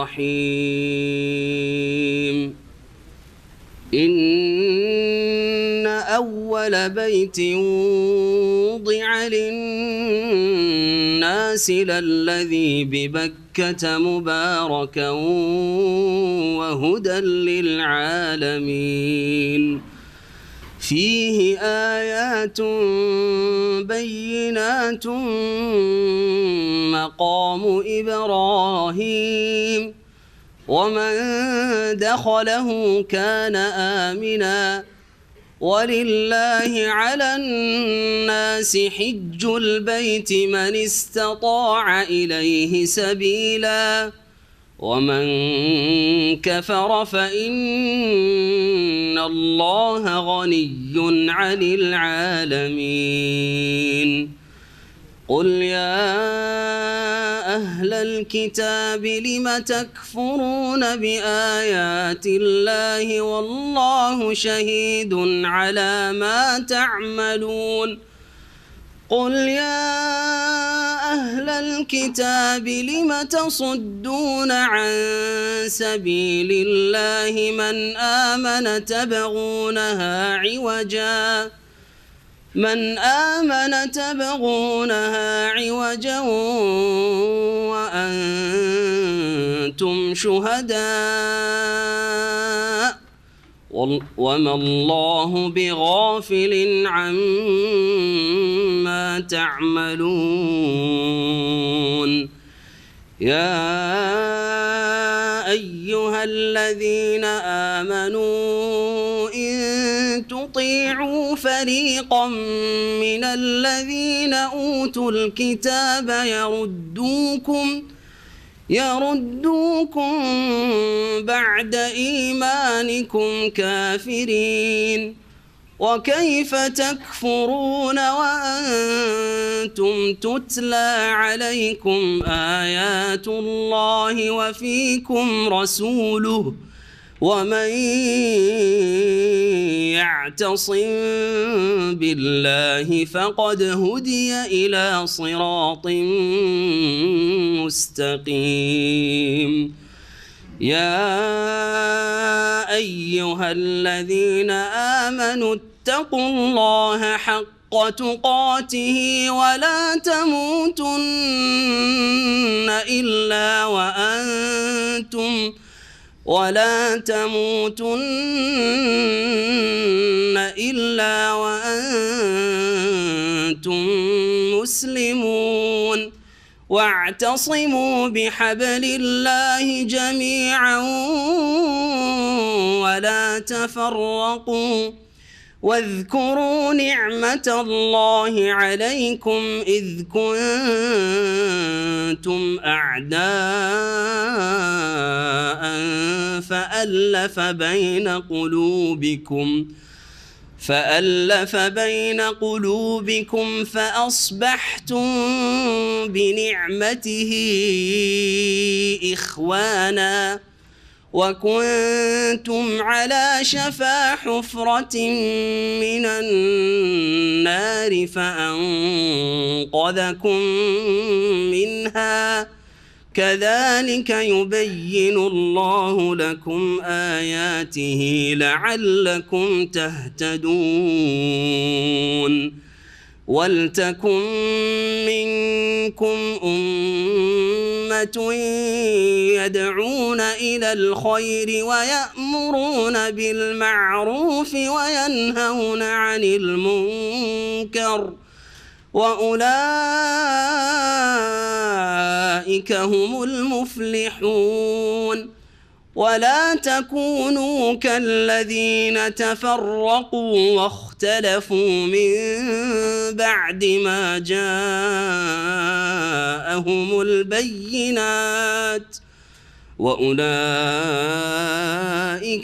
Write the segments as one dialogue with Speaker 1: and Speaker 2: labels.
Speaker 1: الرحيم إن أول بيت وضع للناس للذي ببكة مباركا وهدى للعالمين فيه آيات بينات مقام إبراهيم ومن دخله كان آمنا ولله على الناس حج البيت من استطاع إليه سبيلا ومن كفر فإن الله غني عن العالمين قل يا أهل الكتاب لم تكفرون بآيات الله والله شهيد على ما تعملون قل يا أهل الكتاب لم تصدون عن سبيل الله من آمن تبغونها عوجا وأنتم شهداء وما الله بغافل عما تعملون يا أيها الذين آمنوا إن تطيعوا فريقا من الذين أوتوا الكتاب يردوكم بعد إيمانكم كافرين وكيف تكفرون وأنتم تتلى عليكم آيات الله وفيكم رسوله ومن يعتصم بالله فقد هدي إلى صراط مستقيم يا أيها الذين آمنوا اتقوا الله حق تقاته ولا تموتن إلا وأنتم مسلمون واعتصموا بحبل الله جميعا ولا تفرقوا واذكروا نعمة الله عليكم إذ كنتم أعداء فألف بين قلوبكم فأصبحتم بنعمته إخوانا وكنتم على شفا حفرة من النار فأنقذكم منها كذلك يبين الله لكم آياته لعلكم تهتدون ولتكن منكم أمة يدعون إلى الخير ويأمرون بالمعروف وينهون عن المنكر وأولئك هم المفلحون ولا تكونوا كالذين تفرقوا واختلفوا من بعد ما جاءهم البينات وأولئك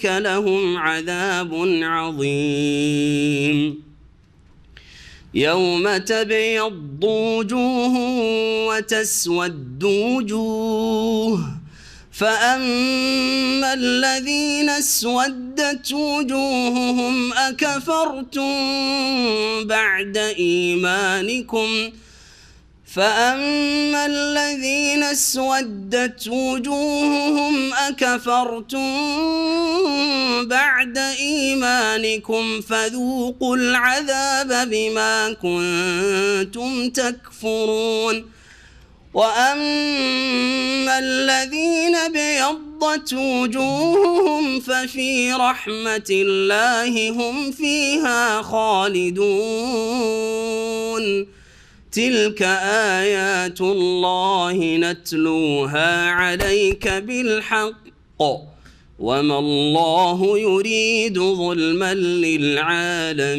Speaker 1: لهم عذاب عظيم يوم تبيض وجوه وتسود وجوه فأما الذين اسودت وجوههم أكفرتم بعد إيمانكم فأما الذين اسودت وجوههم أكفرتم بعد إيمانكم فذوقوا العذاب بما كنتم تكفرون وأما الذين ابيضت وجوههم ففي رحمة الله هم فيها خالدون تلك آيات الله نتلوها عليك بالحق وما الله يريد ظلما للعالمين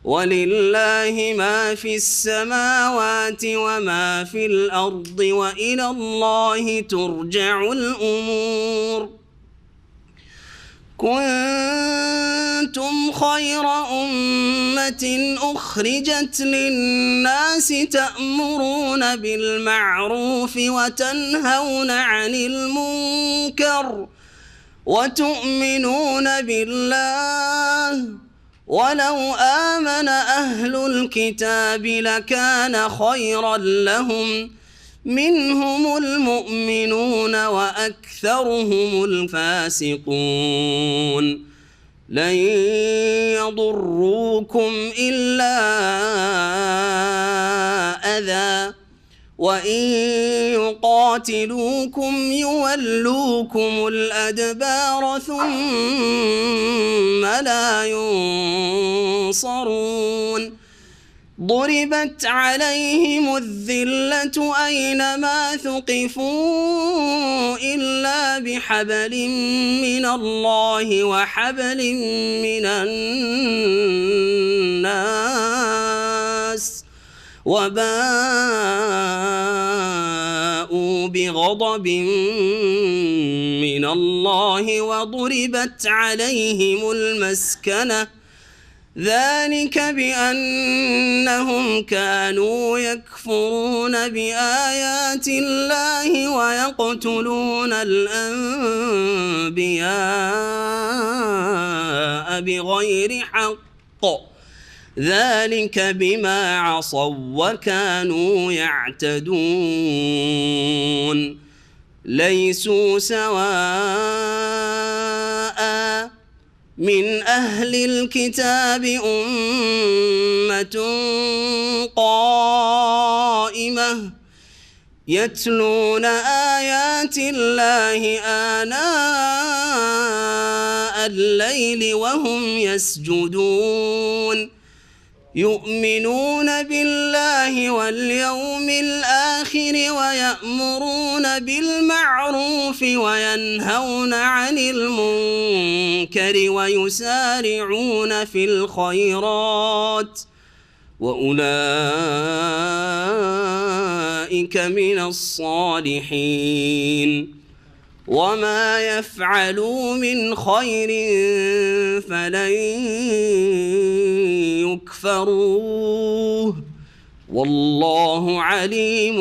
Speaker 1: ولله ما في السماوات وما في الأرض وإلى الله ترجع الأمور كنتم خير أمة أخرجت للناس تأمرون بالمعروف وتنهون عن المنكر وتؤمنون بالله ولو آمن أهل الكتاب لكان خيرا لهم منهم المؤمنون وأكثرهم الفاسقون لن يضروكم إلا أذى وإن يقاتلوكم يولوكم الأدبار ثم لا ينصرون ضربت عليهم الذلة أينما ثقفوا إلا بحبل من الله وحبل من الناس وباءوا بغضب من الله وضربت عليهم المسكنة ذلك بأنهم كانوا يكفرون بآيات الله ويقتلون الأنبياء بغير حق ذلك بما عصوا وكانوا يعتدون ليسوا سواء من أهل الكتاب أمة قائمة يتلون آيات الله آناء الليل وهم يسجدون يؤمنون بالله واليوم الآخر ويأمرون بالمعروف وينهون عن المنكر ويسارعون في الخيرات وأولئك من الصالحين وما يفعلوا من خير فلن يكفروه والله عليم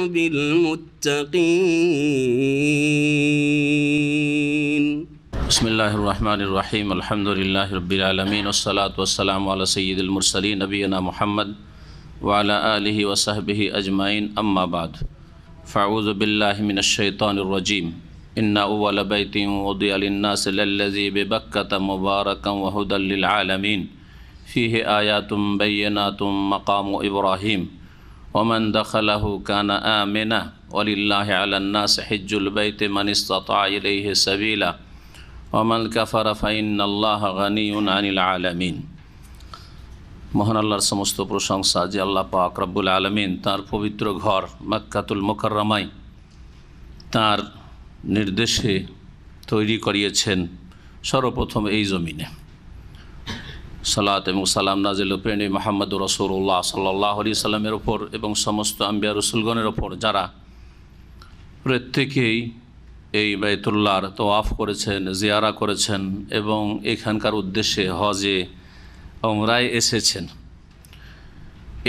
Speaker 1: بالمتقين
Speaker 2: بسم الله الرحمن الرحيم الحمد لله رب العالمين والصلاة والسلام على سيد المرسلين نبينا محمد وعلى آله وصحبه أجمعين أما بعد فأعوذ بالله من الشيطان الرجيم إن أول بيت وضع للناس للذي ببكة مباركا وهدى للعالمين فيه آيات بينات مقام إبراهيم ومن دخله كان آمنا ولله على الناس حج البيت من استطاع إليه سبيلا ومن كفر فإن الله غني عن العالمين মহান আল্লাহর সমস্ত প্রশংসা যে আল্লাহ পাক রব্বুল আলামিন তার পবিত্র ঘর মক্কাতুল মুকাররমায় তার নির্দেশে তৈরি করিয়েছেন সর্বপ্রথম এই জমিনে সালাত এবং সালাম নাজিল প্রেমী মুহাম্মদুর রাসূলুল্লাহ সাল্লাল্লাহু আলাইহি সাল্লামের ওপর এবং সমস্ত আম্বিয়া রাসূলগণের ওপর যারা প্রত্যেকেই এই বাইতুল্লাহর তওয়াফ করেছেন জিয়ারা করেছেন এবং এখানকার উদ্দেশ্যে হজে উমরায় এসেছেন।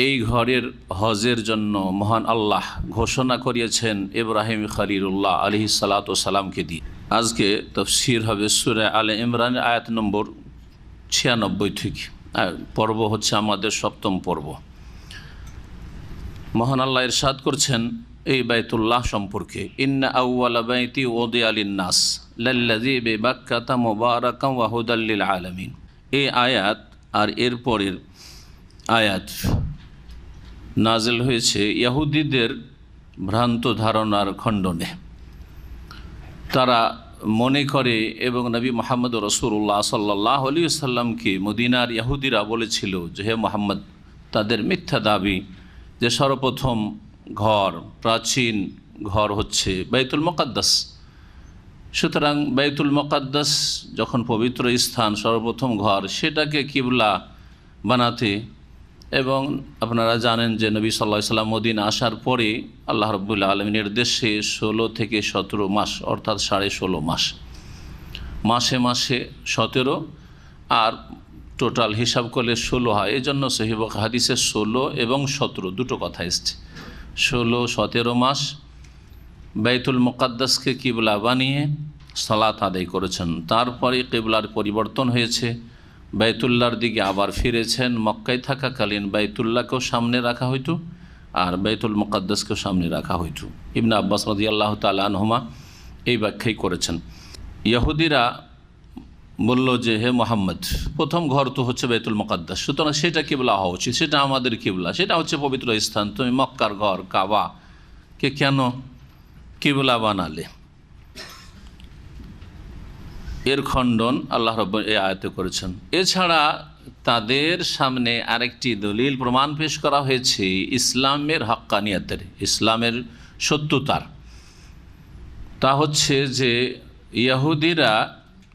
Speaker 2: এই ঘরের হজের জন্য মহান আল্লাহ ঘোষণা করিয়েছেন ইব্রাহিম খলিলুল্লাহ আলাইহিস সালাতু ওয়াস সালামকে দিয়ে। আজকে তাফসীর হবে সূরা আলে ইমরানের আয়াত নম্বর 96 থেকে পর্ব হচ্ছে আমাদের সপ্তম পর্ব। মহান আল্লাহ ইরশাদ করছেন এই বাইতুল্লাহ সম্পর্কে, ইন্না আউওয়ালা বাইতি উদিয়া লিন-নাস লাল্লাযী বিবাক্কাতা মুবারাকান ওয়া হুদাল লিল আলামিন। এই আয়াত আর এর পরের আয়াত নাজিল হয়েছে ইহুদিদের ভ্রান্ত ধারণার খণ্ডনে। তারা মনে করে এবং নবী মুহাম্মদ রাসূলুল্লাহ সাল্লাল্লাহু আলাইহি ওয়াসাল্লামকে মদিনার ইহুদিরা বলেছিল যে হে মুহাম্মদ, তাদের মিথ্যা দাবি যে সর্বপ্রথম ঘর, প্রাচীন ঘর হচ্ছে বাইতুল মুকাদ্দাস। সুতরাং বাইতুল মুকাদ্দাস যখন পবিত্র স্থান, সর্বপ্রথম ঘর, সেটাকে কিবলা বানাতে, এবং আপনারা জানেন যে নবী সাল্লাল্লাহু আলাইহি ওয়াসাল্লাম মদিনা আসার পরে আল্লাহ রাব্বুল আলামিনের দেশে 16 থেকে 17 মাস, অর্থাৎ 16.5 মাস, মাসে মাসে 17 আর টোটাল হিসাব করলে 16 হয়। এই জন্য সহিহ হাদিসে 16 এবং 17 দুটো কথা এসছে। 16-17 মাস বাইতুল মুকাদ্দাসকে কিবলা বানিয়ে সালাত আদায় করেছেন। তারপরে কিবলার পরিবর্তন হয়েছে, বাইতুল্লাহর দিকে আবার ফিরেছেন। মক্কায় থাকাকালীন বাইতুল্লাহকেও সামনে রাখা হইতো আর বাইতুল মুকাদ্দাসকেও সামনে রাখা হইতো। ইবনে আব্বাস রাদিয়াল্লাহু তাআলা আনহুমা এই ব্যাখ্যাই করেছেন। ইহুদিরা বলল যে হে মুহাম্মদ, প্রথম ঘর তো হচ্ছে বাইতুল মুকাদ্দাস, সুতরাং সেটা কিবলা হওয়া উচিত, সেটা আমাদের কিবলা, সেটা হচ্ছে পবিত্র স্থান। তুমি মক্কার ঘর কাবাকে কেন কিবলা বানালে? এর খণ্ডন আল্লাহ রাব্বুল এই আয়াতে করেছেন। এছাড়া তাদের সামনে আরেকটি দলিল প্রমাণ পেশ করা হয়েছে ইসলামের হাক্কানিয়াতের, ইসলামের সত্যতার। তা হচ্ছে যে ইহুদিরা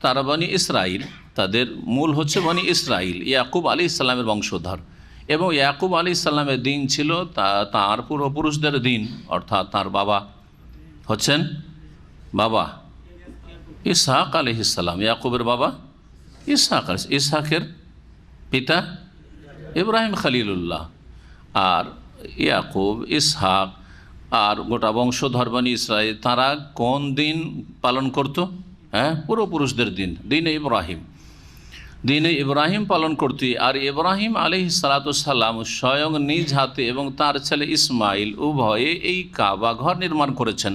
Speaker 2: তারা বনি ইসরাইল, তাদের মূল হচ্ছে বনি ইসরাইল, ইয়াকুব আলাইহিস সালামের বংশধর, এবং ইয়াকুব আলাইহিস সালামের দিন ছিল তার পূর্বপুরুষদের দিন, অর্থাৎ তার বাবা হচ্ছেন ইসহাক আলাইহিস সালাম। ইয়াকুবের বাবা ইসহাক, ইসহাকের পিতা ইব্রাহিম খলিলুল্লাহ। আর ইয়াকুব, ইসহাক আর গোটা বংশধর বনি ইসরাইল তারা কোন দিন পালন করত? পূর্বপুরুষদের দিন, দিনে ইব্রাহিম পালন করতে। আর ইব্রাহিম আলাইহিস সালাম স্বয়ং নিজ হাতে এবং তার ছেলে ইসমাইল উভয়ে এই কাবা ঘর নির্মাণ করেছেন।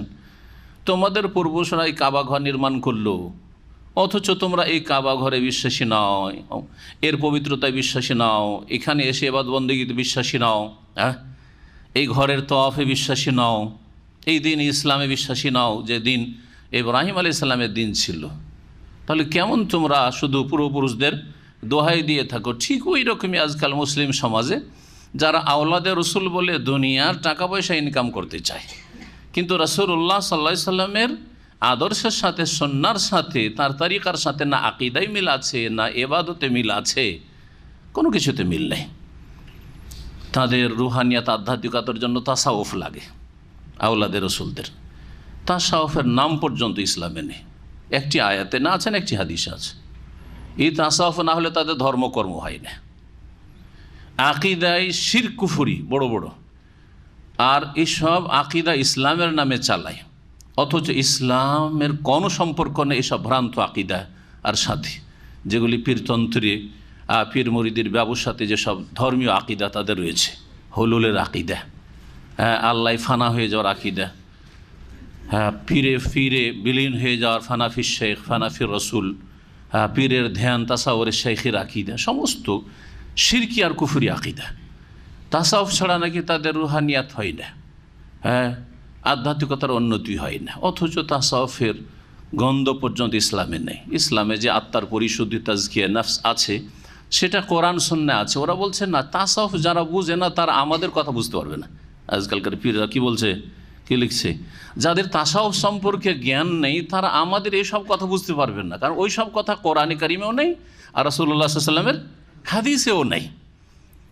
Speaker 2: তোমাদের পূর্বপুরুষরা এই কাবা ঘর নির্মাণ করলো, অথচ তোমরা এই কাবা ঘরে বিশ্বাসী নাও, এর পবিত্রতায় বিশ্বাসী নাও, এখানে এসে ইবাদত বন্দেগীতে বিশ্বাসী নাও, এই ঘরের তওয়াফে বিশ্বাসী নাও, এই দিন ইসলামে বিশ্বাসী নাও যে দিন ইব্রাহিম আলাইহিস সালামের দিন ছিল। তাহলে কেমন তোমরা শুধু পূর্বপুরুষদের দোহাই দিয়ে থাকো? ঠিক ওই রকমই আজকাল মুসলিম সমাজে যারা আওলাদে রসুল বলে দুনিয়ার টাকা পয়সা ইনকাম করতে চায়, কিন্তু রাসূলুল্লাহ সাল্লাল্লাহু আলাইহি সাল্লামের আদর্শের সাথে, সুন্নাহর সাথে, তার তরিকার সাথে না আকীদায় মিল আছে, না ইবাদতে মিল আছে, কোনো কিছুতে মিল নেই। তাদের রুহানিয়াত, আধ্যাত্মিকতার জন্য তাসাউফ লাগে আওলাদে রসুলদের। তাসাউফের নাম পর্যন্ত ইসলামে নেই, একটি আয়াতে না আছেন, একটি হাদিসে আছে। এই তাসাউফ না হলে তাদের ধর্মকর্ম হয় না। আকীদায় শিরক কুফরি বড় বড়, আর এইসব আকীদা ইসলামের নামে চালায়, অথচ ইসলামের কোনো সম্পর্ক নেই এসব ভ্রান্ত আকীদা আর সাথে, যেগুলি পীরতন্ত্রে, পীর মুরিদের ব্যবসাতে যেসব ধর্মীয় আকীদা তাদের রয়েছে, হলুলের আকীদা, আল্লাহ ফানা হয়ে যাওয়ার আকীদা, পীরে ফিরে বিলীন হয়ে যাওয়ার, ফানাফি শেখ, ফানাফি রসুল, পীরের ধ্যান, তাসাউরের শেখের আকীদা, সমস্ত শিরকি আর কুফরি আকীদা। তাসাউফ ছাড়া নাকি তাদের রুহানিয়াত হয় না, আধ্যাত্মিকতার উন্নতি হয় না, অথচ তাসাউফের গন্ধ পর্যন্ত ইসলামে নেই। ইসলামে যে আত্মার পরিশুদ্ধি, তাজকিয়া নফস আছে, সেটা কোরআন সুন্নাহ আছে। ওরা বলছে না, তাসাউফ যারা বুঝে না তারা আমাদের কথা বুঝতে পারবে না। আজকালকার পীররা কি বলছে, কি লিখছে, যাদের তাসাউফ সম্পর্কে জ্ঞান নেই তারা আমাদের এইসব কথা বুঝতে পারবেন না, কারণ ওই সব কথা কোরআনে কারিমেও নেই আর রাসূলুল্লাহ সাল্লাল্লাহু আলাইহি ওয়াসাল্লামের হাদিসেও নেই।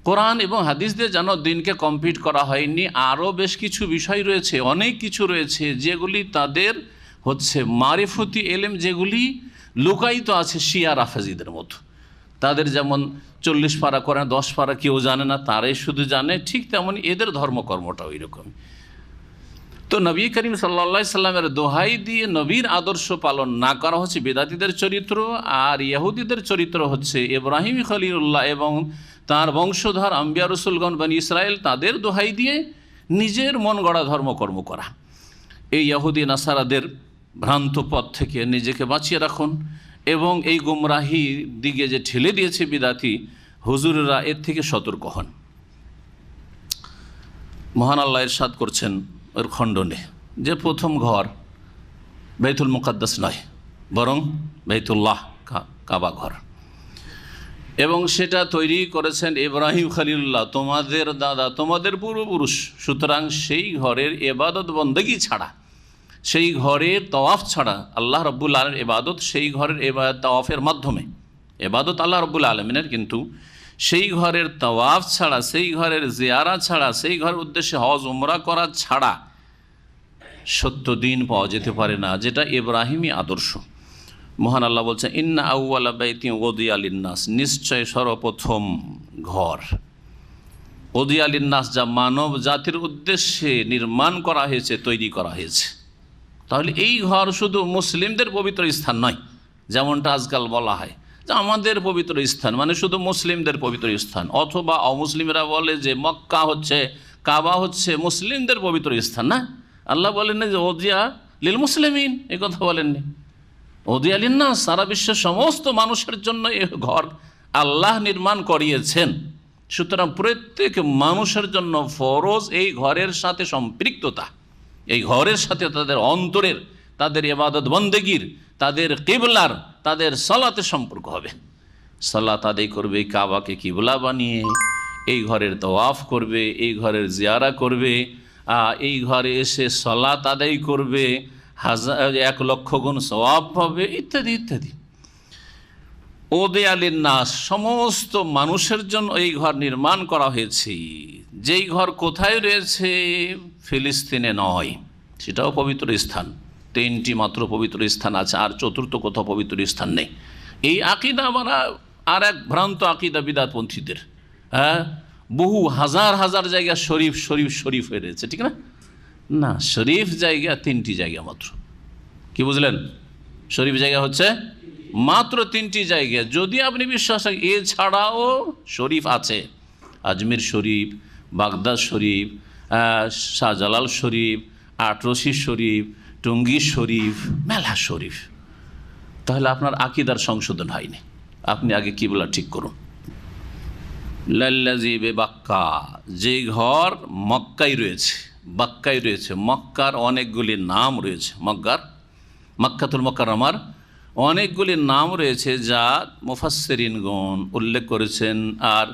Speaker 2: কোরআন এবং হাদিস দিয়ে যেন দিনকে কমপ্লিট করা হয়নি, আরও বেশ কিছু বিষয় রয়েছে, অনেক কিছু রয়েছে যেগুলি তাদের হচ্ছে মারিফতি এলেম, যেগুলি লুকায়িত আছে শিয়া রাফেজিদের মতো। তাদের যেমন 40 পারা কোরআন 10 পারা কেউ জানে না, তারাই শুধু জানে, ঠিক তেমনই এদের ধর্মকর্মটা ওই রকম। তো নবী করিম সাল্লাল্লাহু আলাইহি সাল্লামের দোহাই দিয়ে নবীর আদর্শ পালন না করা হচ্ছে বিদাতীদের চরিত্র, আর ইহুদিদের চরিত্র হচ্ছে ইব্রাহিম খলিলুল্লাহ এবং তার বংশধর আম্বিয়া রসুলগণ বনি ইসরায়েল তাদের দোহাই দিয়ে নিজের মন গড়া ধর্মকর্ম করা। এই ইহুদি নাসারাদের ভ্রান্ত পথ থেকে নিজেকে বাঁচিয়ে রাখুন এবং এই গুমরাহি দিকে যে ঠেলে দিয়েছে বিদাতি হুজুরেরা, এর থেকে সতর্ক হন। মহান আল্লাহ ইরশাদ করছেন ওর খণ্ডনে যে প্রথম ঘর বাইতুল মুকাদ্দাস নয়, বরং বাইতুল্লাহ কাবা ঘর, এবং সেটা তৈরি করেছেন ইব্রাহিম খলিলুল্লাহ, তোমাদের দাদা, তোমাদের পূর্বপুরুষ। সুতরাং সেই ঘরের ইবাদত বন্দেগী ছাড়া, সেই ঘরের তওয়াফ ছাড়া, আল্লাহ রাব্বুল আলামিনের ইবাদত সেই ঘরের তওয়াফের মাধ্যমে ইবাদত আল্লাহ রাব্বুল আলামিনের, কিন্তু সেই ঘরের তওয়াফ ছাড়া, সেই ঘরের জিয়ারা ছাড়া, সেই ঘরের উদ্দেশ্যে হজ উমরা করা ছাড়া সত্য দিন পাওয়া যেতে পারে না, যেটা ইব্রাহিমী আদর্শ। মহান আল্লাহ বলছেন ইন্না আউওয়ালা বাইতিন উদিয়া লিন্নাস, নিশ্চয় সর্বপ্রথম ঘর উদিয়া লিন্নাস, যা মানব জাতির উদ্দেশ্যে নির্মাণ করা হয়েছে, তৈরি করা হয়েছে। তাহলে এই ঘর শুধু মুসলিমদের পবিত্র স্থান নয়, যেমনটা আজকাল বলা হয় যে আমাদের পবিত্র স্থান মানে শুধু মুসলিমদের পবিত্র স্থান, অথবা অমুসলিমরা বলে যে মক্কা হচ্ছে, কাবা হচ্ছে মুসলিমদের পবিত্র স্থান। না, আল্লাহ বলেননি যে ওদিয়া লিল মুসলিমিন, এই কথা বলেননি। ওদিয়া লিন্নাস, সারা বিশ্বের সমস্ত মানুষের জন্য এই ঘর আল্লাহ নির্মাণ করিয়েছেন। সুতরাং প্রত্যেক মানুষের জন্য ফরজ এই ঘরের সাথে সম্পৃক্ততা, এই ঘরের সাথে তাদের অন্তরের, তাদের ইবাদত বন্দেগীর, তাদের কিবলার, তাদের সালাতের সম্পর্ক হবে। সালাত আদায় করবে কাবাকে কিবলা বানিয়ে, এই ঘরের তওয়াফ করবে, এই ঘরের জিয়ারা করবে, এই ঘরে এসে সালাত আদায় করবে, 1,00,000 গুণ সওয়াব পাবে, ইত্যাদি ইত্যাদি। ওদিয়া লিন্নাস, সমস্ত মানুষের জন্য এই ঘর নির্মাণ করা হয়েছে। যেই ঘর কোথায় রয়েছে? ফিলিস্তিনে নয়, সেটাও পবিত্র স্থান। 3টি মাত্র পবিত্র স্থান আছে, আর চতুর্থ কোথাও পবিত্র স্থান নেই। এই আকিদা মানে আর এক ভ্রান্ত আকিদা বিদাতপন্থীদের। হ্যাঁ, বহু হাজার হাজার জায়গা শরীফ শরীফ শরীফ হয়ে রয়েছে, ঠিক না? না, শরীফ জায়গা 3টি জায়গা মাত্র। কি বুঝলেন? শরীফ জায়গা হচ্ছে মাত্র 3টি জায়গা। যদি আপনি বিশ্বাস করেন, এছাড়াও শরীফ আছে, আজমির শরীফ, বাগদাদ শরীফ, শাহজালাল শরীফ, আটরশি শরীফ, টঙ্গী শরীফ, মেলা শরীফ। তাহলে আপনার আকিদার সংশোধন হয়নি। আপনি আগে কিবলা ঠিক করুন। লাল্লাজি বে বাক্কা, যে ঘর মক্কায় রয়েছে, বাক্কায় রয়েছে। মক্কার অনেকগুলি নাম রয়েছে, মক্কাতুল মুকাররমার অনেকগুলি নাম রয়েছে যা মুফাসসিরিনগণ উল্লেখ করেছেন, আর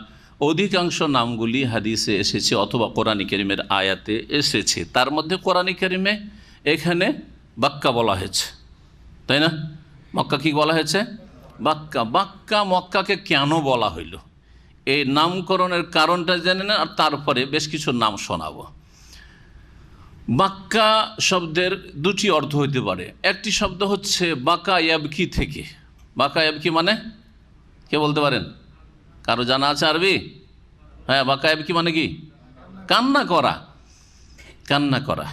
Speaker 2: অধিকাংশ নামগুলি হাদিসে এসেছে অথবা কোরআনে কারীমের আয়াতে এসেছে। তার মধ্যে কোরআনে কারীমে এখানে বাক্কা বলা হয়েছে, তাই না? মক্কা কি বলা হয়েছে? বাক্কা। বাক্কা, মক্কাকে কেন বলা হইল এই নামকরণের কারণটা জেনে নেন, আর তারপরে বেশ কিছু নাম শোনাবো। বাক্কা শব্দের 2টি অর্থ হইতে পারে। একটি শব্দ হচ্ছে বাকা ইয়াবকি থেকে। বাকা ইয়াবকি মানে কে বলতে পারেন? কারো জানা আছে আরবি? হ্যাঁ, বাকা ইয়াবকি মানে কি? কান্না করা, কান্না করা।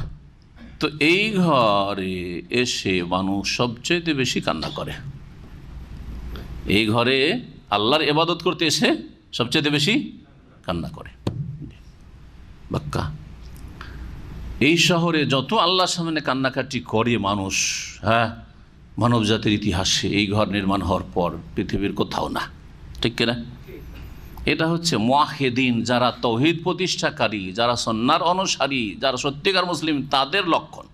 Speaker 2: তো এই ঘরে এসে মানুষ সবচেয়ে বেশি কান্না করে। এই ঘরে আল্লাহর ইবাদত করতে এসে সবচেয়ে বেশি কান্না করে বাক্কা। এই শহরে যত আল্লাহর সামনে কান্নাকাটি করে মানুষ, হ্যাঁ, মানব জাতির ইতিহাসে এই ঘর নির্মাণ হওয়ার পর পৃথিবীর কোথাও না, ঠিক কিনা? এটা হচ্ছে মুয়াহিদিন, যারা তৌহিদ প্রতিষ্ঠাকারী, যারা সুন্নাহর অনুসারী, যারা সত্যিকার মুসলিম, তাদের লক্ষণ।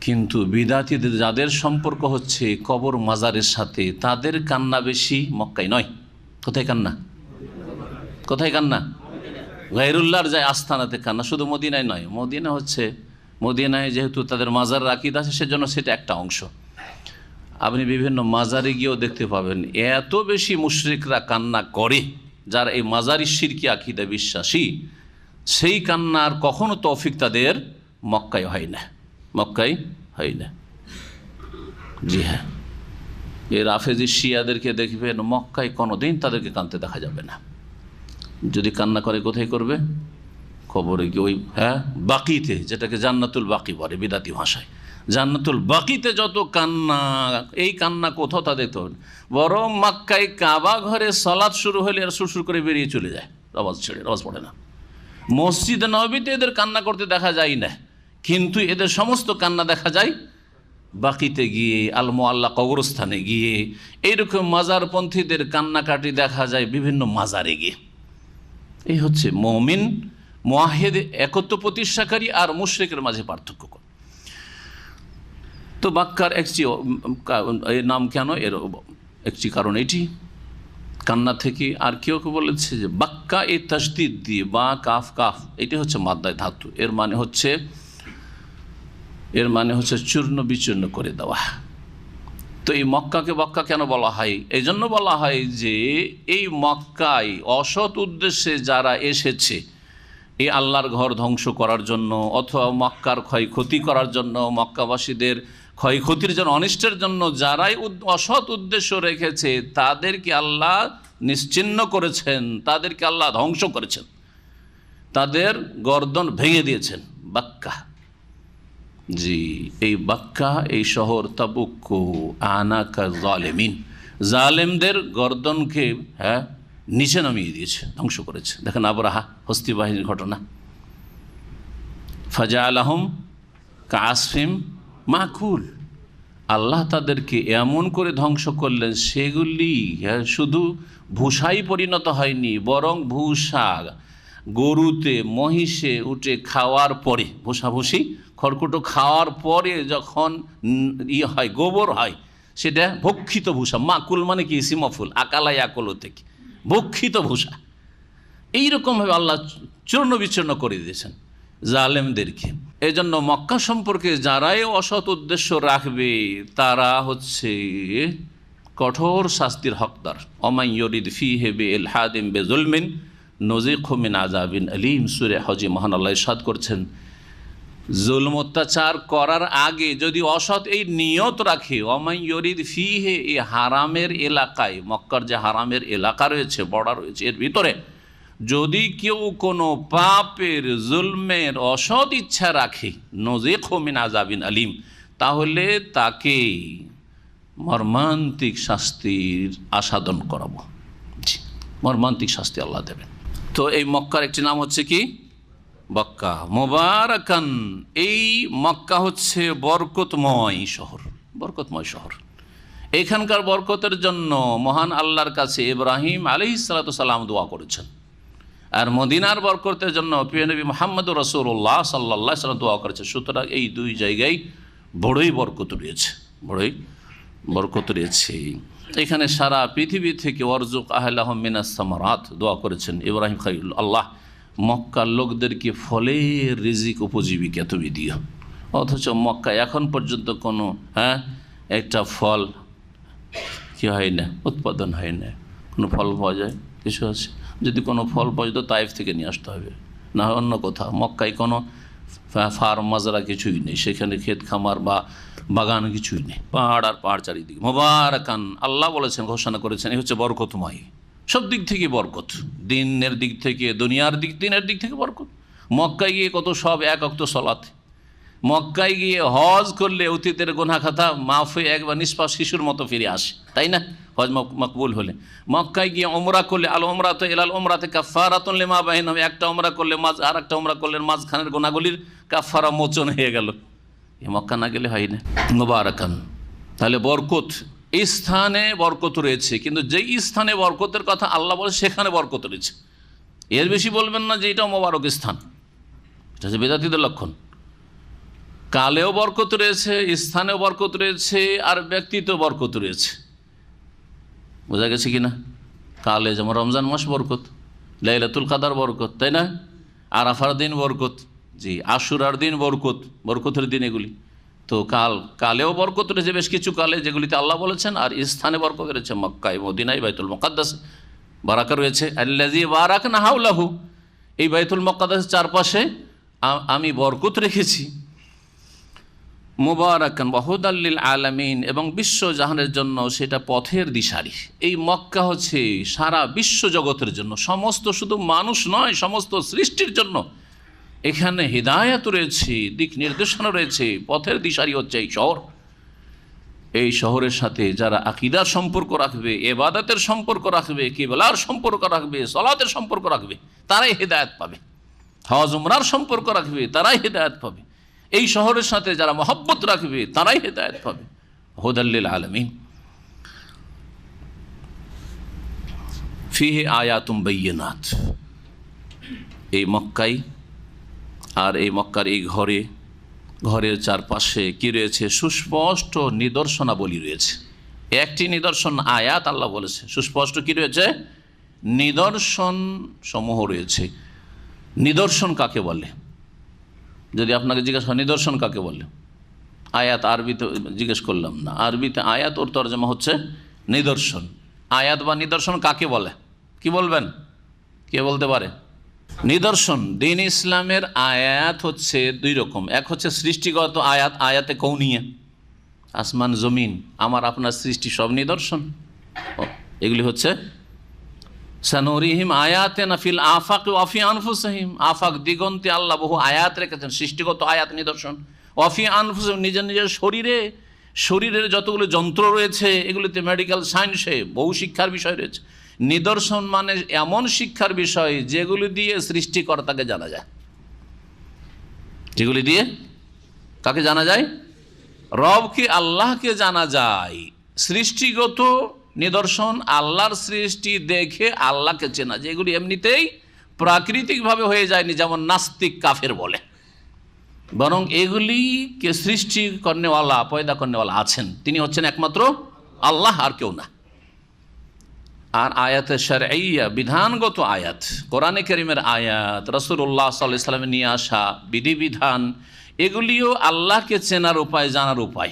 Speaker 2: কিন্তু বিদাতীদের যাদের সম্পর্ক হচ্ছে কবর মাজারের সাথে, তাদের কান্না বেশি মক্কায় নয়। কোথায় কান্না? কোথায় কান্না? গায়রুল্লাহর যায় আস্থানাতে কান্না। শুধু মদিনায় নয়, মদিনা হচ্ছে, মদিনায় যেহেতু তাদের মাজার আকীদা আছে, সেজন্য সেটা একটা অংশ। আপনি বিভিন্ন মাজারে গিয়েও দেখতে পাবেন এত বেশি মুশরিকরা কান্না করে, যারা এই মাজারি শিরকি আকীদা বিশ্বাসী, সেই কান্নার কখনো তৌফিক তাদের মক্কায় হয় না, মক্কায় হয় না। জি হ্যাঁ, এই রাফেজি শিয়াদেরকে দেখবেন মক্কায় কোনোদিন তাদেরকে কাঁদতে দেখা যাবে না। যদি কান্না করে কোথায় করবে? কবরে গিয়ে ওই বাকিতে, যেটাকে জান্নাতুল বাকি বলে বিদাতি ভাষায়, জান্নাতুল বাকিতে যত কান্না, এই কান্না কোথাও তা দেখতে হবে না। বরং মক্কায় কাবা ঘরে সালাত শুরু হলে এরা সুরসুর করে বেরিয়ে চলে যায়, আওয়াজ ছেড়ে, আওয়াজ পড়ে না। মসজিদে নববীতে এদের কান্না করতে দেখা যায় না, কিন্তু এদের সমস্ত কান্না দেখা যায় বাকিতে গিয়ে, আল মুআল্লা কবরস্থানে গিয়ে। এইরকম মাজারপন্থীদের কান্নাকাটি দেখা যায় বিভিন্ন মাজারে গিয়ে। এই হচ্ছে মুমিন মুওয়াহিদ একত্ব প্রতিষ্ঠাকারী আর মুশরিকের মাঝে পার্থক্য। তো বাক্কার একটি এর নাম কেন, এর একটি কারণ এটি কান্না থেকে। আর কেউ কেউ বলেছে যে বাক্কা এই তাসদিদ দিয়ে, বা কাফ কাফ, এটি হচ্ছে মাদ্দায় ধাতু, এর মানে হচ্ছে চূর্ণ বিচূর্ণ করে দেওয়া। তো এই মক্কাকে বক্কা কেন বলা হয়? এই জন্য বলা হয় যে এই মক্কায় অসৎ উদ্দেশ্যে যারা এসেছে এই আল্লাহর ঘর ধ্বংস করার জন্য, অথবা মক্কার ক্ষয়ক্ষতি করার জন্য, মক্কাবাসীদের ক্ষয়ক্ষতির জন্য, অনিষ্টের জন্য যারাই অসৎ উদ্দেশ্য রেখেছে, তাদেরকে আল্লাহ নিশ্চিহ্ন করেছেন, তাদেরকে আল্লাহ ধ্বংস করেছেন, তাদের গর্দন ভেঙে দিয়েছেন। বাক্কা, জি, এই বাক্কা, এই শহর তাবুক আনাকা জালেমিন, জালেমদের গর্দনকে নিচে নামিয়ে দিয়েছে, ধ্বংস করেছে। দেখেন আবরাহা হস্তি বাহিনীর ঘটনা, ফাজা আলাহম কাসফিম মাকুল, আল্লাহ তাদেরকে এমন করে ধ্বংস করলেন, সেগুলি শুধু ভূষাই পরিণত হয়নি, বরং ভূষা গরুতে মহিষে উঠে খাওয়ার পরে, ভূষাভূষি খড়কুটো খাওয়ার পরে যখন হয়, গোবর হয়, সেটা ভক্ষিত ভূষা। মাকুল মানে কি? ইসিমফুল, আকালাই আকল থেকে ভক্ষিত ভূষা। এইরকমভাবে আল্লাহ চূর্ণ বিচূর্ণ করে দিয়েছেন জালেমদেরকে। এই জন্য মক্কা সম্পর্কে যারাই অসৎ উদ্দেশ্য রাখবে তারা হচ্ছে কঠোর শাস্তির হকদার। ওমাই ইউরিদ ফীহি বিইলহাদিন বিযুলমিন নুযিকহু মিন আযাবিন আলীম। সূরা হজে মহান আল্লাহ ইরশাদ করছেন, জুলম অত্যাচার করার আগে যদি অসৎ এই নিয়ত রাখে, ওমাই ইউরিদ ফীহি, এই হারামের এলাকায়, মক্কার যে হারামের এলাকা রয়েছে, বর্ডার রয়েছে, এর ভিতরে যদি কেউ কোনো পাপের, জুলমের অসৎ ইচ্ছা রাখে, নুযিকহু মিন আযাবিন আলীম, তাহলে তাকে মর্মান্তিক শাস্তির আস্বাদন করাবো। মর্মান্তিক শাস্তি আল্লাহ দেবেন। তো এই মক্কার একটি নাম হচ্ছে কি? মক্কা মুবারাকান। এই মক্কা হচ্ছে বরকতময় শহর, বরকতময় শহর। এখানকার বরকতের জন্য মহান আল্লাহর কাছে ইব্রাহিম আলাইহিস সালাতু সালাম দোয়া করেছেন, আর মদিনার বরকতের জন্য প্রিয় নবী মুহাম্মদ রাসূলুল্লাহ সাল্লাল্লাহু আলাইহি ওয়াসাল্লাম দোয়া করেছেন। সুতরাং এই দুই জায়গায় বড়ই বরকত রয়েছে, বড়ই বরকত রয়েছে। এখানে সারা পৃথিবী থেকে ওয়ারজুক আহলাহুম মিনাস সামারাত দোয়া করেছেন ইব্রাহিম খলিল। আল্লাহ মক্কার লোকদেরকে ফলের রিজিক উপজীবিকা তুমি দিও। অথচ মক্কা এখন পর্যন্ত কোনো একটা ফল কি হয় না, উৎপাদন হয় না। কোনো ফল পাওয়া যায়? কিছু আছে? যদি কোনো ফল পাওয়া যেত তাইফ থেকে নিয়ে আসতে হবে, না হয় অন্য কোথাও। মক্কায় কোনো ফার্ম মাজরা কিছুই নেই, সেখানে ক্ষেত খামার বা বাগান কিছুই নেই, পাহাড় আর পাহাড় চারিদিকে। মুবারাকান, আল্লাহ বলেছেন, ঘোষণা করেছেন, এই হচ্ছে বরকতময়। সব দিক থেকে বরকত, দিনের দিক থেকে, দুনিয়ার দিনের দিক থেকে বরকত। মক্কায় গিয়ে কত সব এক ওয়াক্ত সালাত, মক্কায় গিয়ে হজ করলে অতীতের গুনাহ খাতা মাফ হয়ে একবার নিষ্পাপ শিশুর মতো ফিরে আসে, তাই না? হজ মকবুল হলে। মক্কায় গিয়ে ওমরা করলে, আল ওমরাতু ইলাল ওমরাতি কাফারাতুন লিমা বাইনাহুম, একটা ওমরা করলে আর একটা ওমরা করলে মাঝখানের গুনাহগুলির কাফারা মোচন হয়ে গেল। এ মক্কা না গেলে হয় না। মুবারাকান, তাহলে বরকত, এই স্থানে বরকত রয়েছে, কিন্তু যেই স্থানে বরকতের কথা আল্লাহ বলে সেখানে বরকত রয়েছে। এর বেশি বলবেন না যে এটাও মোবারক স্থান, এটা হচ্ছে বেদাতীদের লক্ষণ। কালেও বরকত রয়েছে, স্থানেও বরকত রয়েছে, আর ব্যক্তিতেও বরকত রয়েছে। বোঝা গেছে কি না? কালে যেমন রমজান মাস বরকত, লাইলাতুল কাদার বরকত, তাই না? আরাফার দিন বরকত, জি, আশুরার দিন বরকত, বরকতের দিন এগুলি। তো কালেও বরকত রয়েছে বেশ কিছু কালে, যেগুলিতে আল্লাহ বলেছেন, আর স্থানে বরকত রয়েছে। মক্কায়, মদিনায়, বাইতুল মুকাদ্দাসে বারাকা রয়েছে। আল্লাযী বারাকনা হাওলাহু, এই বাইতুল মুকাদ্দাসের চারপাশে আমি বরকত রেখেছি। মুবারাকান ওয়া হুদাল লিল আলামিন, এবং বিশ্ব জাহানের জন্য সেটা পথের দিশারি। এই মক্কা হচ্ছে সারা বিশ্ব জগতের জন্য, সমস্ত, শুধু মানুষ নয়, সমস্ত সৃষ্টির জন্য এখানে হিদায়াত রয়েছে, দিক নির্দেশনা রয়েছে, পথের দিশারি হচ্ছে এই শহর। এই শহরের সাথে যারা আকীদার সম্পর্ক রাখবে, ইবাদতের সম্পর্ক রাখবে, কিবলার সম্পর্ক রাখবে, সালাতের সম্পর্ক রাখবে, তারাই হিদায়াত পাবে। হজ উমরার সম্পর্ক রাখবে, তারাই হিদায়াত পাবে। এই শহরের সাথে যারা মহব্বত রাখবে, তারাই হিদায়াত পাবে। হুদাল লিল আলামিন। ফিহি আয়াতুম বাইয়িনাত। এই মক্কায় আর এই মক্কার এই ঘরের চারপাশে কি রয়েছে? সুস্পষ্ট নিদর্শনাবলী রয়েছে। একটি নিদর্শন আয়াত আল্লাহ বলেছে, সুস্পষ্ট কি রয়েছে? নিদর্শন সমূহ রয়েছে। নিদর্শন কাকে বলে? যদি আপনাকে জিজ্ঞাসা হয় নিদর্শন কাকে বলে, আয়াত আরবিতে জিজ্ঞেস করলাম না, আরবিতে আয়াত ওর তর্জমা হচ্ছে নিদর্শন। আয়াত বা নিদর্শন কাকে বলে? কি বলবেন? কে বলতে পারে? নিদর্শন দ্বীন ইসলামের আয়াত হচ্ছে দুই রকম। এক হচ্ছে সৃষ্টিগত আয়াত, আয়াতে কৌনিয়া, আসমান জমিন, আমার আপনার সৃষ্টি সব নিদর্শন। এগুলি হচ্ছে সানুরিহিম আয়াতিনা ফিল আফাক ওয়া ফি আনফুসিহিম। আফাক দিগন্তে আল্লাহ বহু আয়াত রেখেছেন, সৃষ্টিগত আয়াত নিদর্শন। ওয়া ফি আনফুসিহিম, নিজের নিজের শরীরের যতগুলো যন্ত্র রয়েছে এগুলিতে মেডিকেল সায়েন্সে বহু শিক্ষার বিষয় রয়েছে। নিদর্শন মানে এমন শিক্ষার বিষয় যেগুলি দিয়ে সৃষ্টিকর্তাকে জানা যায়। যেগুলি দিয়ে কাকে জানা যায়? রবকে, আল্লাহকে জানা যায়। সৃষ্টিগত নিদর্শন আল্লাহর সৃষ্টি দেখে আল্লাহকে চেনা, যেগুলি এমনিতেই প্রাকৃতিকভাবে হয়ে যায়নি, যেমন নাস্তিক কাফের বলে, বরং এগুলিকে সৃষ্টি করনেওয়ালা, পয়দা করনেওয়ালা আছেন, তিনি হচ্ছেন একমাত্র আল্লাহ, আর কেউ না। আর আয়াতে শারঈয়া, বিধানগত আয়াত, কোরআনে কারীমের আয়াত, রাসূলুল্লাহ সাল্লাল্লাহু আলাইহি ওয়াসাল্লামের নিয়ে আসা বিধিবিধান, এগুলিও আল্লাহকে চেনার উপায়, জানার উপায়।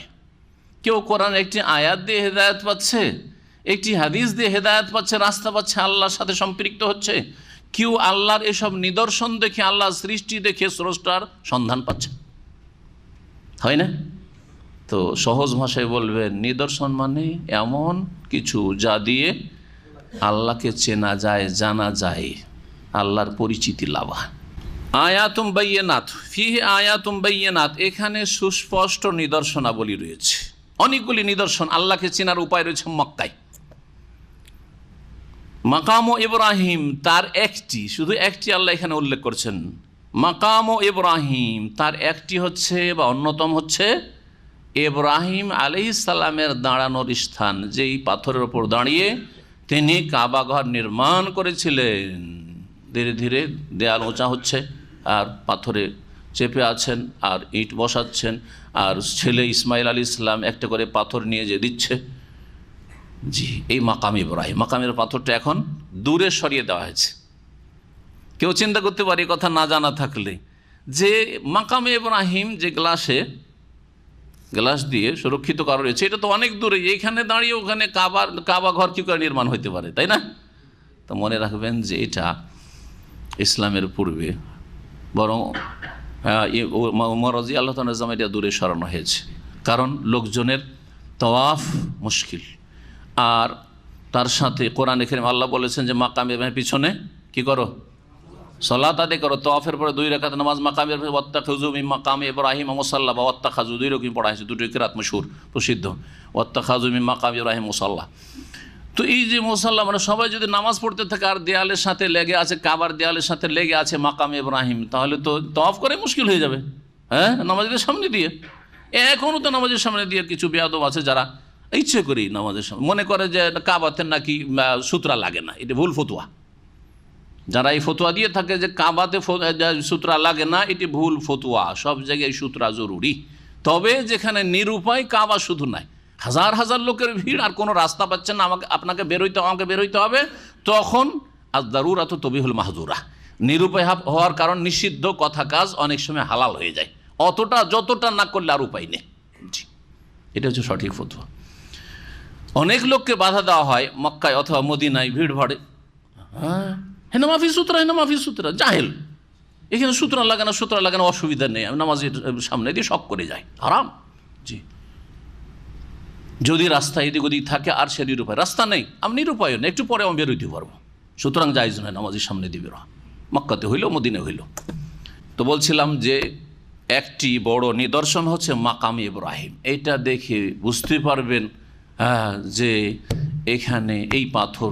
Speaker 2: কেউ কোরআনের একটি আয়াত দিয়ে হেদায়েত পাচ্ছে, একটি হাদিস দিয়ে হেদায়েত পাচ্ছে, রাস্তা পাচ্ছে, আল্লাহর সাথে সম্পৃক্ত হচ্ছে। কেউ আল্লাহর এসব নিদর্শন দেখে, আল্লাহর সৃষ্টি দেখে স্রষ্টার সন্ধান পাচ্ছে, হয় না? তো সহজ ভাষায় বলবেন, নিদর্শন মানে এমন কিছু যা দিয়ে আল্লাহকে চেনা যায়, জানা যায়, আল্লাহর পরিচিতি লাভা। আয়াতুম বাইয়িনাত, ফিহি আয়াতুম বাইয়িনাত, এখানে সুস্পষ্ট নিদর্শনাবলী রয়েছে। অনেকগুলি নিদর্শন, আল্লাহকে চেনার উপায় রয়েছে মক্কায়। মাকাম ইব্রাহিম তার একটি, শুধু একটি আল্লাহ এখানে উল্লেখ করছেন। মাকাম ইব্রাহিম তার একটি হচ্ছে বা অন্যতম হচ্ছে ইব্রাহিম আলাইহিস সালামের দাঁড়ানোর স্থান, যেই পাথরের ওপর দাঁড়িয়ে তিনি কাবা ঘর নির্মাণ করেছিলেন। ধীরে ধীরে দেয়াল উঁচা হচ্ছে, আর পাথরে চেপে আছেন, আর ইট বসাচ্ছেন, আর ছেলে ইসমাইল আলাইহিস সালাম একটা করে পাথর নিয়ে যে দিচ্ছে। জি, এই মাকাম ইব্রাহিম, মাকামের পাথরটা এখন দূরে সরিয়ে দেওয়া হয়েছে। কেউ চিন্তা করতে পারে, কথা না জানা থাকলে, যে মাকামে ইব্রাহিম যে গ্লাস দিয়ে সুরক্ষিত করা রয়েছে, এটা তো অনেক দূরে, এইখানে দাঁড়িয়ে ওখানে কাবা ঘর কী করে নির্মাণ হইতে পারে, তাই না? তো মনে রাখবেন যে এটা ইসলামের পূর্বে, বরং উমর রাদিয়াল্লাহু তাআলা জামানে এটা দূরে সরানো হয়েছে, কারণ লোকজনের তওয়াফ মুশকিল। আর তার সাথে কোরআনে কারীমে আল্লাহ বলেছেন যে মাকাম ইব্রাহিমের পিছনে কি করো? সালাত আদায় করো। তওয়াফের পরে 2 রাকাত নামাজ মাকাম ইব্রাহিম, ওয়াত্তাখিযু মিন মাকাম ইব্রাহিম মুসাল্লা, বা ওয়াত্তাখাযু, 2 রকম পড়া হয়েছে, দুটোই কিরাত মশহুর প্রসিদ্ধ, ওয়াত্তাখাযু মিন মাকাম ইব্রাহিম মুসাল্লা। তো এই যে মুসাল্লা মানে সবাই যদি নামাজ পড়তে থাকে আর দেয়ালের সাথে লেগে আছে, কাবার দেয়ালের সাথে লেগে আছে মাকাম ইব্রাহিম, তাহলে তো তওয়াফ করে মুশকিল হয়ে যাবে। হ্যাঁ, নামাজের সামনে দিয়ে, এখনও তো নামাজের সামনে দিয়ে কিছু বেয়াদব আছে যারা ইচ্ছে করি নামাজের সামনে মনে করে যে কাবাতে নাকি সূত্রা লাগে না, এটা ভুল ফতুয়া। যারা এই ফতুয়া দিয়ে থাকে যে কাবাতে সূত্রা লাগে না, এটি ভুল ফতুয়া। সব জায়গায় সূত্রা জরুরি, তবে যেখানে নিরুপায়, কাবা শুধু নাই, হাজার হাজার লোকের ভিড় আর কোনো রাস্তা পাচ্ছেন না, আমাকে বেরোইতে হবে, তখন আদ-দারুরাত তুবিহুল মাহযুরা, নিরুপায় হওয়ার কারণ নিষিদ্ধ কথা কাজ অনেক সময় হালাল হয়ে যায়, যতটা না করলে আর উপায় নেই। জি, এটা হচ্ছে সঠিক ফতুয়া। অনেক লোককে বাধা দেওয়া হয় মক্কায় অথবা মদিনায় ভিড় ভাড়ে, হ্যাঁ হেনা মাফি সূত্রা, জাহেল, এখানে সূত্রা লাগে না, অসুবিধা নেই, আমি নামাজের সামনে দিয়ে শক করে যাই, হারাম। জি, যদি রাস্তা এদিক ওদিক থাকে আর সে নিরুপায়, রাস্তা নেই, আমি নিরুপায় না, একটু পরে আমি বেরোইতে পারবো, সুতরাং জায়েজ নয় নামাজের সামনে দিয়ে বেরোয়া, মক্কাতে হইল মদিনায় হইল। তো বলছিলাম যে একটি বড় নিদর্শন হচ্ছে মাকাম ইব্রাহিম। এইটা দেখে বুঝতে পারবেন যে এখানে এই পাথর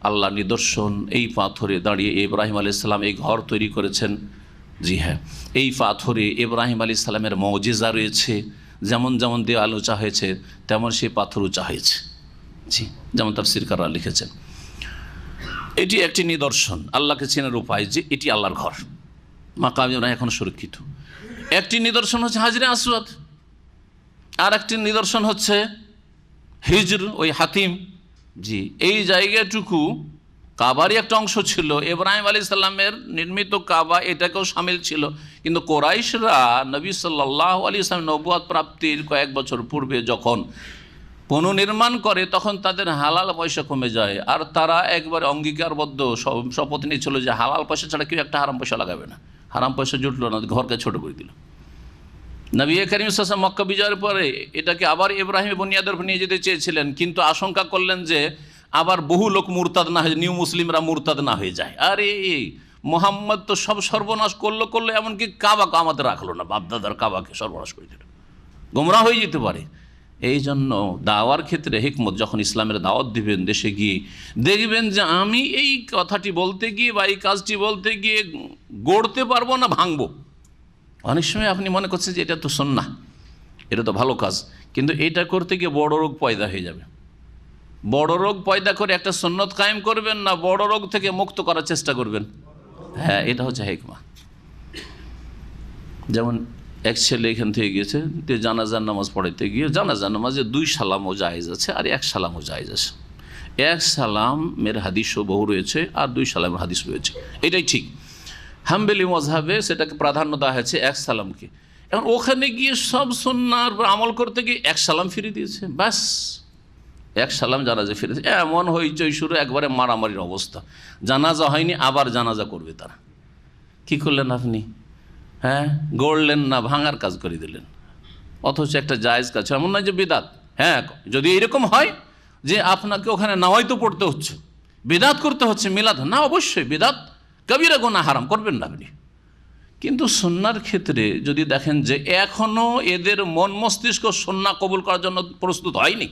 Speaker 2: আল্লাহ নিদর্শন, এই পাথরে দাঁড়িয়ে ইব্রাহিম আলাইহিস সালাম এই ঘর তৈরি করেছেন। জি হ্যাঁ, এই পাথরে ইব্রাহিম আলাইহিস সালামের মুজিজা রয়েছে। যেমন যেমন দেওয়াল উঁচা হয়েছে তেমন সেই পাথর উঁচা হয়েছে। জি, যেমন তাফসীরকাররা লিখেছেন। এটি একটি নিদর্শন, আল্লাহকে চেনার উপায় যে এটি আল্লাহর ঘর। মাকাম ইব্রাহিম এখন সুরক্ষিত। একটি নিদর্শন হচ্ছে হাজরে আসওয়াদ, আর একটি নিদর্শন হচ্ছে হিজর, ওই হাতিম। জি, এই জায়গাটুকু কাবারই একটা অংশ ছিল। ইব্রাহিম আলাইহিস সালামের নির্মিত কাবা এটাকেও শামিল ছিল, কিন্তু কোরাইশরা নবী সাল্লাল্লাহু আলাইহি ওয়াসাল্লাম নবুয়ত প্রাপ্তির কয়েক বছর পূর্বে যখন পুনর্নির্মাণ করে তখন তাদের হালাল পয়সা কমে যায়, আর তারা একবার অঙ্গীকারবদ্ধ শপথ নিয়েছিল যে হালাল পয়সা ছাড়া কেউ একটা হারাম পয়সা লাগাবে না। হারাম পয়সা জুটলো না, ঘরকে ছোট করে দিল। নবী করিম সাল্লাল্লাহু আলাইহি ওয়াসাল্লাম মক্কা বিজয়ের পরে এটাকে আবার ইব্রাহিম বুনিয়াদের উপর নিয়ে যেতে চেয়েছিলেন, কিন্তু আশঙ্কা করলেন যে আবার বহু লোক মুরতাদ না হয়ে, নিউ মুসলিমরা মুরতাদ না হয়ে যায়। আরে মোহাম্মদ তো সব সর্বনাশ করলো, এমনকি কাবাকে আমাদের রাখলো না, বাপদাদার কাবাকে সর্বনাশ করে দিল, গোমরা হয়ে যেতে পারে। এই জন্য দাওয়ার ক্ষেত্রে হিকমত, যখন ইসলামের দাওয়াত দিবেন দেশে গিয়ে দেখবেন যে আমি এই কথাটি বলতে গিয়ে বা এই কাজটি বলতে গিয়ে গড়তে পারবো না, ভাঙবো। অনেক সময় আপনি মনে করছেন যে এটা তো সুন্নাহ, এটা তো ভালো কাজ, কিন্তু এটা করতে গিয়ে বড় রোগ পয়দা হয়ে যাবে। বড় রোগ পয়দা করে একটা সুন্নত কায়েম করবেন না বড় রোগ থেকে মুক্ত করার চেষ্টা করবেন। হ্যাঁ, এটা হচ্ছে হিকমা। যেমন এক ছেলে এখান থেকে গিয়েছে জানাজার নামাজ পড়াইতে গিয়ে, জানাজার নামাজে 2 সালামও জায়েজ আছে আর 1 সালামও জায়েজ আছে। 1 সালামের হাদিসও বহু রয়েছে আর 2 সালামের হাদিস রয়েছে, এটাই ঠিক। হাম্বলি মজহাবে সেটাকে প্রাধান্য দেওয়া হয়েছে 1 সালামকে। এখন ওখানে গিয়ে সব সুন্নাহর আমল করতে গিয়ে 1 সালাম ফিরে দিয়েছে, ব্যাস 1 সালাম জানাজা ফিরেছে। এমন হইচই শুরু, একবারে মারামারির অবস্থা। জানাজা হয়নি, আবার জানাজা করবে তারা। কি করলেন আপনি? হ্যাঁ, গড়লেন না, ভাঙার কাজ করে দিলেন। অথচ একটা জায়েজ কাজ, এমন নয় যে বিদাত। হ্যাঁ, যদি এরকম হয় যে আপনাকে ওখানে নামাজ তো পড়তে হচ্ছে, বিদাত করতে হচ্ছে, মিলাদ না, অবশ্যই বিদাত কবিরা গুনাহ, হারাম করবেন না আপনি। কিন্তু সুন্নার ক্ষেত্রে যদি দেখেন যে এখনও এদের মন মস্তিষ্ক সুন্নাহ কবুল করার জন্য প্রস্তুত হয়নি,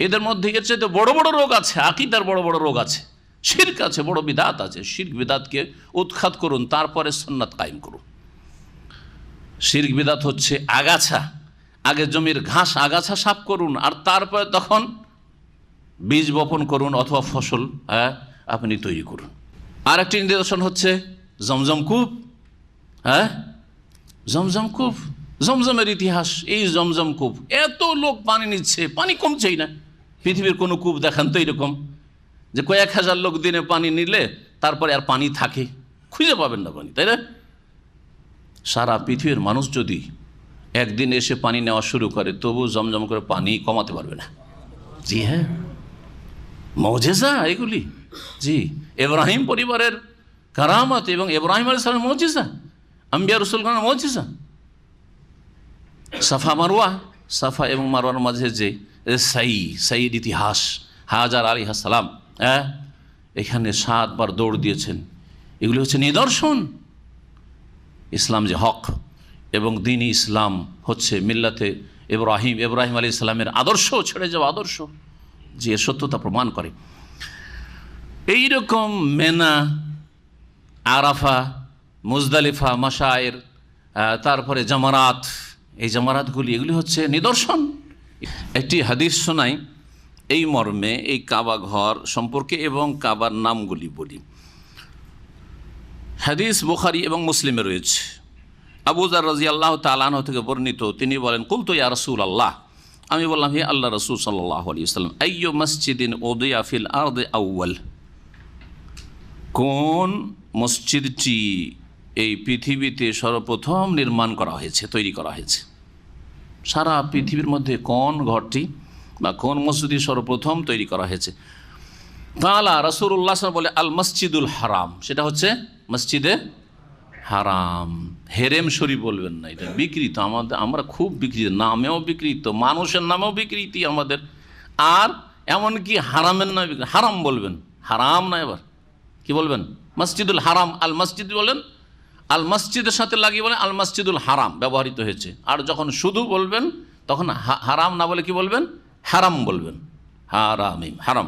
Speaker 2: এদের মধ্যে এর চাইতে বড় বড় রোগ আছে, আকীদার বড় বড় রোগ আছে, শিরক আছে, বড় বিদাত আছে। শিরক বিদাতকে উৎখাত করুন, তারপরে সুন্নাত কায়েম করুন। শিরক বিদাত হচ্ছে আগাছা, আগে জমির ঘাস আগাছা সাফ করুন, আর তারপরে তখন বীজ বপন করুন অথবা ফসল আপনি তৈরি করুন। আর একটি নিদর্শন হচ্ছে জমজম কূপ। হ্যাঁ, জমজম কূপ, জমজমের ইতিহাস। এই জমজম কূপ, এত লোক পানি নিচ্ছে, পানি কমছেই না। পৃথিবীর কোনো কূপ দেখান তো এরকম যে কয়েক হাজার লোক দিনে পানি নিলে তারপরে আর পানি থাকে, খুঁজে পাবেন না পানি, তাই না? সারা পৃথিবীর মানুষ যদি একদিন এসে পানি নেওয়া শুরু করে তবু জমজম করে পানি কমাতে পারবে না। জি হ্যাঁ, মুজিজা এগুলি। জি, ইব্রাহিম পরিবারের কারামত এবং ইব্রাহিম আলাইহিস সালামের মুজিজা, আম্বিয়া রাসূলগণের মুজিজা। সাফা মারওয়া, সাফা এবং মারওয়ার মাঝে যে সাইয়ের ইতিহাস, হাজার আলাইহিস সালাম এখানে 7 বার দৌড় দিয়েছেন। এগুলি হচ্ছে নিদর্শন ইসলাম যে হক এবং দ্বীন ইসলাম হচ্ছে মিল্লাতে ইব্রাহিম, ইব্রাহিম আলাইহিস সালামের আদর্শ ছেড়ে যাওয়া আদর্শ, যে এর সত্যতা প্রমাণ করে। এইরকম মেনা, আরাফা, মুজদালিফা, মাশায়ের, তারপরে জামারাত, এই জামারাতগুলি এগুলি হচ্ছে নিদর্শন। একটি হাদিস শোনাই এই মর্মে, এই কাবা ঘর সম্পর্কে এবং কাবার নামগুলি বলি। হাদিস বুখারী এবং মুসলিমে রয়েছে। আবু যার রাদিয়াল্লাহু তাআলা আনহু থেকে বর্ণিত, তিনি বলেন, কুলতু ইয়া রাসূলুল্লাহ, আমি বললাম হে আল্লাহ রাসূল সাল্লাল্লাহু আলাইহি ওয়াসাল্লাম, আইয়ু মসজিদিন উদিয়া ফিল আরদি আউয়াল, কোন মসজিদটি এই পৃথিবীতে সর্বপ্রথম নির্মাণ করা হয়েছে, তৈরি করা হয়েছে? সারা পৃথিবীর মধ্যে কোন ঘরটি বা কোন মসজিদটি সর্বপ্রথম তৈরি করা হয়েছে? তাআলা রাসূলুল্লাহ সাল্লাল্লাহু আলাইহি ওয়াসাল্লাম বলে, আল মসজিদুল হারাম, সেটা হচ্ছে মসজিদে হারাম। হেরেম শরীফ বলবেন না, এটা বিকৃত। আমরা খুব বিকৃত, নামেও বিকৃত, মানুষের নামেও বিকৃতি আমাদের, আর এমনকি হারামের নামে বিকৃত। হারাম বলবেন, হারাম না, এবার কি বলবেন? মসজিদুল হারাম, আল মসজিদ বলেন, আল মসজিদের সাথে লাগিয়ে বলেন আল মসজিদুল হারাম ব্যবহৃত হয়েছে। আর যখন শুধু বলবেন তখন হারাম না বলে কি বলবেন? হারাম বলবেন। হারামিম, হারাম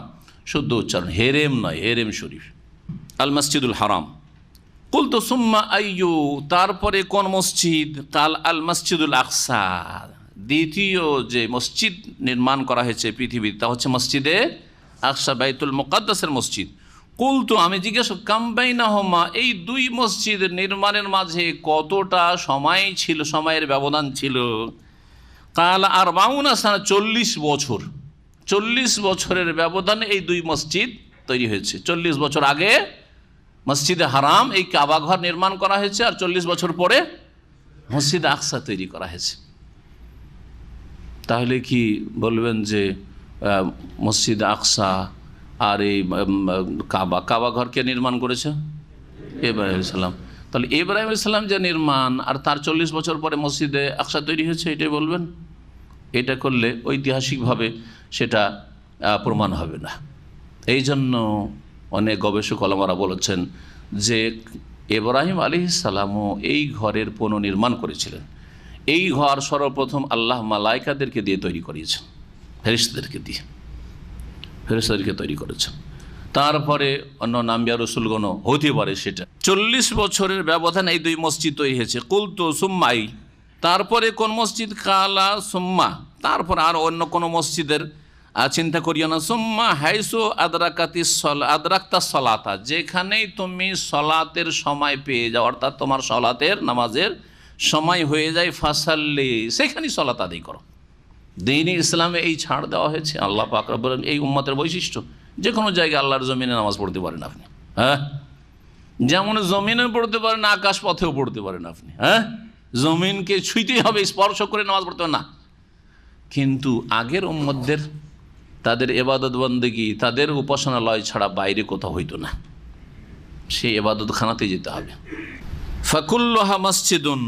Speaker 2: শুদ্ধ উচ্চারণ, হেরেম নয়, হেরেম শরীফ, আল মসজিদুল হারাম। কুলতু সুম্মা আইয়ু, তারপরে কোন মসজিদ? কাল আল মসজিদুল আকসা, দ্বিতীয় যে মসজিদ নির্মাণ করা হয়েছে পৃথিবীর তা হচ্ছে মসজিদে আকসা, বাইতুল মুকাদ্দাসের মসজিদ। কুলতু, আমি জিজ্ঞেস, কামবাইনাহুমা, এই দুই মসজিদ নির্মাণের মাঝে কতটা সময় ছিল, সময়ের ব্যবধান ছিল? কাল আরবাউনা সানা, 40 বছর। 40 বছরের ব্যবধানে এই দুই মসজিদ তৈরি হয়েছে। 40 বছর আগে মসজিদে হারাম, এই কাবা ঘর নির্মাণ করা হয়েছে, আর 40 বছর পরে মসজিদ আকসা তৈরি করা হয়েছে। তাহলে কি বলবেন যে মসজিদ আকসা আর এই কাবা ঘরকে নির্মাণ করেছে ইব্রাহিম আলাইহিস সালাম? তাহলে ইব্রাহিম আলাইহিস সালাম যে নির্মাণ, আর তার 40 বছর পরে মসজিদে আকসা তৈরি হয়েছে, এটাই বলবেন? এটা করলে ঐতিহাসিকভাবে সেটা প্রমাণ হবে না। এই জন্য অনেক গবেষক ওলামারা বলেছেন যে ইব্রাহিম আলাইহিস সালামও এই ঘরের পুনর্নির্মাণ করেছিলেন। এই ঘর সর্বপ্রথম আল্লাহ মালাইকাদেরকে দিয়ে তৈরি করিয়েছেন, ফেরেশতাদেরকে দিয়ে, ফেরেশতাদেরকে তৈরি করেছেন। তারপরে অন্য নাম্বিয়া রসুলগণ হতে পারে সেটা। 40 বছরের ব্যবধান এই দুই মসজিদ তৈরি হয়েছে। কুলতু সুম্মাই, তারপরে কোন মসজিদ? কালা সুম্মা, তারপর আর অন্য কোনো মসজিদের চিন্তা করিও না। সুম্মা হাইসু আদরাক্তা সলাতা, যেখানেই তুমি সলাতের সময় পেয়ে যাও, অর্থাৎ তোমার সলাতের নামাজের সময় হয়ে যায়, ফাসাল্লি, সেখানেই সলাত আদায় করো। দ্বীন-ই ইসলামে এই ছাড় দেওয়া হয়েছে। আল্লাহ পাক বলেন এই উম্মতের বৈশিষ্ট্য, যে কোনো জায়গায় আল্লাহর জমিনে নামাজ পড়তে পারেন আপনি। হ্যাঁ, যেমন জমিনে পড়তে পারেন, আকাশ পথেও পড়তে পারেন আপনি। হ্যাঁ, জমিনকে ছুঁইতেই হবে, স্পর্শ করে নামাজ পড়তে হবে না। কিন্তু আগের উম্মতদের তাদের এবাদত বন্দেগী, তাদের উপাসনালয় ছাড়া বাইরে কোথাও হইতো না, সেই এবাদত খানাতে যেতে হবে। ফাকুল্লোহা মসজিদুন,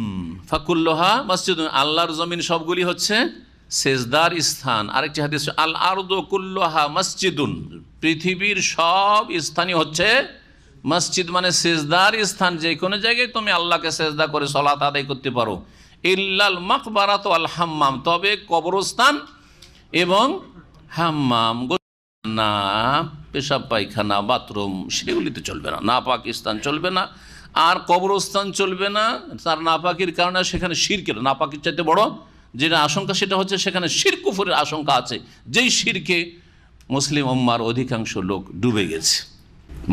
Speaker 2: ফাকুল্লোহা মসজিদুন, আল্লাহর জমিন সবগুলি হচ্ছে সেজদার স্থান। আরেকটি হাদিস, আল আরদু কুল্লোহা মসজিদুন, পৃথিবীর সব স্থানই হচ্ছে মসজিদ, মানে সেজদার স্থান। যে কোনো জায়গায় তুমি আল্লাহকে সেজদা করে সলাত আদায় করতে পারো। ইল্লাল মাকবারাত ওয়াল হাম্মাম, তবে কবরস্থান এবং হাম্মাম, না পেশাব পায়খানা বাথরুম, সেগুলিতে চলবে না। না পাকিস্তান চলবে না, আর কবরস্থান চলবে না। তার নাপাকির কারণে সেখানে শিরকের, নাপাকির চাইতে বড় যেটা আশঙ্কা সেটা হচ্ছে সেখানে শিরক কুফরের আশঙ্কা আছে, যেই শিরকে মুসলিম উম্মার অধিকাংশ লোক ডুবে গেছে।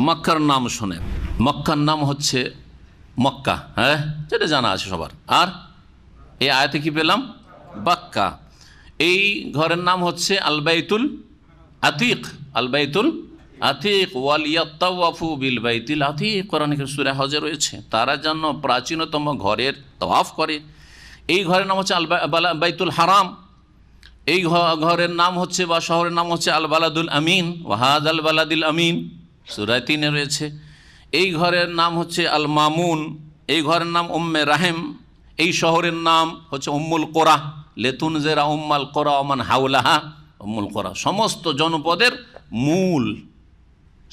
Speaker 2: মক্কার নাম শোনে, মক্কার নাম হচ্ছে মক্কা, হ্যাঁ যেটা জানা আছে সবার। আর এই আয়াতে কি পেলাম? বাক্কা। এই ঘরের নাম হচ্ছে আল বাইতুল আতিক, আল বাইতুল আতিক, ওয়াল ইয়াতাওয়াফু বিল বাইতিল আতিক, কোরআনে সূরা হজে রয়েছে। তারা যেন প্রাচীনতম ঘরের তাওয়াফ করে। এই ঘরের নাম হচ্ছে আল বাইতুল হারাম। এই ঘরের নাম হচ্ছে বা শহরের নাম হচ্ছে আল বালাদুল আমিন, ওয়াহাদ আল বালাদিল আমিন, সূরা 3 রয়েছে। এই ঘরের নাম হচ্ছে আল মামুন। এই ঘরের নাম উম্মে রাহেম। এই শহরের নাম হচ্ছে উম্মুল কোরা, লেতুনজেরা উম্মাল কোরা ওমান হাউলাহা, উম্মুল কোরা। সমস্ত জনপদের মূল,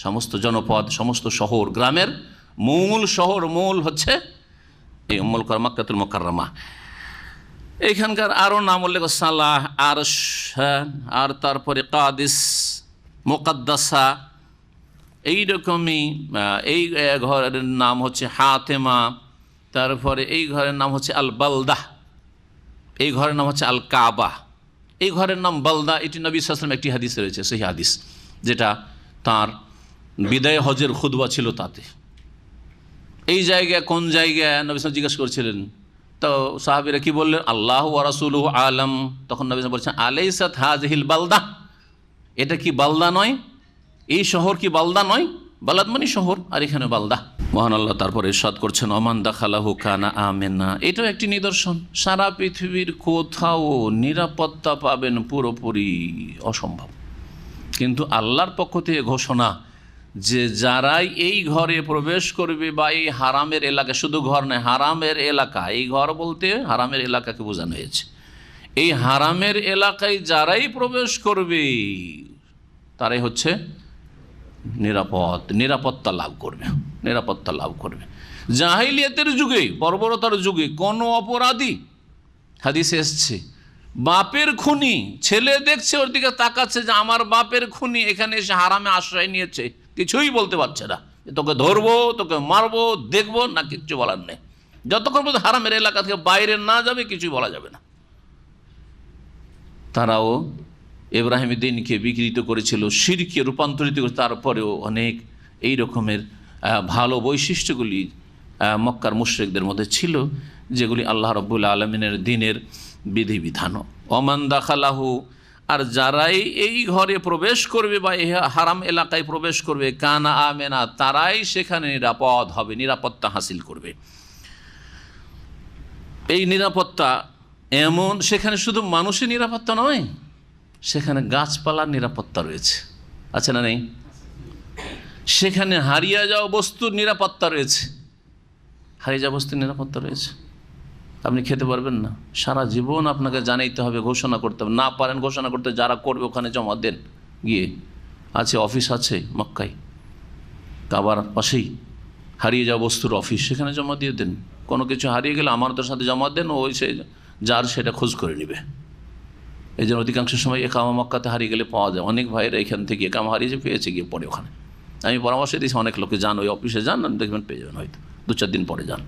Speaker 2: সমস্ত জনপদ, সমস্ত শহর গ্রামের মূল শহর, মূল হচ্ছে এই উম্মুল কোরা, মক্কাতুল মুকাররমা। এইখানকার আরও নাম উল্লেখ, সালাহ, আরশ, আর তারপরে কাদিস, মুকাদ্দাসা, এইরকমই। এই ঘরের নাম হচ্ছে হাতেমা। তারপরে এই ঘরের নাম হচ্ছে আল বালদাহ। এই ঘরের নাম হচ্ছে আল কাবা। এই ঘরের নাম বালদা, এটি নবী সাল্লাল্লাহু আলাইহি ওয়াসাল্লাম একটি হাদিসে রয়েছে, সেই হাদিস যেটা তার বিদায় হজের খুতবা ছিল তাতে। এই জায়গায় কোন জায়গায় নবী সাল্লাল্লাহু জিজ্ঞেস করছিলেন, তো সাহাবীরা কি বললেন? আল্লাহু ওয়া রাসূলুহু আলাম। তখন নবী সাল্লাল্লাহু বলছেন আলাইসাত হাযিহিল বালদা, এটা কি বালদা নয়? এই শহর কি বালদা নয়? বালাদ মানে শহর, আর এখানে বালদা। মহান আল্লাহ তারপর ইরশাদ করছেন ওমান দাখালাহু কানা আমিনা। এটাও একটি নিদর্শন, সারা পৃথিবীর কোথাও নিরাপত্তা পাবেন পুরোপুরি অসম্ভব, কিন্তু আল্লাহর পক্ষ থেকে ঘোষণা যে যারাই এই ঘরে প্রবেশ করবে বা এই হারামের এলাকা, শুধু ঘর নয়, হারামের এলাকা, এই ঘর বলতে হারামের এলাকাকে বোঝানো হয়েছে। এই হারামের এলাকায় যারাই প্রবেশ করবে তারাই হচ্ছে নিরাপত্তা লাভ করবে, নিরাপত্তা লাভ করবে। জাহিলিয়াতের যুগে, বর্বরতার যুগে কোনো অপরাধী, হাদিসে এসছে, বাপের খুনি ছেলে দেখছে ওর দিকে তাকাচ্ছে যে আমার বাপের খুনি এখানে এসে হারামে আশ্রয় নিয়েছে, কিছুই বলতে পারছে না, তোকে ধরবো, তোকে মারবো, দেখবো না, কিচ্ছু বলার নেই। যতক্ষণ পর্যন্ত হারামের এলাকা থেকে বাইরে না যাবে কিছুই বলা যাবে না। তারাও ইব্রাহিম দ্বীনকে বিকৃত করেছিল, শিরকে রূপান্তরিত করে, তারপরেও অনেক এই রকমের ভালো বৈশিষ্ট্যগুলি মক্কার মুশরিকদের মধ্যে ছিল, যেগুলি আল্লাহ রাব্বুল আলামিনের দ্বীনের বিধিবিধানও। ওমান দাখালাহু, আর যারাই এই ঘরে প্রবেশ করবে বা এই হারাম এলাকায় প্রবেশ করবে, কানা আমেনা, তারাই সেখানে নিরাপদ হবে, নিরাপত্তা হাসিল করবে। এই নিরাপত্তা এমন, সেখানে শুধু মানুষের নিরাপত্তা নয়, সেখানে গাছপালার নিরাপত্তা রয়েছে, আছে না নেই? সেখানে হারিয়ে যাওয়া বস্তুর নিরাপত্তা রয়েছে, হারিয়ে যাওয়া বস্তুর নিরাপত্তা রয়েছে। আপনি খেতে পারবেন না, সারা জীবন আপনাকে জানাইতে হবে, ঘোষণা করতে হবে, না পারেন ঘোষণা করতে, যারা করবে ওখানে জমা দেন গিয়ে। আছে অফিস আছে মক্কায়, কাবার পাশেই হারিয়ে যাওয়া বস্তুর অফিস, সেখানে জমা দিয়ে দেন। কোনো কিছু হারিয়ে গেলে আমাদের সাথে জমা দেন, ওই সে যার সেটা খোঁজ করে নেবে। এই জন্য অধিকাংশ সময় একামা মক্কাতে হারিয়ে গেলে পাওয়া যায়। অনেক ভাইয়েরা এখান থেকে একামা হারিয়েছে, পেয়েছে গিয়ে পরে ওখানে। আমি পরামর্শ দিয়েছি অনেক লোকে, যান ওই অফিসে যান, দেখবেন পেয়ে যাবেন, হয়তো 2-4 দিন পরে যান।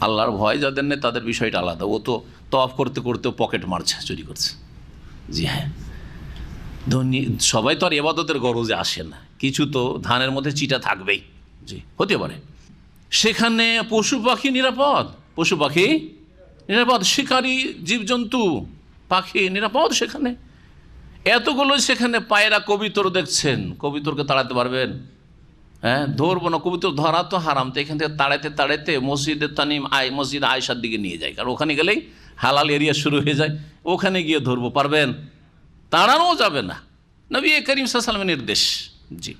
Speaker 2: আল্লাহর ভয় যাদের নেই তাদের বিষয়টা আলাদা, ও তো তওয়াফ করতে করতেও পকেট মারছে, চুরি করছে। জি হ্যাঁ, সবাই তো আর ইবাদতের গরজে আসে না, কিছু তো ধানের মধ্যে চিটা থাকবেই, জি হতে পারে। সেখানে পশু পাখি নিরাপদ, পশু পাখি নিরাপদ, শিকারী জীবজন্তু পাখি নিরাপদ সেখানে। এতগুলো সেখানে পায়রা কবিতর দেখছেন, কবিতরকে তাড়াতে পারবেন? হ্যাঁ, ধরবো না, কবিতর ধরা তো হারাম, তো এখান থেকে তাড়াইতে তাড়াইতে মসজিদে তানিম মসজিদ আয়েশার দিকে নিয়ে যায়, কারণ ওখানে গেলেই হালাল এরিয়া শুরু হয়ে যায়, ওখানে গিয়ে ধরবো, পারবেন? তাড়ানোও যাবে না, নবী করিম সাল্লাল্লাহু আলাইহি ওয়াসাল্লামের নির্দেশ। জি,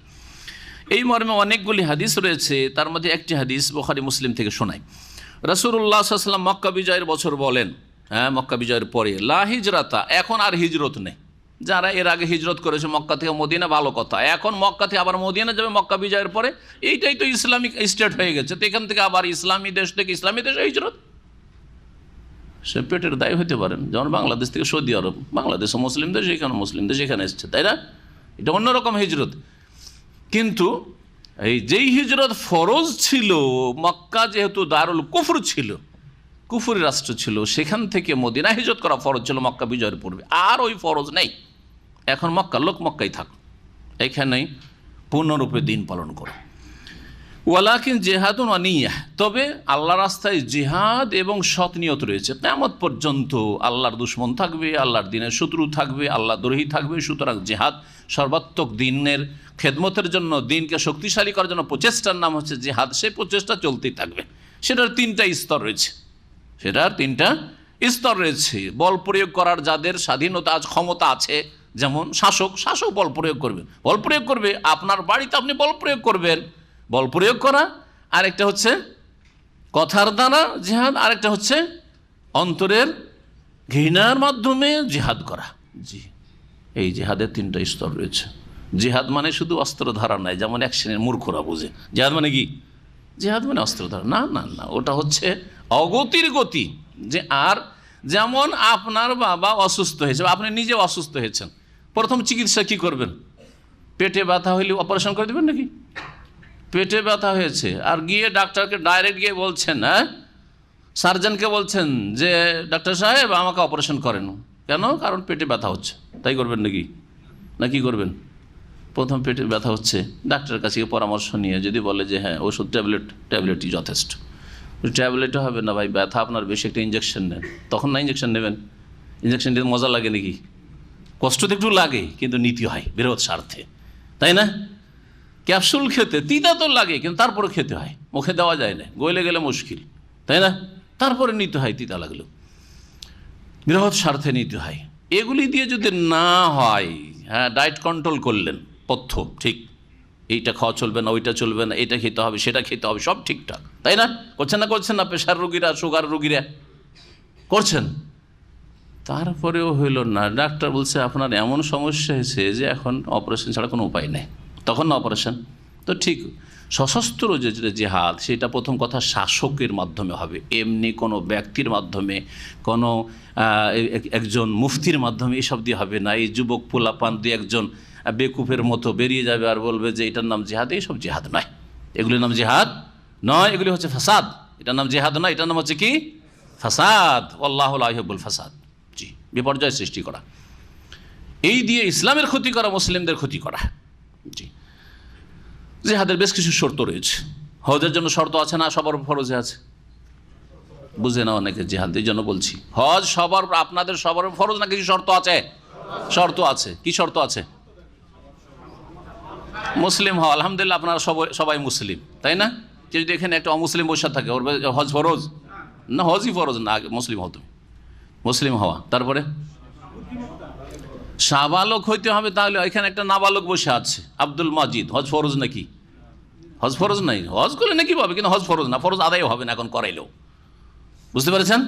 Speaker 2: এই মর্মে অনেকগুলি হাদিস রয়েছে, তার মধ্যে একটি হাদিস বুখারী মুসলিম থেকে শোনায়। রাসূলুল্লাহ সাল্লাল্লাহু আলাইহি ওয়াসাল্লাম মক্কা বিজয়ের বছর বলেন, হ্যাঁ মক্কা বিজয়ের পরে, লা হিজরাতা, এখন আর হিজরত নেই। যারা এর আগে হিজরত করেছে মক্কা থেকে মদিনা, ভালো কথা, এখন মক্কা থেকে আবার মদিনা যাবে মক্কা বিজয়ের পরে, এইটাই তো ইসলামিক স্টেট হয়ে গেছে, তো এখান থেকে আবার ইসলামী দেশ থেকে ইসলামী দেশে হিজরত, সে পেটের দায় হতে পারেন। যেমন বাংলাদেশ থেকে সৌদি আরব, বাংলাদেশও মুসলিম দেশ, এখানে মুসলিম দেশ, এখানে এসছে, তাই না? এটা অন্যরকম হিজরত। কিন্তু এই যেই হিজরত ফরজ ছিল, মক্কা যেহেতু দারুল কুফর ছিল, কুফরি রাষ্ট্র ছিল, সেখান থেকে মদিনা হিজরত করা ফরজ ছিল মক্কা বিজয়ের পূর্বে, আর ওই ফরজ নেই। এখন মক্কার লোক মক্কাই থাক, এখানেই পূর্ণরূপে দিন পালন করো। ওয়ালাকিন জেহাদুন অনিয়াহ, তবে আল্লাহ রাস্তায় জিহাদ এবং সৎ নিয়ত রয়েছে। কিয়ামত পর্যন্ত আল্লাহর দুশমন থাকবে, আল্লাহর দিনের শত্রু থাকবে, আল্লাহ দ্রোহী থাকবে, সুতরাং জিহাদ সর্বাত্মক দিনের খেদমতের জন্য, দিনকে শক্তিশালী করার জন্য প্রচেষ্টার নাম হচ্ছে জিহাদ, সেই প্রচেষ্টা চলতেই থাকবে। সেটার 3টা স্তর রয়েছে, সেটার 3টা স্তর রয়েছে। বল প্রয়োগ করার যাদের স্বাধীনতা ক্ষমতা আছে, যেমন শাসক বল প্রয়োগ করবে, বল প্রয়োগ করবে, আপনার বাড়িতে আপনি বল প্রয়োগ করবেন, বল প্রয়োগ করা। আরেকটা হচ্ছে কথার দ্বারা জিহাদ, আরেকটা হচ্ছে অন্তরের ঘৃণার মাধ্যমে জিহাদ করা। জি, এই জিহাদের 3টা স্তর রয়েছে। জিহাদ মানে শুধু অস্ত্র ধারা নয়, যেমন এক শ্রেণীর মূর্খরা বুঝে জিহাদ মানে কি, জিহাদ মানে অস্ত্র ধারা, না না না, ওটা হচ্ছে অগতির গতি। যে আর যেমন আপনার বাবা অসুস্থ হয়েছে, আপনি নিজে অসুস্থ হয়েছেন, প্রথম চিকিৎসা কি করবেন? পেটে ব্যথা হইলে অপারেশন করে দেবেন নাকি? পেটে ব্যথা হয়েছে আর গিয়ে ডাক্তারকে ডাইরেক্ট গিয়ে বলছেন, হ্যাঁ সার্জনকে বলছেন যে ডাক্তার সাহেব আমাকে অপারেশন করেন, কেন? কারণ পেটে ব্যথা হচ্ছে, তাই করবেন নাকি? না কি করবেন? প্রথম পেটে ব্যথা হচ্ছে, ডাক্তারের কাছে পরামর্শ নিয়ে যদি বলে যে হ্যাঁ ওষুধ ট্যাবলেটই যথেষ্ট, ট্যাবলেটও হবে না ভাই, ব্যথা আপনার বেশি, একটা ইঞ্জেকশন নেন, তখন না ইঞ্জেকশন নেবেন। ইঞ্জেকশন দিতে মজা লাগে নাকি? কষ্ট তো একটু লাগে, কিন্তু নীতি হয় বৃহৎ স্বার্থে, তাই না? ক্যাপসুল খেতে তিতা তো লাগে, কিন্তু তারপরে খেতে হয়, মুখে দেওয়া যায় না, গলে গেলে মুশকিল, তাই না? তারপরে নিতে হয়, তিতা লাগলো, বৃহৎ স্বার্থে নিতে হয়। এগুলি দিয়ে যদি না হয়, হ্যাঁ ডায়েট কন্ট্রোল করলেন, পথ্য ঠিক, এইটা খাওয়া চলবে না, ওইটা চলবে না, এটা খেতে হবে, সেটা খেতে হবে, সব ঠিকঠাক, তাই না? করছেন না প্রেশার রোগীরা, সুগার রোগীরা করছেন, তারপরেও হইল না। ডাক্তার বলছে আপনার এমন সমস্যা হয়েছে যে এখন অপারেশন ছাড়া কোনো উপায় নেই, তখন না অপারেশন, তো ঠিক সশস্ত্র যে জেহাদ সেটা প্রথম কথা শাসকের মাধ্যমে হবে, এমনি কোনো ব্যক্তির মাধ্যমে, কোনো একজন মুফতির মাধ্যমে এসব দিয়ে হবে না। এই যুবক পোলাপান দিয়ে একজন বেকুফের মতো বেরিয়ে যাবে আর বলবে যে এটার নাম জেহাদ, এইসব জেহাদ নয়, এগুলির নাম জেহাদ নয়, এগুলি হচ্ছে ফাসাদ। এটার নাম জেহাদ নয়, এটার নাম হচ্ছে কি ফাসাদ। আল্লাহু লা ইউহিব্বুল ফাসাদ। জি, বিপর্যয় সৃষ্টি করা, এই দিয়ে ইসলামের ক্ষতি করা, মুসলিমদের ক্ষতি করা। জি, জেহাদের বেশ কিছু শর্ত রয়েছে। হজের জন্য শর্ত আছে না? সবার ফরজে আছে, বুঝে না অনেকে জেহাদ, এই জন্য বলছি হজ সবার, আপনাদের সবার ফরজ না, কিছু শর্ত আছে? শর্ত আছে। কি শর্ত আছে? মুসলিম হওয়া। আলহামদুলিল্লাহ আপনারা সবাই মুসলিম, তাই না? কেউ যদি এখানে একটা অমুসলিম বসে থাকে, ওর হজ ফরজ না? হজই ফরজ না, আগে মুসলিম হও তুমি, মুসলিম হওয়া। তারপরে সাবালক হইতে হবে। তাহলে এখানে একটা নাবালক বসে আছে, আব্দুল মাজিদ, হজ ফরজ নাকি? হজ ফরজ নাই, হজ করলে নাকি পাবে, কিন্তু হজ ফরজ না, ফরজ আদায় হবে না এখন করাইলেও। বুঝতে পেরেছেন?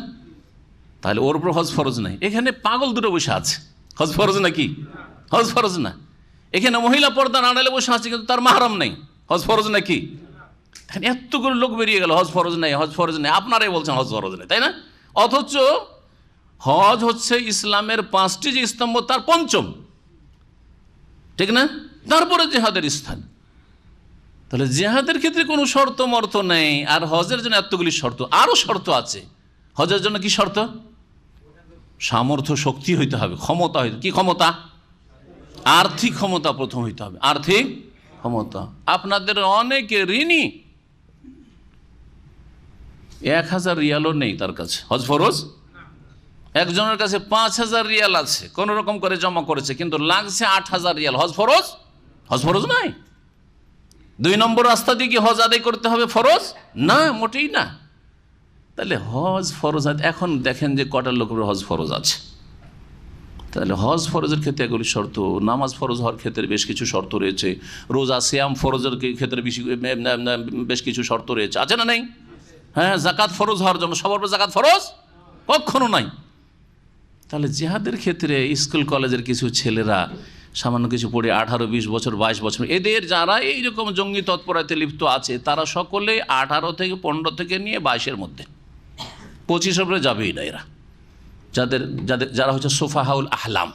Speaker 2: তাহলে ওর উপর হজ ফরজ নাই। এখানে পাগল দুটো বসে আছে, হজ ফরজ নাকি? হজ ফরজ না। এখানে মহিলা পর্দা আড়ালে বসে আছে, কিন্তু তার মাহরাম নেই, হজ ফরজ নাকি? এখানে এতগুলো লোক বেরিয়ে গেল, হজ ফরজ নেই, হজ ফরজ নেই, আপনারাই বলছেন হজ ফরজ নেই, তাই না? অথচ হজ হচ্ছে ইসলামের 5টি যে স্তম্ভ তার 5ম, ঠিক না? তারপরে জেহাদের স্থান। তাহলে জেহাদের ক্ষেত্রে কোনো শর্ত মর্ত নেই, আর হজের জন্য এতগুলি শর্ত। আরও শর্ত আছে হজের জন্য। কি শর্ত? সামর্থ্য, শক্তি হইতে হবে, ক্ষমতা হইতে। কি ক্ষমতা? আর্থিক ক্ষমতা প্রথম হইতে হবে, আর্থিক ক্ষমতা। আপনাদের অনেকে ঋণী, 1000 রিয়ালও নেই তার কাছে, হজ ফরজ। একজনের কাছে 5000 রিয়াল আছে, কোনো রকম করে জমা করেছে, কিন্তু লাগছে 8000 রিয়াল, হজ ফরজ? হজ ফরজ নাই। 2 নম্বর রাস্তা দিয়ে কি হজ আদায় করতে হবে ফরজ? না, মোটেই না। তাহলে হজ ফরজ। এখন দেখেন যে কটার লোকের হজ ফরজ আছে। তাহলে হজ ফরজের ক্ষেত্রে এগুলি শর্ত। নামাজ ফরজ হওয়ার ক্ষেত্রে বেশ কিছু শর্ত রয়েছে। রোজা, সিয়াম ফরজের ক্ষেত্রে বেশ কিছু শর্ত রয়েছে, আছে না নেই? হ্যাঁ, জাকাত ফরজ হওয়ার জন্য সবার উপর জাকাত ফরজ কখনো নাই। তাহলে জিহাদের ক্ষেত্রে স্কুল কলেজের কিছু ছেলেরা সামান্য কিছু পড়ে 18, 20 বছর, 22 বছর, এদের যারা এইরকম জঙ্গি তৎপরতায় লিপ্ত আছে, তারা সকলে 18 থেকে 15 থেকে নিয়ে 22-এর মধ্যে, 25-এর উপরে যাবেই না এরা। যারা হচ্ছে সোফাহাউল আহলাম,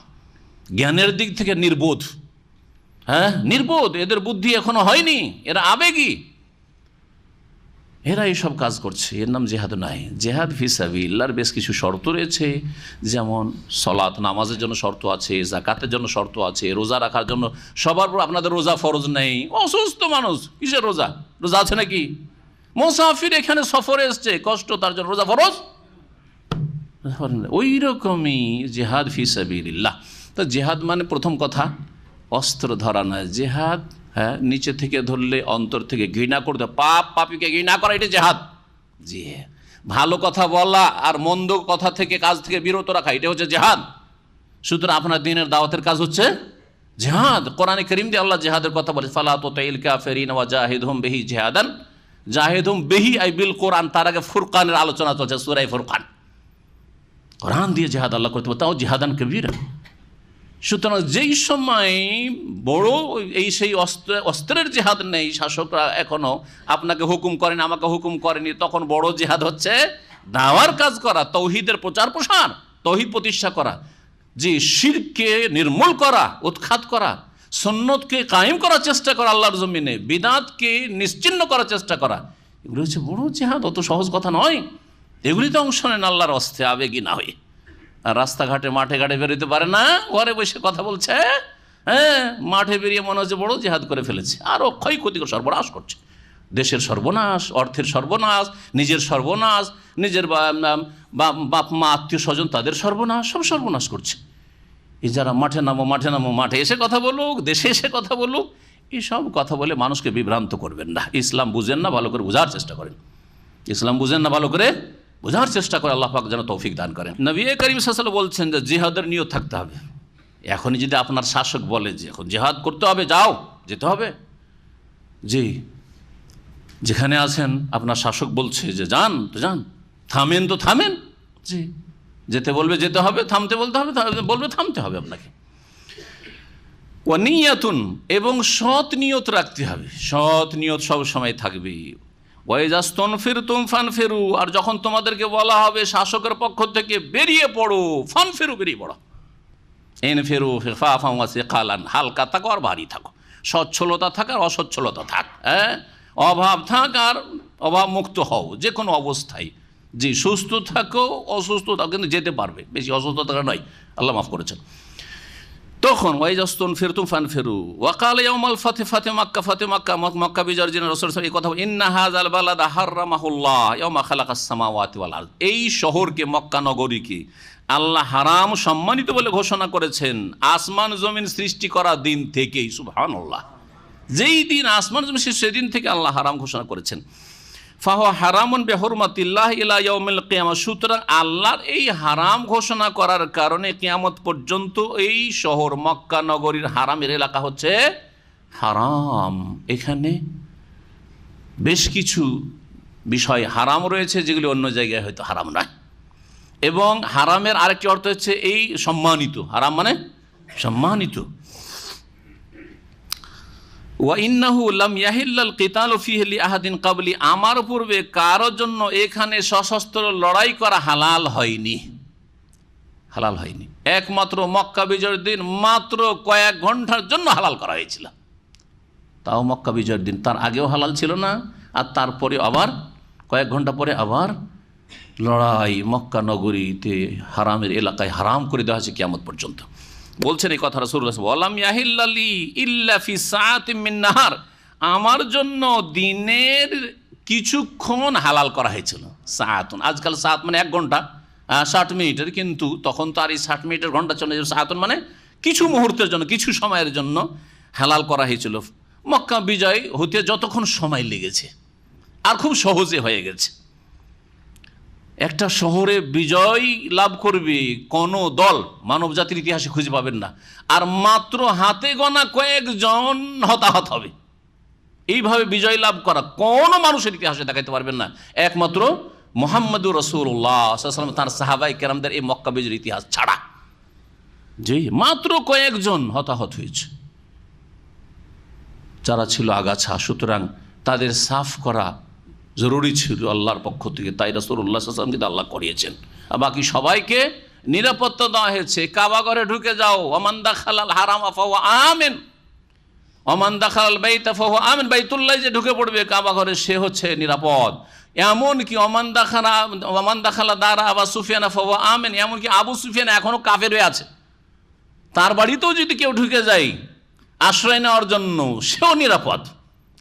Speaker 2: জ্ঞানের দিক থেকে নির্বোধ, হ্যাঁ নির্বোধ, এদের বুদ্ধি এখনো হয়নি, এরা আবেগী, এরা এইসব কাজ করছে। এর নাম জেহাদ নাই। জেহাদ ফি সাবিলিল্লাহর বেশ কিছু শর্ত রয়েছে, যেমন সলাত, নামাজের জন্য শর্ত আছে, যাকাতের জন্য শর্ত আছে, রোজা রাখার জন্য। সবার পর আপনাদের রোজা ফরজ নেই, অসুস্থ মানুষ, কিসের রোজা? রোজা আছে নাকি? মুসাফির এখানে সফরে এসছে, কষ্ট, তার জন্য রোজা ফরজ? ওই রকমই জেহাদ ফি সাবিলিল্লাহ। তো জেহাদ মানে প্রথম কথা অস্ত্র ধরা নয়। জেহাদ, হ্যাঁ, নিচে থেকে ধরলে অন্তর থেকে ঘৃণা করতে, পাপীকে ঘৃণা করা, এটা জেহাদ। জি, ভালো কথা বলা আর মন্দ কথা থেকে, কাজ থেকে বিরত রাখা, এটা হচ্ছে জেহাদ। সুতরাং আপনার দিনের দাওয়াতের কাজ হচ্ছে জেহাদ। কোরআনে কারীম দিয়ে আল্লাহ জেহাদের কথা বলে, ফালা তুতিল কাফিরিন ওয়া জাহিদহুম বিহি জিহাদান। জাহিদহুম বিহি আই বিল কোরআন। তার আগে ফুরকানের আলোচনা চলছে, সূরা ফুরকান। কোরআন দিয়ে জেহাদ আল্লাহ করতে পারে, তাও জিহাদান কবীরা। সুতরাং যেই সময় বড় সেই অস্ত্রের জেহাদ নেই, শাসকরা এখনো আপনাকে হুকুম করেনি, আমাকে হুকুম করেনি, তখন বড় জেহাদ হচ্ছে দাওয়ার কাজ করা, তৌহিদের প্রচার প্রসার, তৌহিদ প্রতিষ্ঠা করা, যে শিরকে নির্মূল করা, উৎখাত করা, সুন্নতকে কায়েম করার চেষ্টা করা আল্লাহর জমিনে, বিদআতকে নিশ্চিহ্ন করার চেষ্টা করা, এগুলো হচ্ছে বড় জেহাদ। অত সহজ কথা নয়। এগুলিতে অংশ নেন আল্লাহর হস্তে, আবেগী না হয়ে। আর রাস্তাঘাটে, মাঠে ঘাটে বেরোতে পারে না, ঘরে বসে কথা বলছে, হ্যাঁ, মাঠে বেরিয়ে মনে হচ্ছে বড় জেহাদ করে ফেলেছে, আরও ক্ষয়ক্ষতিকর সর্বনাশ করছে, দেশের সর্বনাশ, অর্থের সর্বনাশ, নিজের সর্বনাশ, নিজের বাপ মা আত্মীয় স্বজন তাদের সর্বনাশ, সব সর্বনাশ করছে। এই যারা মাঠে নামো, মাঠে নামো, মাঠে এসে কথা বলুক, দেশে এসে কথা বলুক, এইসব কথা বলে মানুষকে বিভ্রান্ত করবেন না। ইসলাম বুঝেন না, ভালো করে বোঝার চেষ্টা করেন। ইসলাম বুঝেন না, ভালো করে বোঝার চেষ্টা করে। আল্লাহ পাক যেন তৌফিক দান করেন। নবী করিম সাল্লাল্লাহু আলাইহি ওয়াসাল্লাম বলছেন যে জিহাদের নিয়ত থাকতে হবে। এখনই যদি আপনার শাসক বলে যে এখন জিহাদ করতে হবে, যাও, যেতে হবে, জি, যেখানে আছেন আপনার শাসক বলছে যে যান তো যান, থামেন তো থামেন, জি, যেতে বলবে যেতে হবে, থামতে বলতে হবে, বলবে থামতে হবে আপনাকে। ওয়া নিয়াতুন, এবং সৎ নিয়ত রাখতে হবে, সৎ নিয়ত সব সময় থাকবে। ওয়াইজাস্তানফিরতুম ফানফিরু, আর যখন তোমাদেরকে বলা হবে শাসকের পক্ষ থেকে বেরিয়ে পড়ো, ফানফিরু, বেরিয়ে পড়ো। এনফিরু খিফাফান ওয়া সিকালান, হালকা থাকো আর ভারী থাকো, সচ্ছলতা থাক আর অসচ্ছলতা থাক, হ্যাঁ, অভাব থাক আর অভাব মুক্ত হও, যে কোনো অবস্থায়। যে সুস্থ থাকো অসুস্থ থাকো, কিন্তু যেতে পারবে, বেশি অসুস্থ থাকা নয়, আল্লাহ মাফ করেছেন। তখন ওয়াইজাস্তানফিরতুম ফানফিরু ওয়াকাল ইয়াউমাল ফাতে মাক্কা, মক্কা বিজয়ের দিন রাসূল সাল্লাল্লাহু আলাইহি ওয়াসাল্লাম এই কথা, ইন্না হাযাল বালাদা হারামাহুল্লাহ ইয়াউমা খালাকাস সামাওয়াতি ওয়াল আরদ, এই শহরকে, মক্কা নগরীকে আল্লাহ হারাম সম্মানিত বলে ঘোষণা করেছেন আসমান জমিন সৃষ্টি করা দিন থেকেই। সুবহানাল্লাহ, যেই দিন আসমান জমিন সৃষ্টি, সেদিন থেকে আল্লাহ হারাম ঘোষণা করেছেন। ফাহুয়া হারামুন বিহুরমাতিল্লাহ ইলা ইয়াউমিল কিয়ামা, সুতরাং আল্লাহর এই হারাম ঘোষণা করার কারণে কিয়ামত পর্যন্ত এই শহর মক্কা নগরীর হারামের এলাকা হচ্ছে হারাম। এখানে বেশ কিছু বিষয় হারাম রয়েছে যেগুলি অন্য জায়গায় হয়তো হারাম নয়, এবং হারামের আরেকটি অর্থ হচ্ছে এই সম্মানিত, হারাম মানে সম্মানিত। ওয়া ইন্নাহু লাম ইয়াহিল্লাল কিতালু ফীহি লিআহাদিন ক্বাবলি, আমার পূর্বে কারোর জন্য এখানে সশস্ত্র লড়াই করা হালাল হয়নি, হালাল হয়নি। একমাত্র মক্কা বিজয়ের দিন মাত্র কয়েক ঘন্টার জন্য হালাল করা হয়েছিল, তাও মক্কা বিজয়ের দিন, তার আগেও হালাল ছিল না, আর তারপরে আবার কয়েক ঘন্টা পরে আবার লড়াই, মক্কা নগরীতে হারামের এলাকায় হারাম করে দেওয়া হয়েছে কিয়ামত পর্যন্ত। বলছেন এই কথা রাসূলুল্লাহ, ওয়ালাম ইয়াহিল্লালি ইল্লা ফি সাআতিন মিন নাহার, আমার জন্য দিনের কিছুক্ষণ হালাল করা হয়েছিল। সাআতুন, আজকাল সাআত মানে 1 ঘন্টা 60 মিনিটের, কিন্তু তখন তো আর এই 60 মিনিটের ঘন্টা চলে যাবে। সাআতুন মানে কিছু মুহূর্তের জন্য, কিছু সময়ের জন্য হালাল করা হয়েছিল। মক্কা বিজয় হতে যতক্ষণ সময় লেগেছে, আর খুব সহজে হয়ে গেছে। একটা শহরে বিজয় লাভ করবে কোনো দল মানব জাতির ইতিহাসে খুঁজে পাবেন না, আর মাত্র হাতে গোনা কয়েকজন হতাহত হবে। এইভাবে বিজয় লাভ করা কোনো মানুষের ইতিহাসে দেখাতে পারবেন না, একমাত্র মুহাম্মদুর রাসূলুল্লাহ সাল্লাল্লাহু আলাইহি ওয়াসাল্লাম, তার সাহাবায়ে কেরামদের এই মক্কা বিজয়ের ইতিহাস ছাড়া। যে মাত্র কয়েকজন হতাহত হয়েছে, যারা ছিল আগাছা, সুতরাং তাদের সাফ করা জরুরি ছিল আল্লাহর পক্ষ থেকে, তাই রাসূলুল্লাহ সাল্লাল্লাহু আলাইহি ওয়াসাল্লাম আল্লাহ করিয়েছেন। আর বাকি সবাইকে নিরাপত্তা দেওয়া হয়েছে। কাবা ঘরে ঢুকে যাও, ওমান দাখালাল হারামা ফাহুয়া আমিন, ওমান দাখালাল বাইতা ফাহুয়া আমিন, বাইতুল্লাহ যে ঢুকে পড়বে কাবা ঘরে সে হচ্ছে নিরাপদ। এমনকি ওমান দাখালা দারা আবু সুফিয়ান ফাহুয়া আমিন, এমনকি আবু সুফিয়ান এখনও কাফের হয়ে আছে, তার বাড়িতেও যদি কেউ ঢুকে যায় আশ্রয় নেওয়ার জন্য, সেও নিরাপদ।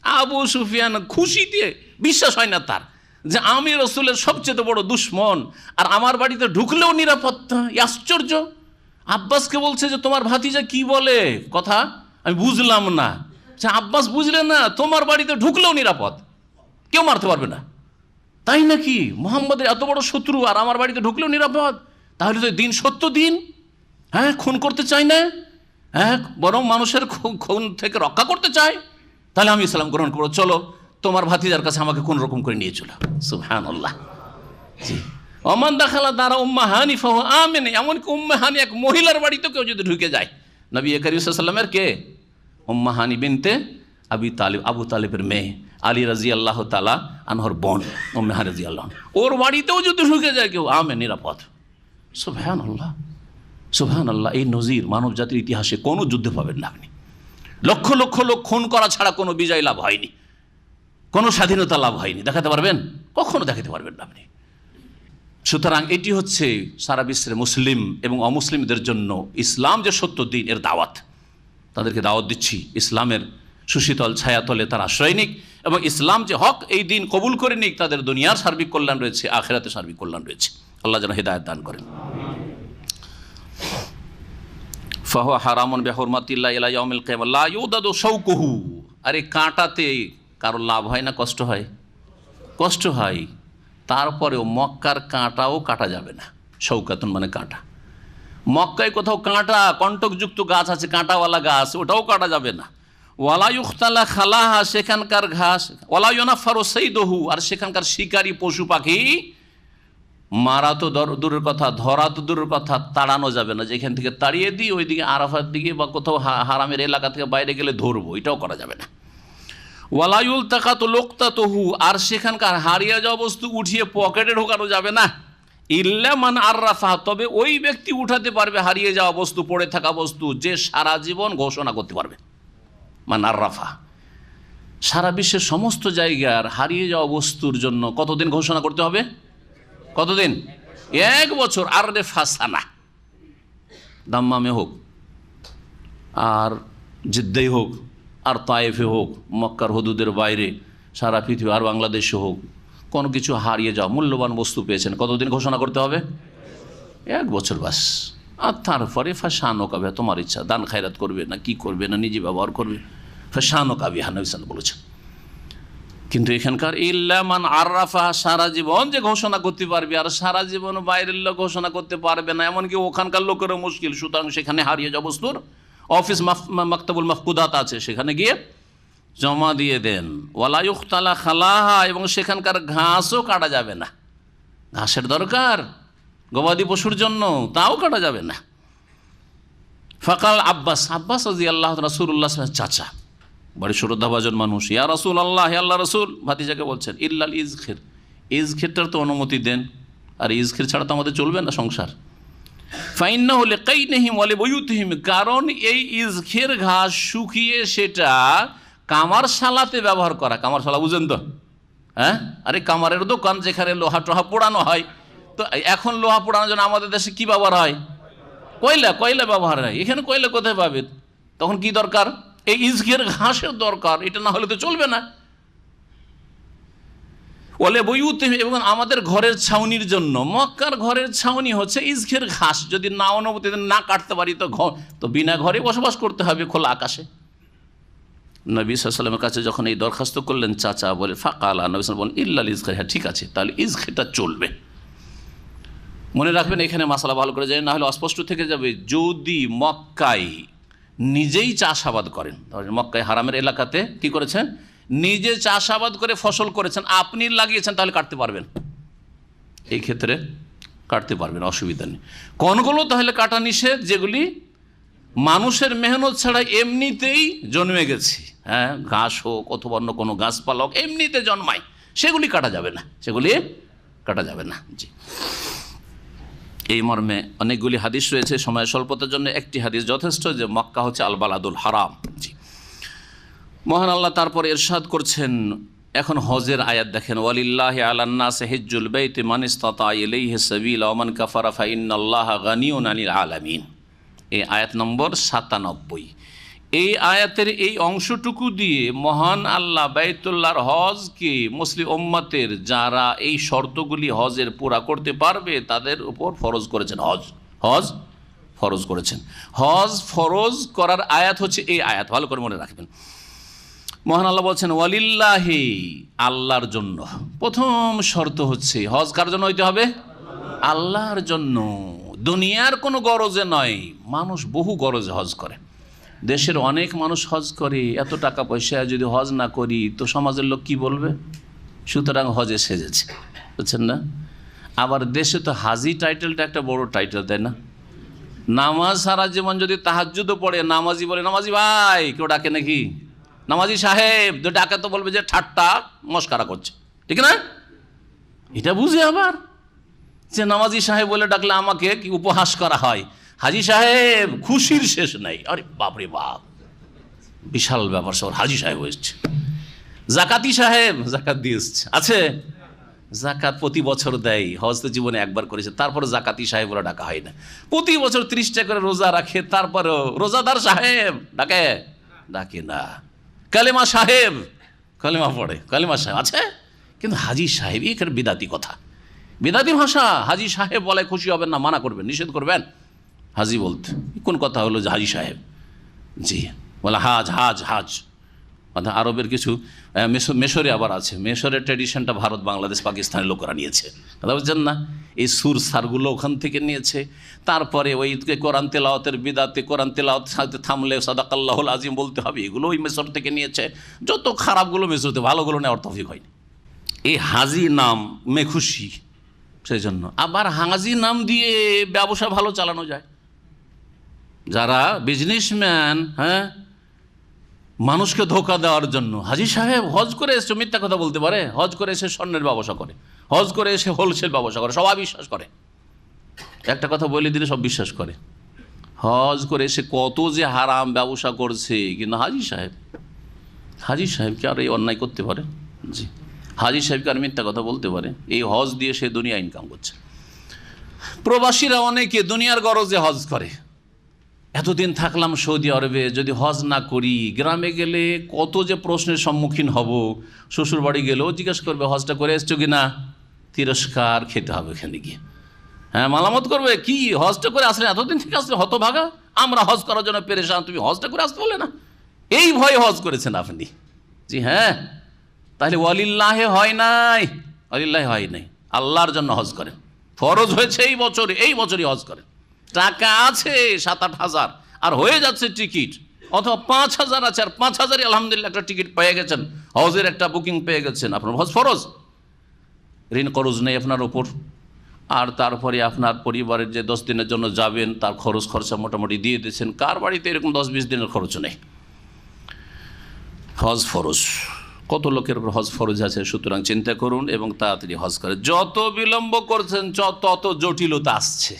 Speaker 2: আবু সুফিয়ান খুশিতে বিশ্বাস হয় না তার যে আমি রসুলের সবচেয়ে বড় দুশ্মন, আর আমার বাড়িতে ঢুকলেও নিরাপত্তা। আশ্চর্য। আব্বাসকে বলছে যে তোমার ভাতিজা কি বলে কথা আমি বুঝলাম না। আব্বাস বুঝলে না, তোমার বাড়িতে ঢুকলেও নিরাপদ, কেউ মারতে পারবে না। তাই নাকি? মুহাম্মদের এত বড় শত্রু আর আমার বাড়িতে ঢুকলেও নিরাপদ? তাহলে তো দিন সত্য দিন। হ্যাঁ, খুন করতে চাই না, হ্যাঁ, বরং মানুষের খুন থেকে রক্ষা করতে চায়। তাহলে আমি ইসলাম গ্রহণ করবো, চলো তোমার ভাতিজার কাছে আমাকে কোন রকম করে নিয়ে চলো। সুবহানাল্লাহ। জি, ওমান দাখালা দারা উম্মে হানি ফাহুয়া আমিন, এমনকি উম্মে হানি এক মহিলার বাড়িতে কেউ যদি ঢুকে যায়, নবী করিম সাল্লাল্লাহু আলাইহি ওয়াসাল্লামের কে? উম্মে হানি বিনতে আবি তালিব, আবু তালিবের মেয়ে, আলী রাদিয়াল্লাহু তাআলা আনহর বোন উম্মে হানি রাদিয়াল্লাহু আনহা, ওর বাড়িতেও যদি ঢুকে যায় কেউ, আমিন, নিরাপদ। সুবহানাল্লাহ, সুবহানাল্লাহ। এই নজির মানব জাতির ইতিহাসে কোনো যুদ্ধে পাবেন না আপনি। লক্ষ লক্ষ লোক খুন করা ছাড়া কোনো বিজয় লাভ হয়নি, কোনো স্বাধীনতা লাভ হয়নি। দেখাতে পারবেন? কখনো দেখাতে পারবেন না আপনি। সুতরাং এটি হচ্ছে সারা বিশ্বের মুসলিম এবং অমুসলিমদের জন্য ইসলাম যে সত্য দিন, এর দাওয়াত। তাদেরকে দাওয়াত দিচ্ছি ইসলামের সুশীতল ছায়াতলে তার আশ্রয় নিক, এবং ইসলাম যে হক এই দিন কবুল করে নিক। তাদের দুনিয়ার সার্বিক কল্যাণ রয়েছে, আখিরাতে সার্বিক কল্যাণ রয়েছে। আল্লাহ যেন হিদায়াত দান করেন। ফাহুয়া হারামুন বিহুরমাতিল্লাহ ইলা ইয়াউমিল কিয়ামা লা ইউদাদু শাওকুহু। আরে কাঁটাতে কারো লাভ হয় না, কষ্ট হয়? কষ্ট হয়। তারপরেও মক্কার কাঁটাও কাটা যাবে না। শৌকাতুন মানে কাঁটা। মক্কায় কোথাও কাঁটা কণ্টকযুক্ত গাছ আছে, কাঁটাওয়ালা গাছ, ওটাও কাটা যাবে না। ওয়ালা ইউখতালা খালাহা, সেখানকার ঘাস, ওয়ালা ইউনাফারু সাইদুহু, আর সেখানকার শিকারী পশু পাখি মারা তো দূরের কথা, ধরা তো দূরের কথা, তাড়ানো যাবে না। যেখান থেকে তাড়িয়ে দিই ওইদিকে আরাফার দিকে বা কোথাও হারামের এলাকা থেকে বাইরে গেলে ধরবো, এটাও করা যাবে না। ওয়ালায়ুল তাকাত লোকতা তহু, আর সেখানকার হারিয়ে যাওয়া বস্তু উঠিয়ে পকেটে ঢোকানো যাবে না। ইল্লা মান আররাফা, তবে ওই ব্যক্তি উঠাতে পারবে হারিয়ে যাওয়া বস্তু, পড়ে থাকা বস্তু, যে সারা জীবন ঘোষণা করতে পারবে। মান আররাফা, সারা বিশ্বের সমস্ত জায়গার হারিয়ে যাওয়া বস্তুর জন্য কতদিন ঘোষণা করতে হবে? কতদিন? 1 বছর। আর রে ফাসানা, দাম্মামে হোক আর জিদ্দাই হোক আর তায়েফে হোক, মক্কার হদুদের বাইরে, সারা পৃথিবী আর বাংলাদেশে হোক, কোনো কিছু হারিয়ে যাওয়া মূল্যবান বস্তু পেয়েছেন, কতদিন ঘোষণা করতে হবে? 1 বছর বাস। আর তারপরে ফাসানো কাবে, তোমার ইচ্ছা, দান খায়রাত করবে না কি করবে না নিজে ব্যবহার করবে, ফাসানো কাবে হানবিসান বলেছেন। কিন্তু এখানকার ইল্লা মান আররাফা, সারা জীবন যে ঘোষণা করতে পারবে, আর সারা জীবন বাইরের লোক ঘোষণা করতে পারবে না, এমনকি ওখানকার লোকেরও মুশকিল। সুতরাং সেখানে হারিয়ে যাওয়া বস্তুর অফিস মাকতাবুল মাফকুদাত আছে, সেখানে গিয়ে জমা দিয়ে দেন। ওয়ালা ইউখতালা খালাহা, এবং সেখানকার ঘাসও কাটা যাবে না। ঘাসের দরকার গবাদি পশুর জন্য, তাও কাটা যাবে না। ফাকাল আব্বাস, আব্বাস রাদিয়াল্লাহু তাআলা রাসূলুল্লাহ চাচা, বড় শ্রদ্ধাভাজন মানুষ, ইয়া রাসূলুল্লাহ, হে আল্লাহ রাসূল, ভাতিজাকে বলছেন, ইল্লাল ইজখির, ইজখিরটার তো অনুমতি দেন, আর ইজখির ছাড়া তো আমাদের চলবে না সংসার। ফাইন্নাহু লিকাইনিহিম ওয়া লিবুয়ুতিহিম, কারণ এই ইজখির ঘাস শুকিয়ে সেটা কামারশালাতে ব্যবহার করা। কামারশালা বুঝেন তো? হ্যাঁ, আরে কামারের দোকান যেখানে লোহা টোহা পোড়ানো হয়, তো এখন লোহা পোড়ানোর জন্য আমাদের দেশে কি ব্যবহার হয়? কয়লা, কয়লা ব্যবহার হয়। এখানে কয়লা কোথায় পাবে? তখন কি দরকার? এই ইজখের ঘাসের দরকার, এটা না হলে তো চলবে না। ওলে বইউতে, এবং আমাদের ঘরের ছাউনির জন্য, মক্কার ঘরের ছাউনি হচ্ছে ইজখের ঘাস। যদি না অনুমতি না কাটতে পারি তো বিনা ঘরে বসবাস করতে হবে খোলা আকাশে। নবী সাল্লাল্লাহু আলাইহি ওয়াসাল্লামের কাছে যখন এই দরখাস্ত করলেন চাচা, বলে ফাকালা, নবী সাল্লাল্লাহু আলাইহি ওয়াসাল্লাম বলেন ইল্লাল ইজখের, হ্যাঁ ঠিক আছে, তাহলে ইজখেরটা চলবে। মনে রাখবেন এখানে মাসালা ভালো করে যায়, না হলে অস্পষ্ট থেকে যাবে। যদি মক্কায় নিজেই চাষাবাদ করেন, মক্কায় হারামের এলাকাতে কি করেছেন, নিজে চাষাবাদ করে ফসল করেছেন, আপনি লাগিয়েছেন, তাহলে কাটতে পারবেন। এই ক্ষেত্রে কাটতে পারবেন, অসুবিধা নেই। কোনগুলো তাহলে কাটা নিষেধ? যেগুলি মানুষের মেহনত ছাড়া এমনিতেই জন্মে গেছে, হ্যাঁ, ঘাস হোক অথবা অন্য কোনো গাছপালা হোক, এমনিতে জন্মায়, সেগুলি কাটা যাবে না, সেগুলি কাটা যাবে না। জি, এই মর্মে অনেকগুলি হাদিস রয়েছে, সময় স্বল্পতার জন্য একটি হাদিস যথেষ্ট, যে মক্কা হচ্ছে আল বালাদুল হারাম। জি, মহান আল্লাহ তারপর ইরশাদ করছেন, এখন হজের আয়াত দেখেন, ওয়ালিল্লাহি আলান নাসি হিজ্জুল বাইতি মান ইসতাতা ইলাইহি সাবিলা ওয়া মান কাফারা ফাইন্নাল্লাহা গানিয়ুন আনিল আলামিন। এই আয়াত নম্বর 97। এই আয়াতের এই অংশটুকু দিয়ে মহান আল্লাহ বাইতুল্লাহর হজকে মুসলিম উম্মতের যারা এই শর্তগুলি হজের পুরা করতে পারবে তাদের উপর ফরজ করেছেন। হজ ফরজ করেছেন। হজ ফরজ করার আয়াত হচ্ছে এই আয়াত, ভালো করে মনে রাখবেন। মহান আল্লাহ বলছেন ওয়ালিল্লাহি, আল্লাহর জন্য। প্রথম শর্ত হচ্ছে হজ কার জন্য হইতে হবে? আল্লাহর জন্য, দুনিয়ার কোনো গরজে নয়। মানুষ বহু গরজে হজ করে, দেশের অনেক মানুষ হজ করে, এত টাকা পয়সা যদি হজ না করি তো সমাজের লোক কি বলবে, সুতরাং হজে সেজেছে, বুঝছেন না? আবার দেশে তো হাজি টাইটেলটা একটা বড় টাইটেল, তাই না? নামাজ সারা জীবন যদি তাহাজ্জুদও পড়ে, নামাজি বলে নামাজি ভাই, কেউ ডাকে নাকি? নামাজি সাহেব তো ডাকে তো বলবে যে ঠাট্টা মস্কারা করছে, ঠিক না? এটা বুঝে আবার যে নামাজি সাহেব বলে ডাকলে আমাকে কি উপহাস করা হয়। হাজি সাহেব, খুশির শেষ নাই। আরে বাপরে বাপ, বিশাল ব্যাপার সব, হাজি সাহেব হয়েছে। জাকাতি সাহেব, জাকাত দিয়ে এসছে, আছে জাকাত প্রতি বছর দেয়, হজ তো জীবনে একবার করেছে, তারপরে জাকাতি সাহেব বলে ডাকা হয় না। প্রতি বছর 30টা করে রোজা রাখে, তারপরেও রোজাদার সাহেব ডাকে না। কালেমা সাহেব, কালেমা পড়ে, কালেমা সাহেব আছে, কিন্তু হাজি সাহেব এখানে বিদাতি কথা, বিদাতি ভাষা। হাজি সাহেব বলে খুশি হবেন না, মানা করবেন, নিষেধ করবেন হাজি বলতে। কোন কথা হলো যে হাজি সাহেব? জি, বলে হাজ হাজ হাজ। অর্থাৎ আরবের কিছু মেশরে আবার আছে, মেশরের ট্র্যাডিশনটা ভারত, বাংলাদেশ, পাকিস্তানের লোকেরা নিয়েছে, কথা বুঝছেন না? এই সুর সারগুলো ওখান থেকে নিয়েছে। তারপরে ওই কোরআন তেলাওয়াতের বিদাতে, কোরআন তেলাওয়াত সাথে থামলে সাদাকাল্লাহুল আজিম বলতে হবে, এগুলো ওই মেশর থেকে নিয়েছে। যত খারাপগুলো মেশরতে, ভালোগুলো নেওয়ার তৌফিক হয়নি। এই হাজি নাম মেখুশি, সেই জন্য আবার হাজি নাম দিয়ে ব্যবসা ভালো চালানো যায়। যারা বিজনেসম্যান, হ্যাঁ, মানুষকে ধোকা দেওয়ার জন্য হাজি সাহেব হজ করে এসে মিথ্যা কথা বলতে পারে, হজ করে এসে স্বর্ণের ব্যবসা করে, হজ করে এসে হোলসেল ব্যবসা করে, সবাই বিশ্বাস করে। একটা কথা বলে দিলে সব বিশ্বাস করে। হজ করে এসে কত যে হারাম ব্যবসা করছে, কিন্তু হাজি সাহেব কি আর এই অন্যায় করতে পারে? জি, হাজি সাহেবকে আর মিথ্যা কথা বলতে পারে? এই হজ দিয়ে সে দুনিয়া ইনকাম করছে। প্রবাসীরা অনেকে দুনিয়ার গরজে হজ করে। এতদিন থাকলাম সৌদি আরবে, যদি হজ না করি গ্রামে গেলে কত যে প্রশ্নের সম্মুখীন হব। শ্বশুর বাড়ি গেলেও জিজ্ঞেস করবে হজটা করে এসছো কি না, তিরস্কার খেতে হবে এখানে গিয়ে। হ্যাঁ, মালামত করবে, কি হজটা করে আসলে, এতদিন থেকে আসলে হতভাগা, আমরা হজ করার জন্য পেরেশান, তুমি হজটা করে আসতে বলে না। এই ভয়ে হজ করেছেন আপনি। জি হ্যাঁ, তাহলে ওয়ালিল্লাহে হয় নাই, ওয়ালিল্লাহে হয় নাই, আল্লাহর জন্য হজ করেন। ফরজ হয়েছে এই বছরই হজ করেন। টাকা আছে 7-8 হাজার, আর হয়ে যাচ্ছে টিকিট, অথবা 5,000 আছে, আর 5,000-ই আলহামদুলিল্লাহ একটা টিকিট পেয়ে গেছেন, হজের একটা বুকিং পেয়ে গেছেন, আপনার হজ ফরজ, ঋণ করজ নেই আপনার ওপর। আর তারপরে আপনার পরিবারের যে 10 দিনের জন্য যাবেন তার খরচা মোটামুটি দিয়ে দিয়েছেন। কার বাড়িতে এরকম 10-20 দিনের খরচ নেই? হজ ফরজ, কত লোকের উপর হজ ফরজ আছে। সুতরাং চিন্তা করুন এবং তাড়াতাড়ি হজ করে। যত বিলম্ব করছেন তত জটিলতা আসছে।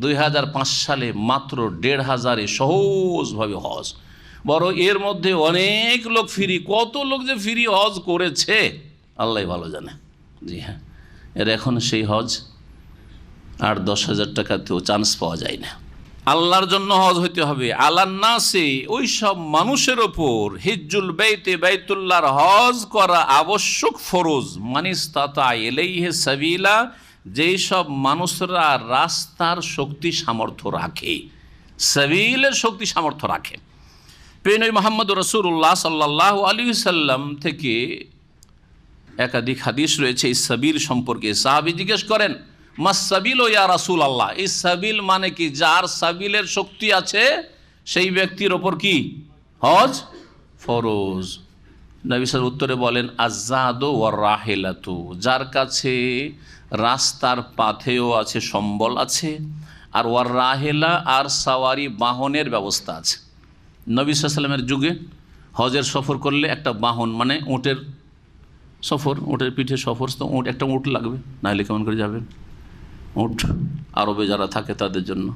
Speaker 2: 2005 সালে মাত্র 1,500-এ সহজভাবে হজ, বড় এর মধ্যে অনেক লোক ফ্রি। কত লোক যে ফ্রি হজ করেছে আল্লাহ ভালো জানে। জি হ্যাঁ, এর এখন সেই হজ 8-10 হাজার টাকাতেও চান্স পাওয়া যায় না। আল্লাহর জন্য হজ হইতে হবে। আলান্নাসে, ওই সব মানুষের ওপর, হিজ্জুল বাইতে, বাইতুল্লাহর হজ করা আবশ্যক, ফরজ, মানিস্তাতা ইলাইহি সাবিলা, যেই সব মানুষরা রাস্তার শক্তি সামর্থ্য রাখে, সাবিলের শক্তি সামর্থ্য রাখে। প্রিয় নবী মুহাম্মদ রাসূলুল্লাহ সাল্লাল্লাহু আলাইহি সাল্লাম থেকে একাধিক হাদিস রয়েছে এই সাবিল সম্পর্কে। সাহাবী জিজ্ঞেস করেন, মাস সাবিল ইয়া রাসূলুল্লাহ, এই সাবিল মানে কি? যার সাবিলের শক্তি আছে সেই ব্যক্তির ওপর কি হজ ফরজ। নবী সাল্লাল্লাহু উত্তরে বলেন, আযাদু ওয়ার রাহিলাতু, যার কাছে রাস্তার পাথেও আছে, সম্বল আছে, আর ওয়ার রাহেলা, আর সাওয়ারি বাহনের ব্যবস্থা আছে। নবী সাল্লাল্লাহু আলাইহি ওয়াসাল্লামের যুগে হজের সফর করলে একটা বাহন, মানে উটের সফর, উটের পিঠে সফর, তো একটা উট লাগবে, নাহলে কেমন করে যাবেন? উট আরবে যারা থাকে তাদের জন্য,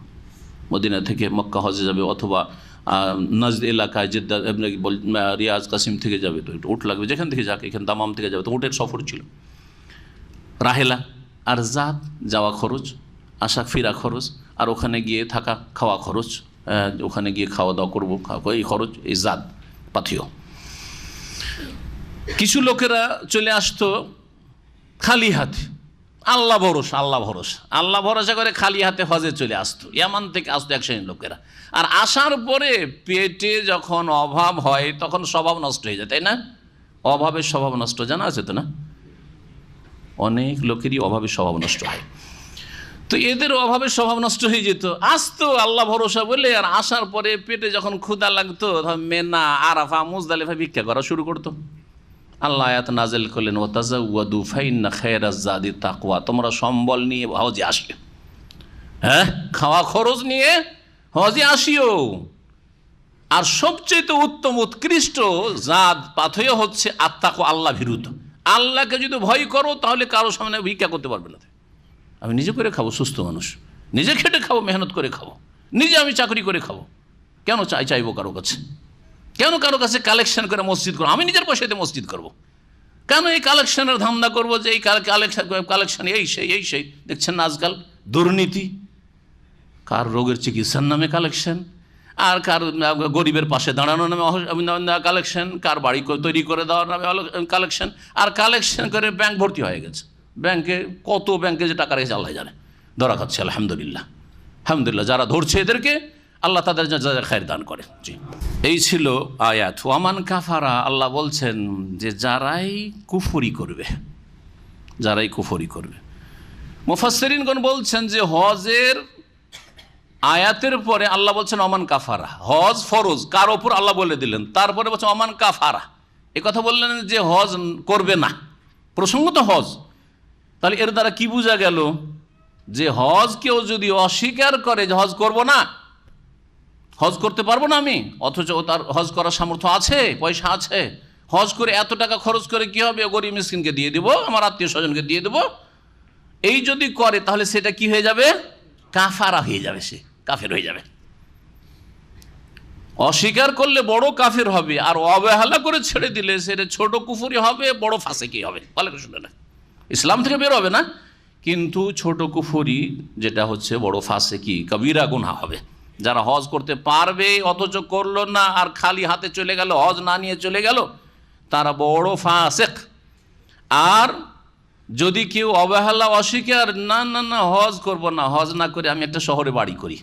Speaker 2: মদিনা থেকে মক্কা হজে যাবে, অথবা নাজদ এলাকায় জেদ্দা, রিয়াজ, কাসিম থেকে যাবে, তো উট লাগবে। যেখান থেকে যাকে, এখানে দামাম থেকে যাবে, তো উটের সফর ছিল। রাহেলা আর জাত, যাওয়া খরচ, আসা ফিরা খরচ, আর ওখানে গিয়ে থাকা খাওয়া খরচ, ওখানে গিয়ে খাওয়া দাওয়া করবো, এই খরচ, এই জাত পাথিও। কিছু লোকেরা চলে আসতো খালি হাতে, আল্লাহ ভরসা করে খালি হাতে হজে চলে আসতো। ইয়ামান থেকে আসতো এক শ্রেণীর লোকেরা। আর আসার পরে পেটে যখন অভাব হয় তখন স্বভাব নষ্ট হয়ে যায়, তাই না? অভাবের স্বভাব নষ্ট, জানা আছে তো না? অনেক লোকেরই অভাবের স্বভাব নষ্ট হয়। তো এদের অভাবের স্বভাব নষ্ট হয়ে যেত, আসতো আল্লাহ ভরসা বলে, আর আসার পরে পেটে যখন ক্ষুধা লাগতো মেনা, আরাফা, মুজদালিফা ভিক্ষা করা শুরু করতো। আল্লাহ আয়াত নাযিল করলেন, ওয়াতাযাওয়াদু ফাইন্না খায়রাজ যাদি তাকওয়া, তোমরা সম্বল নিয়ে হজে আসিও, হ্যাঁ, খাওয়া খরচ নিয়ে হজে আসিও। আর সবচেয়ে উত্তম উৎকৃষ্ট জাদ পাথেয় হচ্ছে আত্তাকওয়া, আল্লাহ ভীরুত। আল্লাহকে যদি ভয় করো তাহলে কারো সামনে ভিক্ষা করতে পারবে না। আমি নিজে করে খাবো, সুস্থ মানুষ, নিজে খেটে খাবো, মেহনত করে খাবো, নিজে আমি চাকরি করে খাবো, কেন চাইবো কারো কাছে? কেন কারো কাছে কালেকশন করে মসজিদ করবো? আমি নিজের পয়সাতে মসজিদ করব। কেন এই কালেকশনের ধান্দা করবো যে এই কালেকশন এই সেই? দেখছেন না আজকাল দুর্নীতি, কার রোগের চিকিৎসার নামে কালেকশন, আর কার গরিবের পাশে দাঁড়ানোর নামে কালেকশন, কার বাড়ি তৈরি করে দেওয়ার নামে কালেকশন, আর কালেকশন করে ব্যাংক ভর্তি হয়ে গেছে। ব্যাংকে কত ব্যাংকে যে টাকা রেখেছে আল্লাহ জানে, ধরা খাচ্ছে। আলহামদুলিল্লাহ, যারা ধরছে এদেরকে আল্লাহ তাদের যা খায়ের দান করে। জি, এই ছিল আয়াত। ওয়ামান কাফারা, আল্লাহ বলছেন যে যারাই কুফরি করবে। মুফাসসিরিনগণ বলছেন যে হজের আয়াতের পরে আল্লাহ বলছেন ওমান কাফারা, হজ ফরজ কার ওপর আল্লাহ বলে দিলেন, তারপরে বলছেন ওমান কাফারা, এ কথা বললেন যে হজ করবে না। প্রসঙ্গত হজ, তাহলে এর দ্বারা কি বোঝা গেল? যে হজ কেউ যদি অস্বীকার করে যে হজ করব না, হজ করতে পারবো না আমি, অথচ তার হজ করার সামর্থ্য আছে, পয়সা আছে, হজ করে এত টাকা খরচ করে কি হবে, গরিব মিসকিনকে দিয়ে দেবো, আমার আত্মীয় স্বজনকে দিয়ে দেবো, এই যদি করে তাহলে সেটা কি হয়ে যাবে? কাফারা হয়ে যাবে, সে কাফের হয়ে যাবে। অস্বীকার করলে বড় কাফের হবে, আর অবহেলা করে ছেড়ে দিলে সেটা ছোট কুফরি হবে, বড় ফাসিকি হবে। ভালো করে শুনে না, ইসলাম থেকে বের হবে না, কিন্তু ছোট কুফরি যেটা হচ্ছে বড় ফাসিকি, কবিরা গুনাহ হবে। যারা হজ করতে পারবে অথচ করলো না, আর খালি হাতে চলে গেল, হজ না নিয়ে চলে গেল, তারা বড় ফাসিক। আর যদি কেউ অবহেলা, অস্বীকার, না না না হজ করব না, হজ না করে আমি একটা শহরে বাড়ি করি,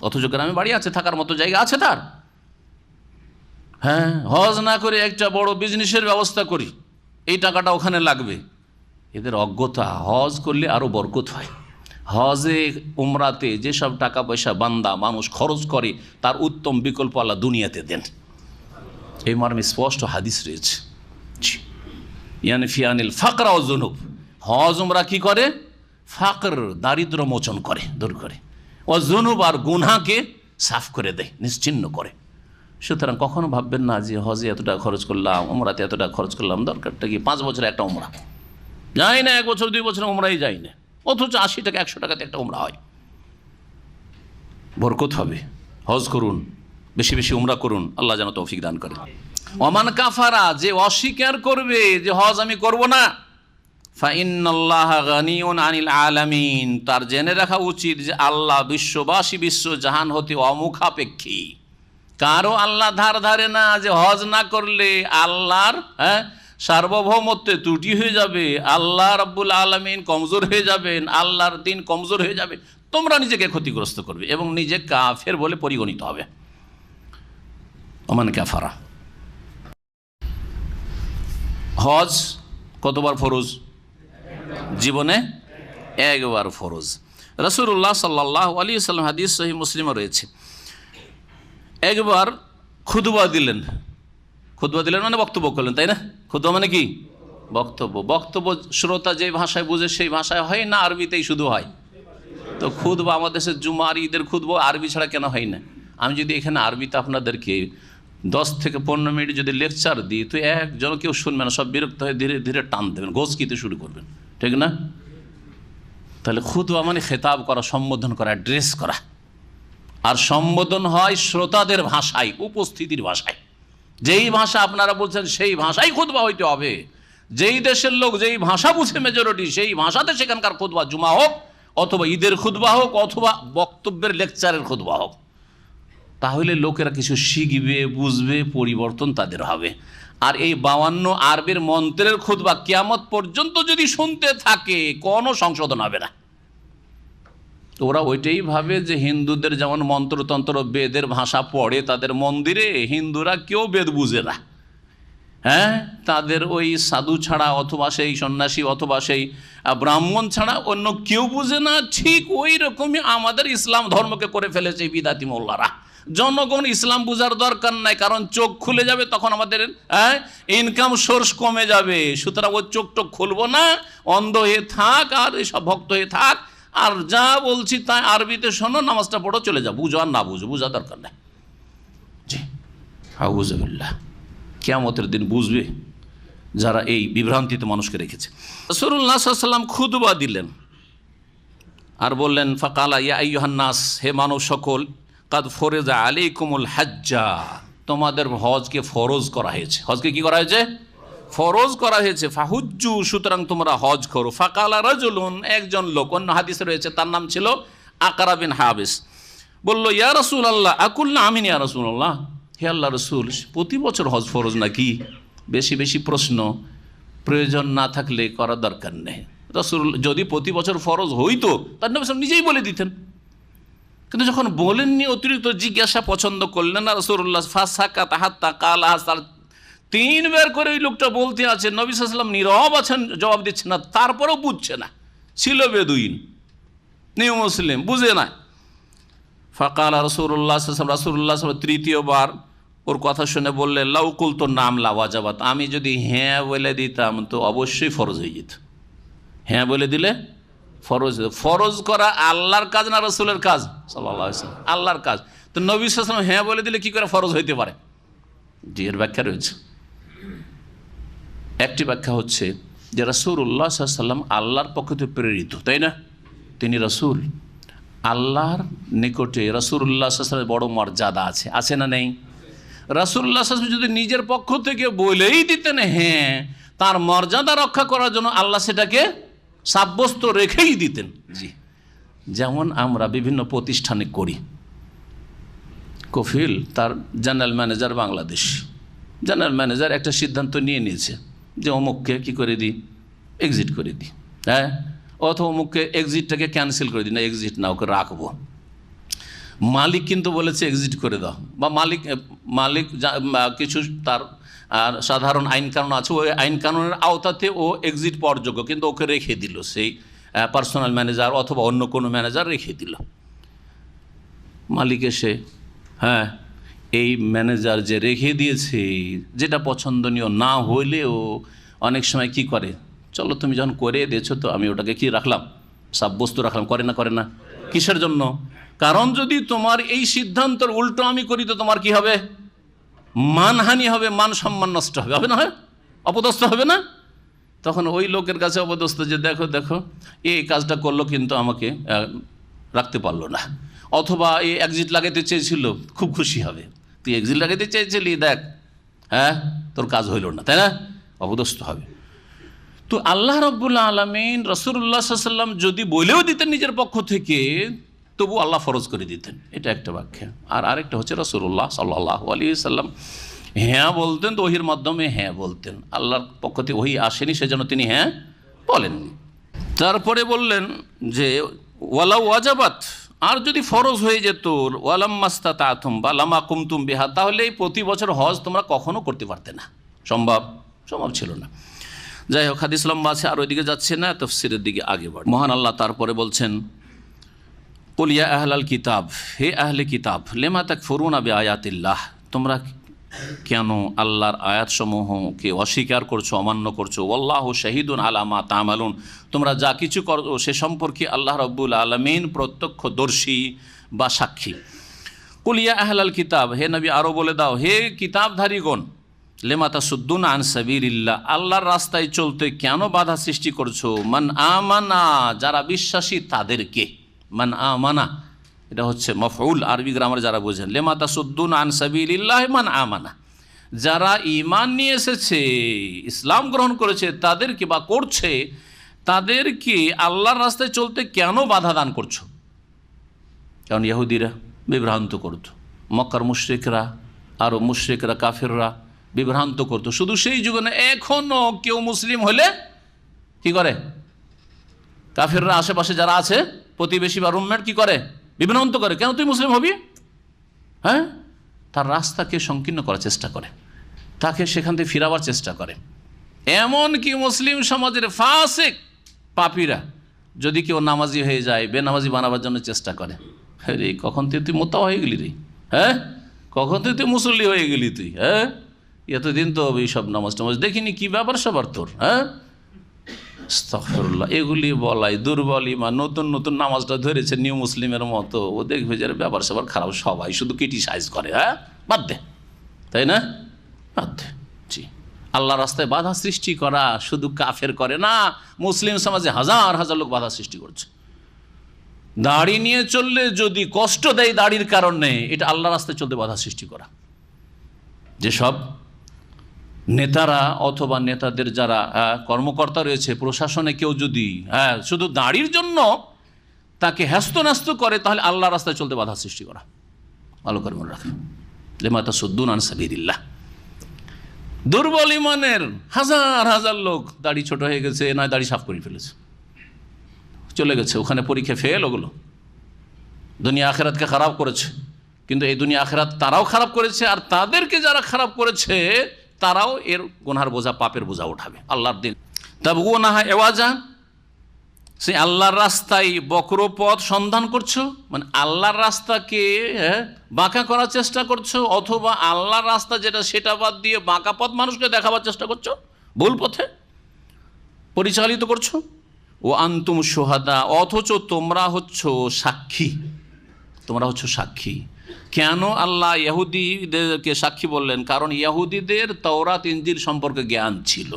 Speaker 2: অথচ গ্রামে বাড়ি আছে, থাকার মতো জায়গা আছে তার, হ্যাঁ, হজ না করে একটা বড় বিজনেসের ব্যবস্থা করি, এই টাকাটা ওখানে লাগবে, এদের অজ্ঞতা। হজ করলে আরও বরকত হয়। হজে উমরাতে যেসব টাকা পয়সা বান্দা মানুষ খরচ করে, তার উত্তম বিকল্প আল্লাহ দুনিয়াতে দেন। এই মর্মে স্পষ্ট হাদিস রয়েছে। ইয়ানি ফিয়ানিল ফাকরা ও জুনুব, হজ উমরা কি করে? ফাকর, দারিদ্র মোচন করে, দূর করে, ও জুনুব, আর গুনাহকে সাফ করে দেয়, নিশ্চিহ্ন করে। সুতরাং কখনো ভাববেন না যে হজে এত টাকা খরচ করলাম, উমরাতে এত টাকা খরচ করলাম, দরকারটা কি? 5 বছরে একটা উমরা যাই না, 1 বছর 2 বছর উমরাই যাই না, অথচ 80 টাকা 100 টাকাতে একটা উমরা হয়। বরকত হবে। হজ করুন, বেশি বেশি উমরা করুন, আল্লাহ যেন তৌফিক দান করেন। ওমান কাফারা, যে অস্বীকার করবে যে হজ আমি করব না, ফাইন্নাল্লাহা গানিয়ুন আনিল আলামিন, তার জেনে রাখা উচিত যে আল্লাহ বিশ্ববাসী, বিশ্ব জাহান হতে অমুখাপেক্ষী। কারো আল্লাহ ধার ধারে না যে হজ না করলে আল্লাহর সার্বভৌমত্বে ত্রুটি হয়ে যাবে, আল্লাহ রাব্বুল আলামিন কমজোর হয়ে যাবেন, আল্লাহর দিন কমজোর হয়ে যাবে, তোমরা নিজেকে ক্ষতিগ্রস্ত করবে এবং নিজে কাফের বলে পরিগণিত হবে। ওমান কাফারা। হজ কতবার ফরজ? জীবনে একবার ফরজ। রাসূলুল্লাহ সাল্লাল্লাহু আলাইহি ওয়াসাল্লাম, হাদিস সহিহ মুসলিমে রয়েছে, একবার খুতবা দিলেন। খুতবা দিলেন মানে বক্তব্য করলেন, তাই না? খুতবা মানে কি? বক্তব্য। বক্তব্য শ্রোতা যে ভাষায় বুঝে সেই ভাষায় হয় না, আরবিতেই শুধু হয়। তো খুতবা আমাদের দেশের জুমা আর ঈদের খুতবা আরবি ছাড়া কেন হয় না? আমি যদি এখানে আরবিতে আপনাদেরকে 10 থেকে 15 মিনিট যদি লেকচার দিই, তো একজন কেউ শুনবে না, সব বিরক্ত হয়ে ধীরে ধীরে টান দেবেন, গোছকিতে শুরু করবেন, ঠিক না? তাহলে খুতবা মানে খেতাব করা, সম্বোধন করা, অ্যাড্রেস করা। আর সম্বোধন হয় শ্রোতাদের ভাষায়, উপস্থিতির ভাষায়। যেই ভাষা আপনারা বলছেন সেই ভাষাই খুতবা হইতে হবে। যেই দেশের লোক যেই ভাষা বুঝে মেজরিটি, সেই ভাষাতে সেখানকার খুতবা, জুমা হোক অথবা ঈদের খুতবা হোক অথবা বক্তব্যের লেকচারের খুতবা হোক, তাহলে লোকেরা কিছু শিখবে, বুঝবে, পরিবর্তন তাদের হবে। আর এই 52 আরবির মন্ত্রের খুতবা কিয়ামত পর্যন্ত যদি শুনতে থাকে, কোনো সংশোধন হবে না। তো ওরা ওইটাই ভাবে যে হিন্দুদের যেমন মন্ত্রতন্ত্র বেদের ভাষা পড়ে তাদের মন্দিরে, হিন্দুরা কেউ বেদ বুঝে না। হ্যাঁ, তাদের ওই সাধু ছাড়া অথবা সেই সন্ন্যাসী অথবা সেই ব্রাহ্মণ ছাড়া অন্য কেউ বুঝে না। ঠিক ওই রকমই আমাদের ইসলাম ধর্মকে করে ফেলেছে বিদাতি মোল্লারা। জনগণ ইসলাম বুঝার দরকার নাই, কারণ চোখ খুলে যাবে, তখন আমাদের ইনকাম সোর্স কমে যাবে। সুতরাং ওই চোখটা খুলবো না, অন্ধ হয়ে থাক আর এসব ভক্ত হয়ে থাক, আর যা বলছি তাই আরবিতে শোনো, নামাজটা পড়ো, চলে যাও, বুঝো আর না বুঝো, বুঝা দরকার নেই। জি, আউযুবিল্লাহ। কিয়ামতের দিন বুঝবে যারা এই বিভ্রান্তিতে মানুষকে রেখেছে। রাসূলুল্লাহ সাল্লাল্লাহু আলাইহি ওয়াসাল্লাম খুতবা দিলেন আর বললেন, ফাকালা ইয়া আইয়ুহান নাস, হে মানব সকল, কাদ ফরিজা আলাইকুমুল হাজ্জা, তোমাদের হজকে ফরজ করা হয়েছে। হজকে কি করা হয়েছে? ফরজ করা হয়েছে। ফাহুজ্জু, সুতরাং তোমরা হজ করো। ফাকালা রাজুলুন, একজন লোক, অন্য হাদিসে রয়েছে তার নাম ছিল আকরা বিন হাবিস, বলল, ইয়া রাসূলুল্লাহ, আকুলনা আমিন ইয়া রাসূলুল্লাহ, হে আল্লাহ রসুল, প্রতি বছর হজ ফরজ নাকি? বেশি বেশি প্রশ্ন, প্রয়োজন না থাকলে করার দরকার নেই। রসুল যদি প্রতি বছর ফরজ হইতো তার নবী নিজেই বলে দিতেন, কিন্তু যখন বলেননি, অতিরিক্ত জিজ্ঞাসা পছন্দ করলেন না রাসূলুল্লাহ। ফাসাকাত হাত্তা কালা, 3 বার করে ওই লোকটা বলতে আছে, নবী সাল্লাল্লাহু আলাইহি ওয়াসাল্লাম নীরব আছেন, জবাব দিচ্ছে না, তারপরেও বুঝছে না, ছিল বেদুইন, নিউ মুসলিম, বুঝে না। ফাকালা রাসূলুল্লাহ সাল্লাল্লাহু আলাইহি ওয়াসাল্লাম, তৃতীয়বার ওর কথা শুনে বললেন, লাউ কুলতু নাম লা ওয়াজাবাত, আমি যদি হ্যাঁ বলে দিতাম তো অবশ্যই ফরজ হয়ে যেত। হ্যাঁ বলে দিলে ফরজ। ফরজ করা আল্লাহর কাজ না রাসূলের কাজ? সাল্লাল্লাহু আলাইহি ওয়াসাল্লাম আল্লাহর কাজ। তো নবী সাল্লাল্লাহু আলাইহি ওয়াসাল্লাম হ্যাঁ বলে দিলে কি করে ফরজ হইতে পারে? জি, এর ব্যাখ্যা রয়েছে। একটি ব্যাখ্যা হচ্ছে যে রাসূলুল্লাহ সাল্লাল্লাহু আলাইহি ওয়াসাল্লাম আল্লাহর পক্ষ থেকে প্রেরিত, তাই না? তিনি রাসূল, আল্লাহর নিকটে রাসূলুল্লাহ সাল্লাল্লাহু আলাইহি ওয়াসাল্লামের বড় মর্যাদা আছে, আছে না নেই? রাসূলুল্লাহ সাল্লাল্লাহু আলাইহি ওয়াসাল্লাম যদি নিজের পক্ষ থেকে বলেই দিতেন হ্যাঁ, তার মর্যাদা রক্ষা করার জন্য আল্লাহ সেটাকে সাব্যস্ত রেখেই দিতেন। জি, যেমন আমরা বিভিন্ন প্রতিষ্ঠানে করি, কফিল তার general manager Bangladesh, general manager একটা সিদ্ধান্ত নিয়ে নিয়েছে যে অমুককে কী করে দিই, এক্সিট করে দিই, হ্যাঁ, অথবা অমুককে এক্সিটটাকে ক্যান্সেল করে দিই, না এক্সিট না, ওকে রাখবো। মালিক কিন্তু বলেছে এক্সিট করে দাও, বা মালিক কিছু তার সাধারণ আইন কানুন আছে, ওই আইন কানুনের আওতাতে ও এক্সিট পাওয়ার যোগ্য, কিন্তু ওকে রেখে দিল, সেই পার্সোনাল ম্যানেজার অথবা অন্য কোনো ম্যানেজার রেখে দিল। মালিক এসে হ্যাঁ, এই ম্যানেজার যে রেখে দিয়েছে, যেটা পছন্দনীয় না হইলেও অনেক সময় কি করে, চলো তুমি যখন করে দিয়েছো তো আমি ওটাকে কি রাখলাম, সাব্যস্ত রাখলাম, করে না? করে না? কিসের জন্য? কারণ যদি তোমার এই সিদ্ধান্তের উল্টো আমি করি তো তোমার কি হবে, মানহানি হবে, মান সম্মান নষ্ট হবে, হবে না? হয় অপদস্থ হবে না? তখন ওই লোকের কাছে অপদস্থ যে দেখো দেখো এই কাজটা করলো কিন্তু আমাকে রাখতে পারলো না, অথবা এই এক্সিট লাগাইতে চেয়েছিল, খুব খুশি হবে, তুই এক্সিট লাগাইতে চেয়েছিলি, দেখ হ্যাঁ তোর কাজ হইল না, তাই না? অপদস্থ হবে। তো আল্লাহ রাব্বুল আলামিন রাসূলুল্লাহ সাল্লাল্লাহু আলাইহি ওয়াসাল্লাম যদি বলেও দিতেন নিজের পক্ষ থেকে, তবু আল্লাহ ফরজ করে দিতেন, এটা একটা ব্যাখ্যা। আর আরেকটা হচ্ছে রাসূলুল্লাহ সাল্লাল্লাহু আলাইহি ওয়াসাল্লাম হ্যাঁ বলতেন তো ওহির মাধ্যমে হ্যাঁ বলতেন, আল্লাহর পক্ষ থেকে ওহি আসেনি, সেজন্য তিনি হ্যাঁ বলেননি। তারপরে বললেন যে ওয়ালা ওয়াজাবাত, আর যদি ফরজ হয়ে যেত, ওয়ালাম মাস্তাতাতুম বা লামা কুমতুম বিহা, তাহলে এই প্রতি বছর হজ তোমরা কখনো করতে পারতে না, সম্ভব ছিল না। যাই হোক, হাদিস লম্বা আছে, আর ওইদিকে যাচ্ছে না, তাফসীরের দিকে আগে বাড়ে। মহান আল্লাহ তারপরে বলছেন কুল ইয়া আহলাল কিতাব, হে আহলে কিতাব, লিমা তাকফুরুনা বিআয়াতিল্লাহ, তোমরা কেন আল্লাহর আয়াতসমূহকে অস্বীকার করছো, অমান্য করছো, ওয়াল্লাহু শাহিদুন আলা মা তা'মালুন, তোমরা যা কিছু করো সে সম্পর্কে আল্লাহ রাব্বুল আলামিন প্রত্যক্ষদর্শী বা সাক্ষী। কুল ইয়া আহলাল কিতাব, হে নবী আরও বলে দাও, হে কিতাবধারীগণ, লিমা তাসুদ্দুনা আন সাবিলিল্লাহ, আল্লাহর রাস্তায় চলতে কেন বাধা সৃষ্টি করছো, মান আমানা, যারা বিশ্বাসী তাদেরকে, মান আমানা এটা হচ্ছে মফউল, আরবি গ্রামারে যারা বোঝেন, লিমা তাসুদ্দুনা আন সাবিলিল্লাহ মান আমানা, যারা ঈমান নিয়ে এসেছে, ইসলাম গ্রহণ করেছে তাদেরকে বা করছে, তাদেরকে আল্লাহর রাস্তায় চলতে কেন বাধা দান করছো? কারণ ইহুদিরা বিভ্রান্ত করতো, মক্কার মুশরিকরা, আরও মুশরিকরা কাফেররা বিভ্রান্ত করতো। শুধু সেই যুগে না, এখনও কেউ মুসলিম হলে কি করে, কাফেররা আশেপাশে যারা আছে প্রতিবেশী বা রুমমেট কি করে, বিভ্রান্ত করে, কেন তুই মুসলিম হবি, হ্যাঁ, তার রাস্তাকে সংকীর্ণ করার চেষ্টা করে, তাকে সেখান থেকে ফিরাবার চেষ্টা করে। এমনকি মুসলিম সমাজের ফাসিক পাপীরা যদি কেউ নামাজি হয়ে যায়, বেনামাজি বানাবার জন্য চেষ্টা করে, হ্যাঁ রে কখন তুই মোতা হয়ে গেলি রে, হ্যাঁ কখন তুই মুসল্লি হয়ে গেলি তুই, হ্যাঁ এতদিন তো এইসব নামাজ টামাজ দেখিনি, কি ব্যাপার সবার তোর, হ্যাঁ আস্তাগফিরুল্লাহ, এগুলি বলাই দুর্বল ইমান, নতুন নতুন নামাজটা ধরেছে নিউ মুসলিমের মতো, ও দেখবে যে ব্যাপার সবার খারাপ, সবাই শুধু ক্রিটিসাইজ করে, হ্যাঁ বাদ দে, তাই না, বাদ দে। জি, আল্লাহ রাস্তায় বাধা সৃষ্টি করা শুধু কাফের করে না, মুসলিম সমাজে হাজার হাজার লোক বাধা সৃষ্টি করছে। দাড়ি নিয়ে চললে যদি কষ্ট দেয় দাড়ির কারণে, এটা আল্লাহ রাস্তায় চলতে বাধা সৃষ্টি করা। যেসব নেতারা অথবা নেতাদের যারা কর্মকর্তা রয়েছে প্রশাসনে, কেউ যদি শুধু দাড়ির জন্য তাকে হ্যাস্ত করে, তাহলে আল্লাহ রাস্তায় চলতে বাধা সৃষ্টি করা। ভালো করে মনে রাখেন, লিমা তাসুদ্দুনা আন সাবিলিল্লাহ। দুর্বল ইমানের হাজার হাজার লোক দাড়ি ছোট হয়ে গেছে, নয় দাড়ি সাফ করে ফেলেছে, চলে গেছে ওখানে, পরীক্ষা ফেল, ওগুলো দুনিয়া আখেরাতকে খারাপ করেছে। কিন্তু এই দুনিয়া আখেরাত তারাও খারাপ করেছে, আর তাদেরকে যারা খারাপ করেছে তারাও এর গুনহার বোঝা, পাপের বোঝা উঠাবে আল্লাহর দিন। তাবগুনাহা এওয়াজা, সেই আল্লাহর রাস্তায় বক্রপথ সন্ধান করছো, মানে আল্লাহর রাস্তাকে বাঁকা করার চেষ্টা করছো, অথবা আল্লাহর রাস্তা যেটা সেটা বাদ দিয়ে বাঁকা পথ মানুষকে দেখাবার চেষ্টা করছো, ভুল পথে পরিচালিত করছো। ও আনতুম শুহাদা, অথচ তোমরা হচ্ছ সাক্ষী। তোমরা হচ্ছ সাক্ষী। কেন আল্লাহ ইহুদিদেরকে সাক্ষী বললেন? কারণ ইহুদিদের তাওরাত ইনজিল সম্পর্কে জ্ঞান ছিল,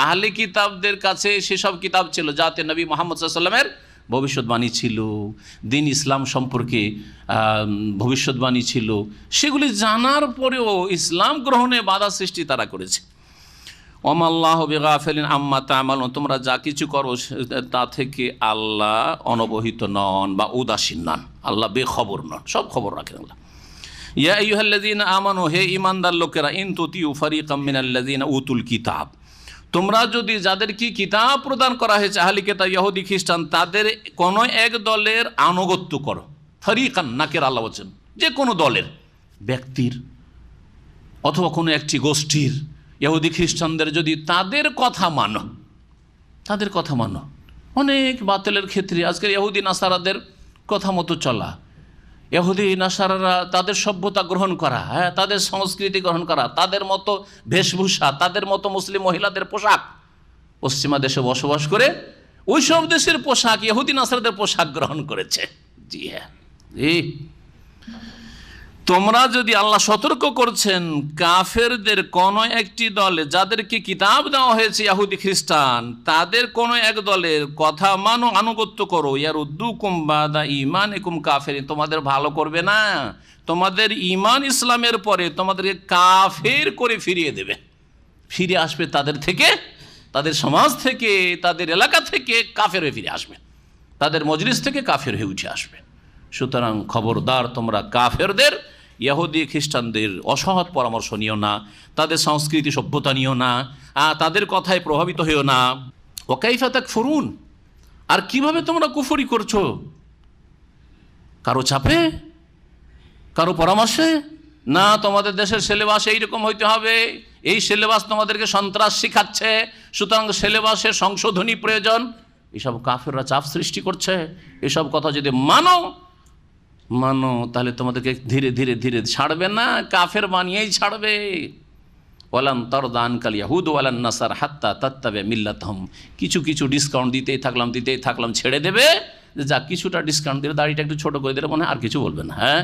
Speaker 2: আহলে কিতাবদের কাছে সেসব কিতাব ছিল যাতে নবী মুহাম্মদ সাল্লাল্লাহু আলাইহি ওয়াসাল্লামের ভবিষ্যৎবাণী ছিল, দিন ইসলাম সম্পর্কে ভবিষ্যৎবাণী ছিল। সেগুলি জানার পরেও ইসলাম গ্রহণে বাধা সৃষ্টি তারা করেছে। ওমাল্লাহু বিগাফিলিন আম্মা তা'মালুন, তোমরা যা কিছু করো তা থেকে আল্লাহ অনবহিত নন বা উদাসীন নন, আল্লাহ বেখবর নন, সব খবর রাখেন আল্লাহ। ইয়া আইয়ুহাল্লাযীনা আমানু, হে ঈমানদার লোকেরা, ইন তুতিউ ফারিকাম মিনাল্লাযীনা উতুল কিতাব, তোমরা যদি যাদেরকে কিতাব প্রদান করা হয়েছে আহলি কিতাব ইহুদি খ্রিস্টান, তাদের কোনো এক দলের আনুগত্য করো। ফারিকান নাকের আল্লাহ বলছেন, যে কোনো দলের, ব্যক্তির অথবা কোনো একটি গোষ্ঠীর ইহুদি খ্রিস্টানদের যদি তাদের কথা মানো, তাদের কথা মানো। অনেক বাতিলের ক্ষেত্রে আজকের ইহুদি নাসারাদের কথা মতো চলা, ইহুদি নাসারারা তাদের সভ্যতা গ্রহণ করা, হ্যাঁ, তাদের সংস্কৃতি গ্রহণ করা, তাদের মতো বেশভূষা, তাদের মতো মুসলিম মহিলাদের পোশাক, পশ্চিমা দেশে বসবাস করে ওই সব দেশের পোশাক, ইহুদি নাসারাদের পোশাক গ্রহণ করেছে। জি হ্যাঁ, তোমরা যদি, আল্লাহ সতর্ক করছেন, কাফেরদের কোনো একটি দলে যাদেরকে কিতাব দেওয়া হয়েছে ইহুদি খ্রিস্টান, তাদের কোনো এক দলের কথা মানো, আনুগত্য করো। ইয়ারুদ্দুকুম বাদা ঈমানিকুম কাফিরিন, তোমাদের ভালো করবে না, তোমাদের ঈমান ইসলামের পরে তোমাদেরকে কাফের করে ফিরিয়ে দেবে। ফিরে আসবে তাদের থেকে, তাদের সমাজ থেকে, তাদের এলাকা থেকে কাফের হয়ে ফিরে আসবে, তাদের মজলিস থেকে কাফের হয়ে উঠে আসবে। সুতরাং খবরদার, তোমরা কাফেরদের, ইহুদি খ্রিস্টানদের অসৎ পরামর্শ নিও না, তাদের সংস্কৃতি সভ্যতা নিও না, তাদের কথায় প্রভাবিত হইও না। ওয়া কাইফা তাকফুরুন, আর কিভাবে তোমরা কুফরি করছো? কারো চাপে, কারো পরামর্শে না? তোমাদের দেশের সিলেবাস এইরকম হইতে হবে, এই সিলেবাস তোমাদেরকে সন্ত্রাস শিখাচ্ছে, সুতরাং সিলেবাসের সংশোধনী প্রয়োজন। এসব কাফেররা চাপ সৃষ্টি করছে। এসব কথা যদি মানো, তাহলে তোমাদেরকে ধীরে ধীরে ধীরে ছাড়বে না, কাফের বানিয়েই ছাড়বে। ওয়ালান তারদা আনকাল ইয়াহুদ ওয়ালান নাসার হাত্তা তাত্তাবিআ মিল্লাতাহুম, কিছু কিছু ডিসকাউন্ট দিতেই থাকলাম, ছেড়ে দেবে, যে যা কিছুটা ডিসকাউন্ট দিলে, দাড়িটা একটু ছোটো করে দিলে মনে হয় আর কিছু বলবে না, হ্যাঁ,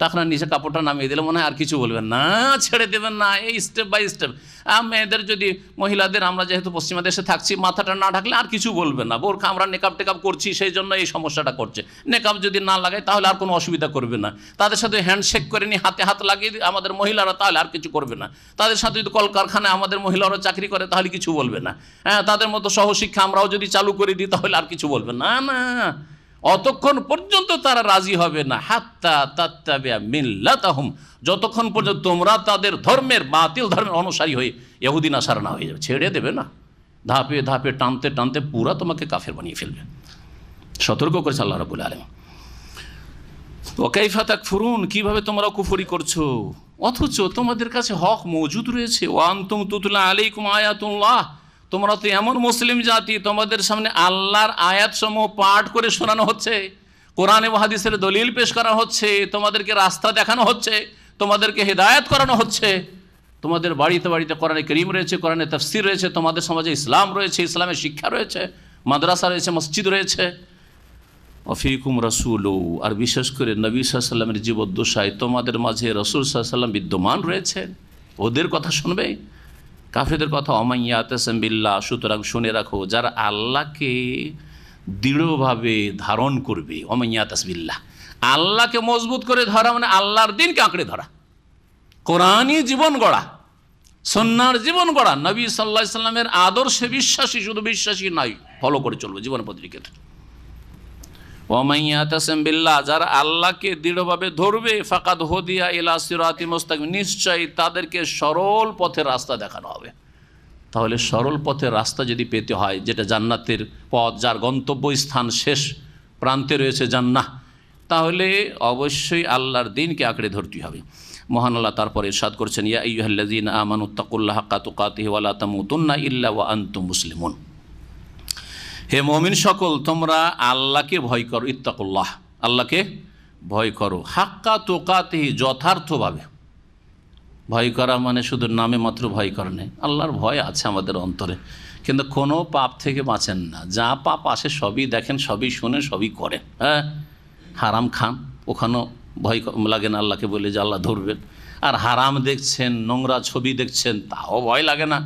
Speaker 2: টাকনার নিচে কাপড়টা নামিয়ে দিলে মনে হয় আর কিছু বলবেন না, ছেড়ে দেবেন না। এই স্টেপ বাই স্টেপ মেয়েদের যদি, মহিলাদের, আমরা যেহেতু পশ্চিমা দেশে থাকছি, মাথাটা না ঢাকলে আর কিছু বলবে না। বোরখা আমরা নেকাব টেকাব করছি, সেই জন্য এই সমস্যাটা করছে। নেকাব যদি না লাগাই তাহলে আর কোনো অসুবিধা করবে না। তাদের সাথে হ্যান্ডশেক করে নি, হাতে হাত লাগিয়ে আমাদের মহিলারা, তাহলে আর কিছু করবে না। তাদের সাথে যদি কলকারখানায় আমাদের মহিলারা চাকরি করে তাহলে কিছু বলবে না। হ্যাঁ, তাদের মতো সহশিক্ষা আমরাও যদি চালু করে দিই তাহলে আর কিছু বলবে না। না, অতক্ষণ পর্যন্ত তারা রাজি হবে না, হাত্তা তাত্তাবিআ মিল্লাতাহুম, যতক্ষণ পর্যন্ত তোমরা তাদের ধর্মের, বাতিল ধর্মের অনুসারী হয়ে ইহুদি নাসারা না হয়ে যাবে। ছেড়ে দেবে না, ধাপে ধাপে টানতে টানতে পুরা তোমাকে কাফের বানিয়ে ফেলবে। সতর্ক করেছে আল্লাহ রাব্বুল আলামিন। ওয়া কাইফা তাকফুরুন, কিভাবে তোমরা কুফরি করছো অথচ তোমাদের কাছে হক মজুদ রয়েছে। ওয়া আনতুম তুতলা আলাইকুম আয়াতুল্লাহ, তোমরা তো এমন মুসলিম জাতি, তোমাদের সামনে আল্লাহর আয়াতসমূহ পাঠ করে শোনানো হচ্ছে, কোরআন এবং হাদিসের দলিল পেশ করা হচ্ছে, তোমাদেরকে রাস্তা দেখানো হচ্ছে, তোমাদেরকে হেদায়েত করানো হচ্ছে। তোমাদের বাড়িতে বাড়িতে কোরআনে কারীম রয়েছে, কোরআনে তাফসীর রয়েছে, তোমাদের সমাজে ইসলাম রয়েছে, ইসলামের শিক্ষা রয়েছে, মাদ্রাসা রয়েছে, মসজিদ রয়েছে। অফিকুম রাসূলু, আর বিশেষ করে নবী সাল্লাল্লাহু আলাইহি ওয়াসাল্লামের জীবদ্দশায় তোমাদের মাঝে রাসূল সাল্লাল্লাহু আলাইহি ওয়াসাল্লাম বিদ্যমান রয়েছেন, ওদের কথা শুনবে। কাফেরদের কথা, অমাইয়াতাসিম বিল্লাহ, সুতরাং শুনে রাখো, যারা আল্লাহকে দৃঢ়ভাবে ধারণ করবে, অমাইয়াতাসিম বিল্লাহ, আল্লাহকে মজবুত করে ধরা মানে আল্লাহর দিনকে আঁকড়ে ধরা, কোরআনই জীবন গড়া, সুন্নাহর জীবন গড়া, নবী সাল্লাল্লাহু আলাইহি ওয়াসাল্লামের আদর্শে বিশ্বাসী, শুধু বিশ্বাসী নয়, ফলো করে চলবে জীবন পত্রিকাতে। ওয়ামাইয়াতাসিম বিল্লাহ, যারা আল্লাহকে দৃঢ়ভাবে ধরবে, ফাকাদ হুদিয়া ইলা সিরাতিন মুস্তাকিম, নিশ্চয়ই তাদেরকে সরল পথের রাস্তা দেখানো হবে। তাহলে সরল পথের রাস্তা যদি পেতে হয়, যেটা জান্নাতের পথ, যার গন্তব্যস্থান শেষ প্রান্তে রয়েছে জান্নাহ, তাহলে অবশ্যই আল্লাহর দ্বীনকে আঁকড়ে ধরতে হবে। মহান আল্লাহ তারপরে ইরশাদ করছেন, ইয়া আইয়ুহাল্লাযীনা আমানুত্তাকুল্লাহা হাক্কা তুকাতিহি ওয়া লা তামুতুন্না ইল্লা ওয়া আনতুম মুসলিমুন, হে মুমিন সকল, তোমরা আল্লাহকে ভয় করো, ইত্তাকুল্লাহ, আল্লাহকে ভয় করো, হাক্কা তুকাতিহি, যথার্থভাবে। ভয় করা মানে শুধু নামে মাত্র ভয় করা নেই, আল্লাহর ভয় আছে আমাদের অন্তরে, কিন্তু কোনো পাপ থেকে বাঁচেন না। যা পাপ আসে সবই দেখেন, সবই শোনেন, সবই করেন। হ্যাঁ, হারাম খান, ওখানেও ভয় লাগে না আল্লাহকে বলে যে আল্লাহ ধরবেন। আর হারাম দেখছেন, নোংরা ছবি দেখছেন, তাও ভয় লাগে না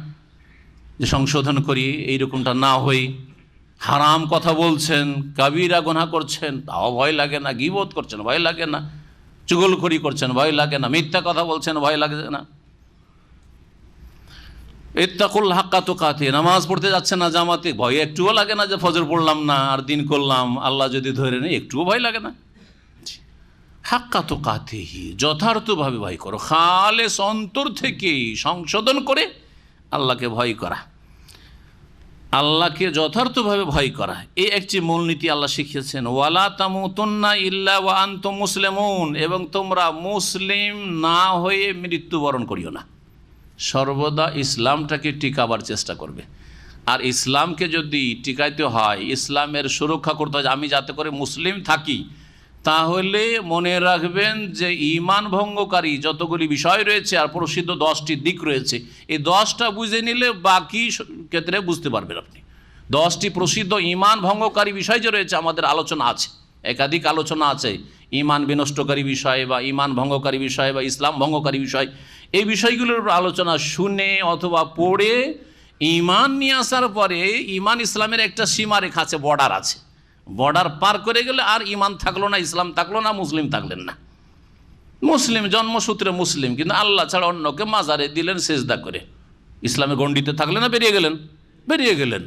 Speaker 2: যে সংশোধন করি এইরকমটা না হই। হারাম কথা বলছেন, কাবিরা গুনাহ করছেন, তাও ভয় লাগে না। গীবত করছেন, ভয় লাগে না। চুগলখড়ি করছেন, ভয় লাগে না। মিথ্যা কথা বলছেন, ভয় লাগে না। ইত্তাকুল হাক্কা তুকাতি, নামাজ পড়তে যাচ্ছেন না জামাতে, ভয় একটুও লাগে না যে ফজর পড়লাম না আর দিন করলাম, আল্লাহ যদি ধরে নেই, একটুও ভয় লাগে না। হাক্কা তুকাতিহি, যথার্থভাবে ভয় করো, খালেস অন্তর থেকে সংশোধন করে আল্লাহকে ভয় করা, আল্লাহকে যথার্থভাবে ভয় করা, এই একটি মূলনীতি আল্লাহ শিখিয়েছেন। ওয়ালা তামুতুন্না ইল্লা ওয়া আনতুম মুসলিমুন, এবং তোমরা মুসলিম না হয়ে মৃত্যুবরণ করিও না। সর্বদা ইসলামটাকে টিকাবার চেষ্টা করবে। আর ইসলামকে যদি টিকাইতে হয়, ইসলামের সুরক্ষা করতে হয়, আমি যাতে করে মুসলিম থাকি, তাহলে মনে রাখবেন যে ঈমান ভঙ্গকারী যতগুলি বিষয় রয়েছে আর প্রসিদ্ধ 10টি দিক রয়েছে, এই 10টা বুঝে নিলে বাকি ক্ষেত্রে বুঝতে পারবেন আপনি। 10টি প্রসিদ্ধ ঈমান ভঙ্গকারী বিষয় যে রয়েছে, আমাদের আলোচনা আছে, একাধিক আলোচনা আছে ঈমান বিনষ্টকারী বিষয় বা ঈমান ভঙ্গকারী বিষয় বা ইসলাম ভঙ্গকারী বিষয়। এই বিষয়গুলোর আলোচনা শুনে অথবা পড়ে ঈমান নিয়ে আসার পরে, ঈমান ইসলামের একটা সীমারেখা আছে, বর্ডার আছে। বর্ডার পার করে গেলে আর ঈমান থাকলো না, ইসলাম থাকলো না, মুসলিম থাকলেন না। মুসলিম জন্মসূত্রে মুসলিম, কিন্তু আল্লাহ ছাড়া অন্যকে মাজারে দিলেন সেজদা করে, ইসলামে গণ্ডিতে থাকলেন না, বেরিয়ে গেলেন? বেরিয়ে গেলেন।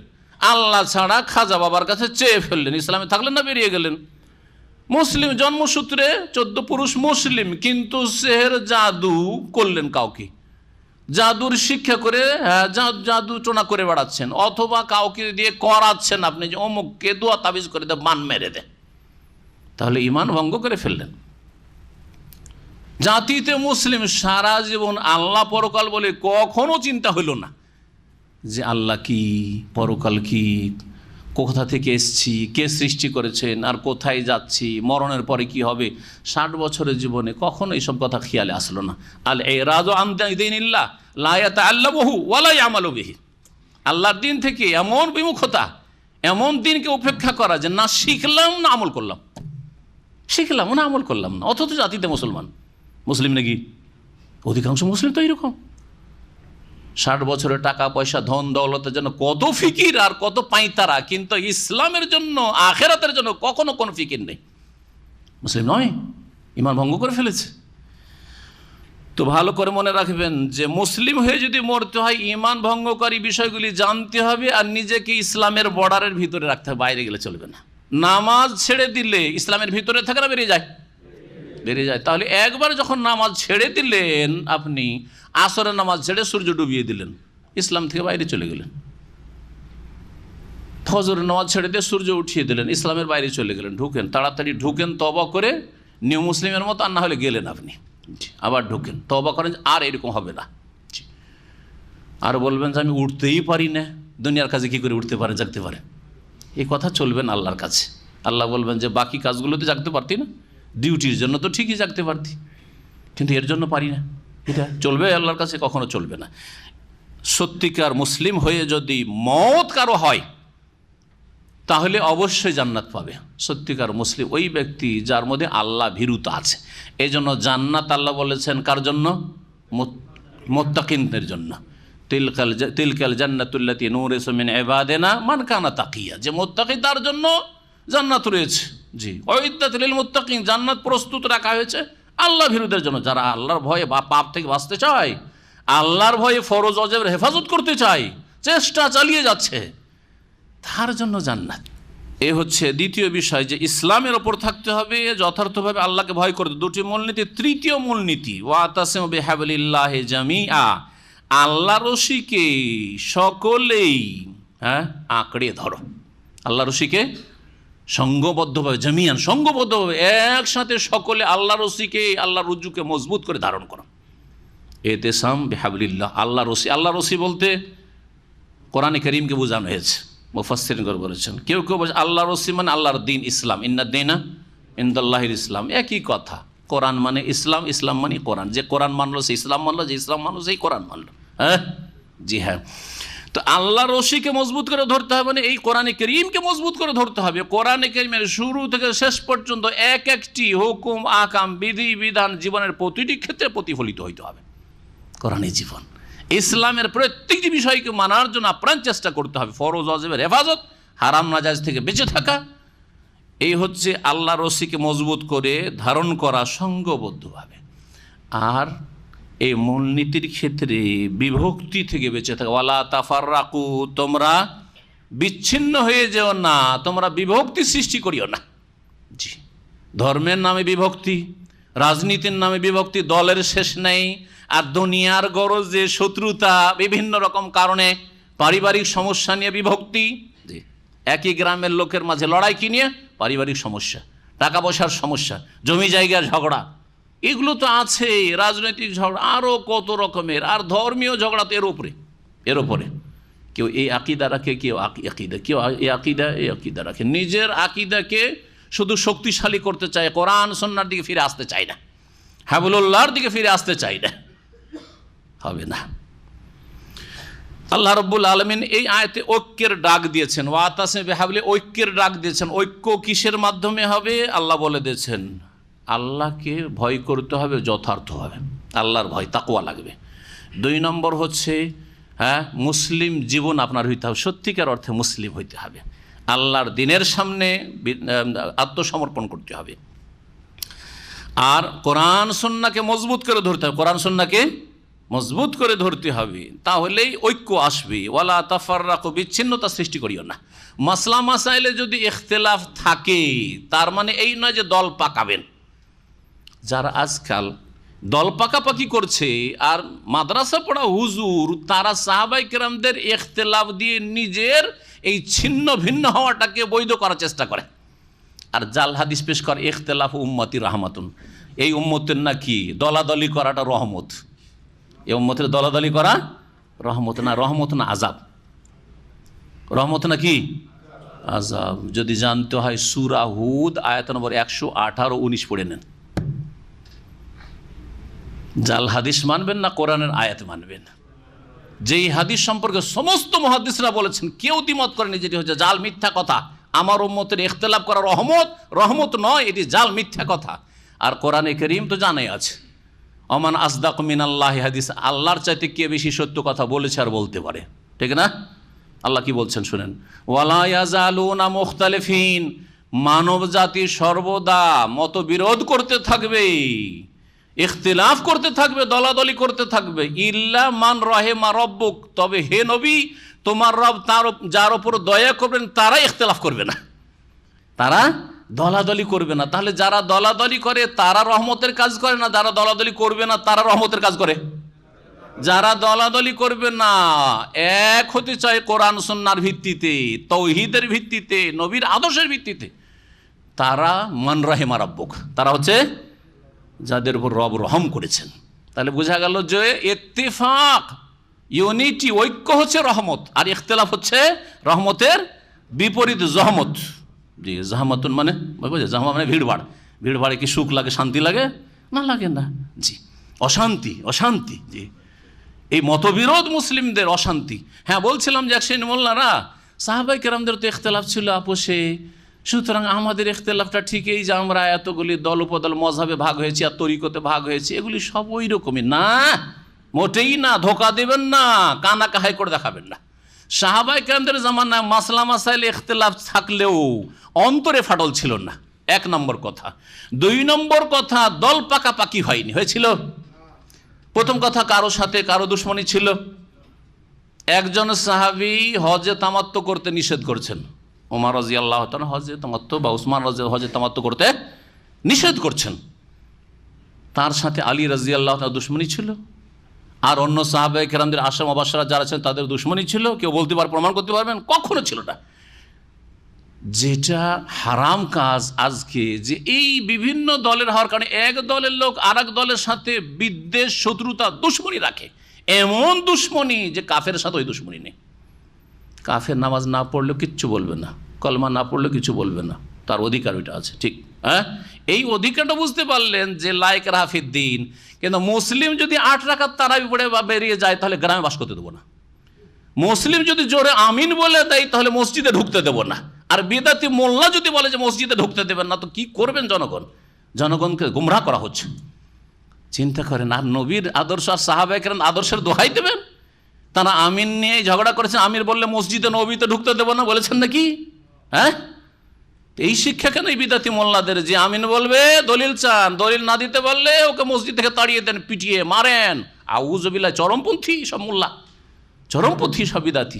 Speaker 2: আল্লাহ ছাড়া খাজা বাবার কাছে চেয়ে ফেললেন, ইসলামে থাকলেন না, বেরিয়ে গেলেন। মুসলিম জন্মসূত্রে 14 পুরুষ মুসলিম, কিন্তু সেহের জাদু করলেন কাউকে, জাদুর শিক্ষা করে জাদু টোনা করে বেড়াচ্ছেন, অথবা কাউকে দিয়ে করাচ্ছেন আপনি যে অমুককে দোয়া তাবিজ করে দে, মান মেরে দে, তাহলে ঈমান ভঙ্গ করে ফেললেন। জাতিতে মুসলিম, সারা জীবন আল্লাহ পরকাল বলে কখনো চিন্তা হইল না যে আল্লাহ কি, পরকাল কি, কোথা থেকে এসছি, কে সৃষ্টি করেছেন, আর কোথায় যাচ্ছি, মরণের পরে কি হবে। 60 বছরের জীবনে কখনো এইসব কথা খেয়ালে আসলো না। আল ইরাদু আন দীনিল্লাহ লা ইয়াতাআল্লামুহু ওয়া লা ইয়ামালু বিহি, আল্লাহর দিন থেকে এমন বিমুখতা, এমন দিনকে উপেক্ষা করা যে না শিখলাম না আমল করলাম, শিখলাম না আমল করলাম না। অথচ জাতিতে মুসলমান, মুসলিম নাকি? অধিকাংশ মুসলিম তো এইরকম। 60 বছরের টাকা পয়সা ধন দৌলতের জন্য কত ফিকির আর কত পাইতারা, কিন্তু ইসলামের জন্য, আখেরাতের জন্য কখনো কোনো ফিকির নেই। মুসলিম নয়, ঈমান ভঙ্গ করে ফেলেছে। তো ভালো করে মনে রাখবেন যে মুসলিম হয়ে যদি মরতে হয়, ঈমান ভঙ্গকারী বিষয়গুলি জানতে হবে আর নিজেকে ইসলামের বর্ডারের ভিতরে রাখতে হবে, বাইরে গেলে চলবে না। নামাজ ছেড়ে দিলে ইসলামের ভিতরে থাকে না, বেরিয়ে যায়? বেরিয়ে যায়। তাহলে একবার যখন নামাজ ছেড়ে দিলেন, আপনি আসরের নামাজ ছেড়ে সূর্য ডুবিয়ে দিলেন, ইসলাম থেকে বাইরে চলে গেলেন। ফজরের নামাজ ছেড়ে দিয়ে সূর্য উঠিয়ে দিলেন, ইসলামের বাইরে চলে গেলেন। ঢুকেন, তাড়াতাড়ি ঢুকেন তওবা করে, নিউ মুসলিমের মতো, আর না হলে গেলেন আপনি, আবার ঢুকেন, তওবা করেন, আর এরকম হবে না। আর বলবেন যে আমি উঠতেই পারি না, দুনিয়ার কাজে কী করে উঠতে পারে, জাগতে পারে, এই কথা চলবেন আল্লাহর কাছে। আল্লাহ বলবেন যে বাকি কাজগুলোতে জাগতে পারতি না, ডিউটির জন্য তো ঠিকই জাগতে পারতি, কিন্তু এর জন্য পারি না, এটা চলবে আল্লাহর কাছে? কখনো চলবে না। সত্যিকার মুসলিম হয়ে যদি মওত কারো হয়, তাহলে অবশ্যই জান্নাত পাবে। সত্যিকার মুসলিম ওই ব্যক্তি যার মধ্যে আল্লাহ ভীরুতা আছে। এই জন্য জান্নাত আল্লাহ বলেছেন কার জন্য? মুত্তাকিনদের জন্য। তিলকাল জান্নাতুল্লাতী নূরিসু মিন ইবাদিনা মান কানা তাকিয়া, যে মুত্তাকি তার জন্য জান্নাত রয়েছে। জি, উইদ্দাত লিল মুত্তাকিন, জান্নাত প্রস্তুত রাখা হয়েছে আল্লাহ ভীরুদের জন্য, যারা আল্লাহর ভয়ে বা পাপ থেকে বাঁচতে চায়, আল্লাহর ভয়ে ফরজ ওয়াজিবের হেফাজত করতে চায়, চেষ্টা চালিয়ে যাচ্ছে, তার জন্য জান্নাত। এ হচ্ছে দ্বিতীয় বিষয়, যে ইসলামের ওপর থাকতে হবে, যথার্থভাবে আল্লাহকে ভয় করতে। দুটি মূলনীতি। তৃতীয় মূলনীতি, ওয়াতাসিমু বিহাবলিল্লাহি জামিআ, আল্লাহ রশিকে সকলেই আঁকড়ে ধরো। আল্লাহ রশিকে সঙ্গবদ্ধভাবে, জামিয়ান সঙ্গবদ্ধভাবে একসাথে সকলে আল্লাহ রশিকে, আল্লাহ রজ্জুকে মজবুত করে ধারণ করো। এতেসাম বিহাবলিল্লাহ, আল্লাহ রশি। আল্লাহ রশি বলতে কোরআনে কারীমকে বোঝানো হয়েছে, মুফাসসিরিন বলেছেন। কেউ কেউ বলছে আল্লাহ রশি মানে আল্লাহর দিন, ইসলাম, ইন্নাদ-দীনা ইনদাল্লাহিল ইসলাম, একই কথা। কোরআন মানে ইসলাম, ইসলাম মানে কোরআন। যে কোরআন মানলো সে ইসলাম মানলো, যে ইসলাম মানলো সেই কোরআন মানলো। হ্যাঁ, জি হ্যাঁ। তো আল্লাহ রশিকে মজবুত করে ধরতে হবে, মানে এই কোরআনে কারীমকে মজবুত করে ধরতে হবে। কোরআনে কারীমের শুরু থেকে শেষ পর্যন্ত এক একটি হুকুম আকাম বিধি বিধান জীবনের প্রতিটি ক্ষেত্রে প্রতিফলিত হইতে হবে। কোরআনের জীবন, ইসলামের প্রত্যেকটি বিষয়কে মানার জন্য আপ্রাণ চেষ্টা করতে হবে। ফরজ ওয়াজিবের হেফাজত, হারাম নাজায়েজ থেকে বেঁচে থাকা, এই হচ্ছে আল্লাহ রশিকে মজবুত করে ধারণ করা সঙ্গবদ্ধভাবে। আর এই মূলনীতির ক্ষেত্রে বিভক্তি থেকে বেঁচে থাকা, ওয়ালা তাফাররাকু, তোমরা বিচ্ছিন্ন হয়ে যেও না, তোমরা বিভক্তি সৃষ্টি করিও না। জি, ধর্মের নামে বিভক্তি, রাজনীতির নামে বিভক্তি, দলের শেষ নেই। আর দুনিয়ার গরজে, শত্রুতা, বিভিন্ন রকম কারণে, পারিবারিক সমস্যা নিয়ে বিভক্তি। জি, একই গ্রামের লোকের মাঝে লড়াই কি নিয়ে? পারিবারিক সমস্যা, টাকা পয়সার সমস্যা, জমি জায়গার ঝগড়া, এগুলো তো আছে। রাজনৈতিক ঝগড়া আরও কত রকমের, আর ধর্মীয় ঝগড়া তো এর ওপরে। কেউ এই আকিদা রাখে, কেউ আকিদা, কেউ এই আকিদা রাখে। নিজের আকিদাকে শুধু শক্তিশালী করতে চায়, কোরআন সুন্নাহর দিকে ফিরে আসতে চায় না, হাবলুল্লাহর দিকে ফিরে আসতে চায় না, হবে না। আল্লাহ রাব্বুল আলামিন এই আয়াতে ঐক্যের ডাক দিয়েছেন, ওয়াতাসিমু বিহাবলি, ঐক্যের ডাক দিয়েছেন। ঐক্য কিসের মাধ্যমে হবে? আল্লাহ বলে দিয়েছেন, আল্লাহকে ভয় করতে হবে যথার্থভাবে, আল্লাহর ভয়, তাকওয়া লাগবে। 2 নম্বর হচ্ছে মুসলিম জীবন আপনার হইতে হবে, সত্যিকার অর্থে মুসলিম হইতে হবে, আল্লাহর দিনের সামনে আত্মসমর্পণ করতে হবে। আর কোরআন সুন্নাহকে মজবুত করে ধরতে হবে, কোরআন সুন্নাহকে মজবুত করে ধরতে হবে, তাহলেই ঐক্য আসবে। ওয়ালা তাফাররাকু, বিচ্ছিন্নতা সৃষ্টি করিও না। মাসলা মাসাইলে যদি ইখতিলাফ থাকে, তার মানে এই নয় যে দল পাকাবেন। যারা আজকাল দল পাকাপাকি করছে আর মাদ্রাসা পড়া হুজুর, তারা সাহাবায়ে কেরামদের ইখতিলাফ দিয়ে নিজের এই ছিন্ন ভিন্ন হওয়াটাকে বৈধ করার চেষ্টা করে। আর জাল হাদিস পেশ করে, ইখতিলাফ উম্মতি রাহমাতুন, এই উম্মতের নাকি দলাদলি করাটা রহমত। এই উম্মতের দলাদলি করা রহমত না, রহমত না আযাব। রহমত না কি? আযাব। যদি জানতে হয় সূরা হুদ আয়াত নম্বর 118 19 পড়ে নেন। জাল হাদিস মানবেন না কোরআনের আয়াত মানবেন? যেই হাদিস সম্পর্কে সমস্ত মুহাদ্দিসরা বলেছেন, কেউ দ্বিমত করেনি, যেটি হচ্ছে জাল, মিথ্যা কথা। আমার উম্মতের ইখতিলাফ করা রহমত নয়, এটি জাল, মিথ্যা কথা। আর কোরআনে কারীম তো জানাই আছে, ওমান আসদাকু মিনাল্লাহি হাদিস, আল্লাহর চাইতে কে বেশি সত্য কথা বলেছে আর বলতে পারে, ঠিক না? আল্লাহ কি বলছেন শুনেন, ওয়ালা ইয়াজালুনা মুখতালিফিন, মানব জাতি সর্বদা মতবিরোধ করতে থাকবে, ইখতিলাফ করতে থাকবে, দলাদলি করতে থাকবে। ইল্লা মান রাহিমা রব্বুক, তবে হে নবী, তোমার রব যার ওপর দয়া করবেন তারা ইখতিলাফ করবে না, তারা দলাদলি করবে না। তাহলে যারা দলাদলি করে তারা রহমতের কাজ করে না, যারা দলাদলি করবে না তারা রহমতের কাজ করে? যারা দলাদলি করবে না, এক হতে চায় কোরআন সুন্নাহর ভিত্তিতে, তাওহীদের ভিত্তিতে, নবীর আদর্শের ভিত্তিতে, তারা মান রাহিমা রব্বুক, তারা হচ্ছে যাদের উপর রব রহম করেছেন। তাহলে বোঝা গেল যে ইত্তেফাক, ইউনিটি, ঐক্য হচ্ছে রহমত, আর ইখতিলাফ হচ্ছে রহমতের বিপরীত, জহমত। জি, জাহমাতুন মানে জাহমা মানে ভিড়ভাড়। ভিড়ভাড়ে কি সুখ লাগে, শান্তি লাগে? না, লাগে না। জি, অশান্তি। জি, এই মতবিরোধ মুসলিমদের অশান্তি। হ্যাঁ, বলছিলাম যে একশন মোল্লারা, সাহাবায়ে কেরামদের তো ইখতিলাফ ছিল আপোষে, সুতরাং আমাদের ইখতিলাফটা ঠিকই, যে আমরা এতগুলি দল উপদল মযহাবে ভাগ হয়েছি আর তরিকতে ভাগ হয়েছি, এগুলি সব ওই রকমই না, মোটেই না। ধোকা দেবেন না, কানা কাহাই করে দেখাবেন না। সাহাবায়ে কেরামদের জামানায় মাসলা মাসাইলে ইখতিলাফ থাকলেও অন্তরে ফাটল ছিল না, 1 নম্বর কথা। 2 নম্বর কথা, দল পাকাপাকি হয়নি, হয়েছিল? প্রথম কথা, কারো সাথে কারো দুশ্মনী ছিল। একজন সাহাবী হজে তামাত্তু করতে নিষেধ করছেন, ওমর রাদিয়াল্লাহু তাআলা হজে তামাত্তু, বা উসমান রাদিয়াল্লাহু হজে তামাত্তু করতে নিষেধ করছেন। তার সাথে আলী রাদিয়াল্লাহু তাআলা দুশ্মনী ছিল, আর অন্য সাহাবায়ে কেরামদের আশা মুবাশশারা যারা আছেন তাদের দুশ্মনী ছিল। কেউ বলতে পারবে, প্রমাণ করতে পারবেন? কখনো ছিল না। যেটা হারাম কাজ আজকে, যে এই বিভিন্ন দলের হওয়ার কারণে এক দলের লোক আর এক দলের সাথে বিদ্বেষ, শত্রুতা, দুশ্মনী রাখে। এমন দুশ্মনী যে কাফের সাথে ওই দুশ্মনী নেই। কাফের নামাজ না পড়লেও কিচ্ছু বলবে না, কলমা না পড়লেও কিছু বলবে না, তার অধিকার ওইটা আছে, ঠিক? হ্যাঁ, এই অধিকারটা বুঝতে পারলেন যে লায়েক রাফিদ্দিন। কিন্তু মুসলিম যদি 8 রাকাত তারাবি পড়ে বা বেরিয়ে যায়, তাহলে গ্রামে বাস করতে দেবো না। মুসলিম যদি জোরে আমিন বলে দেয় তাহলে মসজিদে ঢুকতে দেব না, আর বেদাতি মোল্লা যদি বলে যে মসজিদে ঢুকতে দেবেন না, তো কি করবেন? জনগণকে গুমরাহ করা হচ্ছে। চিন্তা করেন, আর নবীর আদর্শ আর সাহাবায়ে কেরাম আদর্শের দোহাই দেবেন? তারা আমিন নিয়ে ঝগড়া করেছেন, আমির বললে মসজিদে নবীতে ঢুকতে দেব না বলেছেন নাকি? হ্যাঁ, এই শিক্ষা কেন এই বিদাতি মোল্লাদের যে আমিন বলবে দলিল চান, দলিল না দিতে পারলে ওকে মসজিদ থেকে তাড়িয়ে দেন, পিটিয়ে মারেন। আউযুবিল্লাহ, চরমপন্থী সব মোল্লা, চরমপন্থী সব বিদাতি।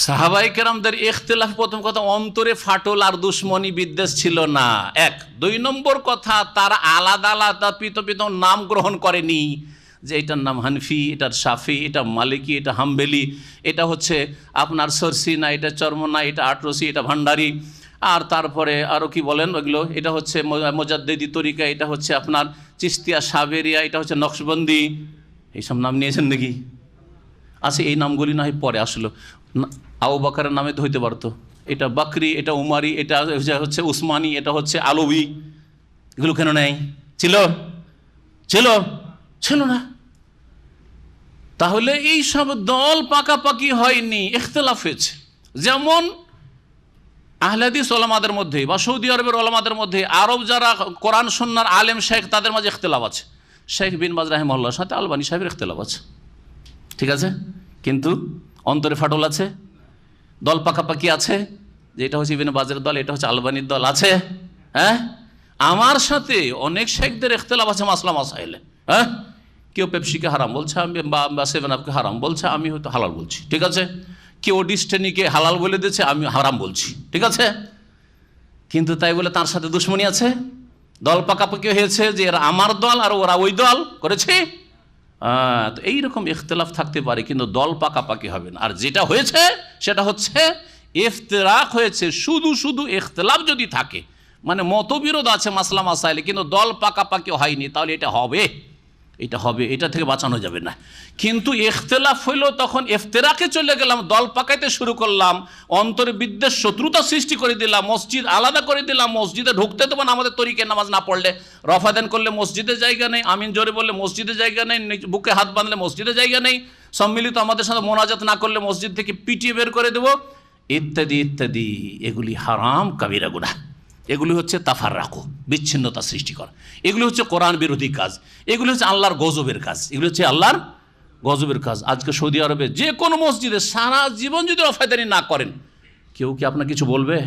Speaker 2: সাহাবায়ে কেরামদের ইখতিলাফ, প্রথম কথা অন্তরে ফাটল আর দুশ্মনী বিদ্বেষ ছিল না, এক। দুই নম্বর কথা, তারা আলাদা আলাদা পৃথক পৃথক নাম গ্রহণ করেনি, যে এটার নাম হানফি, এটার শাফি, এটা মালিকি, এটা হাম্বেলি, এটা হচ্ছে আপনার সরসি না, এটা চর্ম না, এটা আটরসি, এটা ভান্ডারি, আর তারপরে আরও কি বলেন ওইগুলো, এটা হচ্ছে মোজাদ্দেদি তরিকা, এটা হচ্ছে আপনার চিস্তিয়া সাবেরিয়া, এটা হচ্ছে নকশবন্দি, এইসব নাম নিয়েছেন নাকি? আচ্ছা, এই নামগুলি না হয় পরে আসলো, আবু বকরের নামে তো হইতে পারতো, এটা বাকরি, এটা উমারি, এটা হচ্ছে উসমানি, এটা হচ্ছে আলবি, এগুলো কেন নেই? ছিল ছিল ছিল না। তাহলে এই সব দল পাকাপাকি হয়নি, ইখতিলাফ হয়েছে। যেমন আহলে হাদিস ওলামাদের মধ্যে বা সৌদি আরবের ওলামাদের মধ্যে, আরব যারা কোরআন সুন্নাহর আলেম শেখ, তাদের মাঝে ইখতিলাফ আছে। শেখ বিন বাজ রাহিমাহুল্লাহর সাথে আলবানী সাহেবের ইখতিলাফ আছে, ঠিক আছে, কিন্তু অন্তরে ফাটল আছে, দল পাকাপাকি আছে, যে এটা হচ্ছে ইবনে বাজের দল, এটা হচ্ছে আলবানীর দল আছে। হ্যাঁ, আমার সাথে অনেক শেখদের ইখতিলাফ আছে মাসলা মাসাইলে। হ্যাঁ, কেউ পেপসিকে হারাম বলছে, আমি বা সেভেন আপকে হারাম বলছে, আমি হয়তো হালাল বলছি, ঠিক আছে। কেউ ডিস্টেনিকে হালাল বলে দিচ্ছে, আমি হারাম বলছি, ঠিক আছে। কিন্তু তাই বলে তার সাথে দুশ্মনী আছে, দল পাকাপাকি হয়েছে, যে এরা আমার দল আর ওরা ওই দল করেছে। তো এইরকম ইখতিলাফ থাকতে পারে, কিন্তু দল পাকাপাকি হবে না। আর যেটা হয়েছে সেটা হচ্ছে ইফতিরাক হয়েছে। শুধু শুধু ইখতিলাফ যদি থাকে, মানে মতবিরোধ আছে মাসলা মাসাইলে, কিন্তু দল পাকাপাকি হয়নি, তাহলে এটা হবে, এটা হবে, এটা থেকে বাঁচানো যাবে না। কিন্তু ইখতিলাফ হইল, তখন ইফতিরাকে চলে গেলাম, দল পাকাইতে শুরু করলাম, অন্তরে বিদ্বেষ শত্রুতা সৃষ্টি করে দিলাম, মসজিদ আলাদা করে দিলাম, মসজিদে ঢুকতে দেবো না, আমাদের তরিকে নামাজ না পড়লে, রফাদান করলে মসজিদে জায়গা নেই, আমিন জোরে বললে মসজিদে জায়গা নেই, বুকে হাত বাঁধলে মসজিদে জায়গা নেই, সম্মিলিত আমাদের সাথে মোনাজাত না করলে মসজিদ থেকে পিটিয়ে বের করে দেবো, ইত্যাদি ইত্যাদি। এগুলি হারাম কাবিরা গুনাহ, এগুলি হচ্ছে তাফাররাকু, বিচ্ছিন্নতা সৃষ্টি করা, এগুলি হচ্ছে কোরআন বিরোধী কাজ, এগুলি হচ্ছে আল্লাহর গজবের কাজ, এগুলি হচ্ছে আল্লাহর গজবের কাজ। আজকে সৌদি আরবে যে কোনো মসজিদে সারা জীবন যদি রফাদানি না করেন, কেউ কি আপনার কিছু বলবে?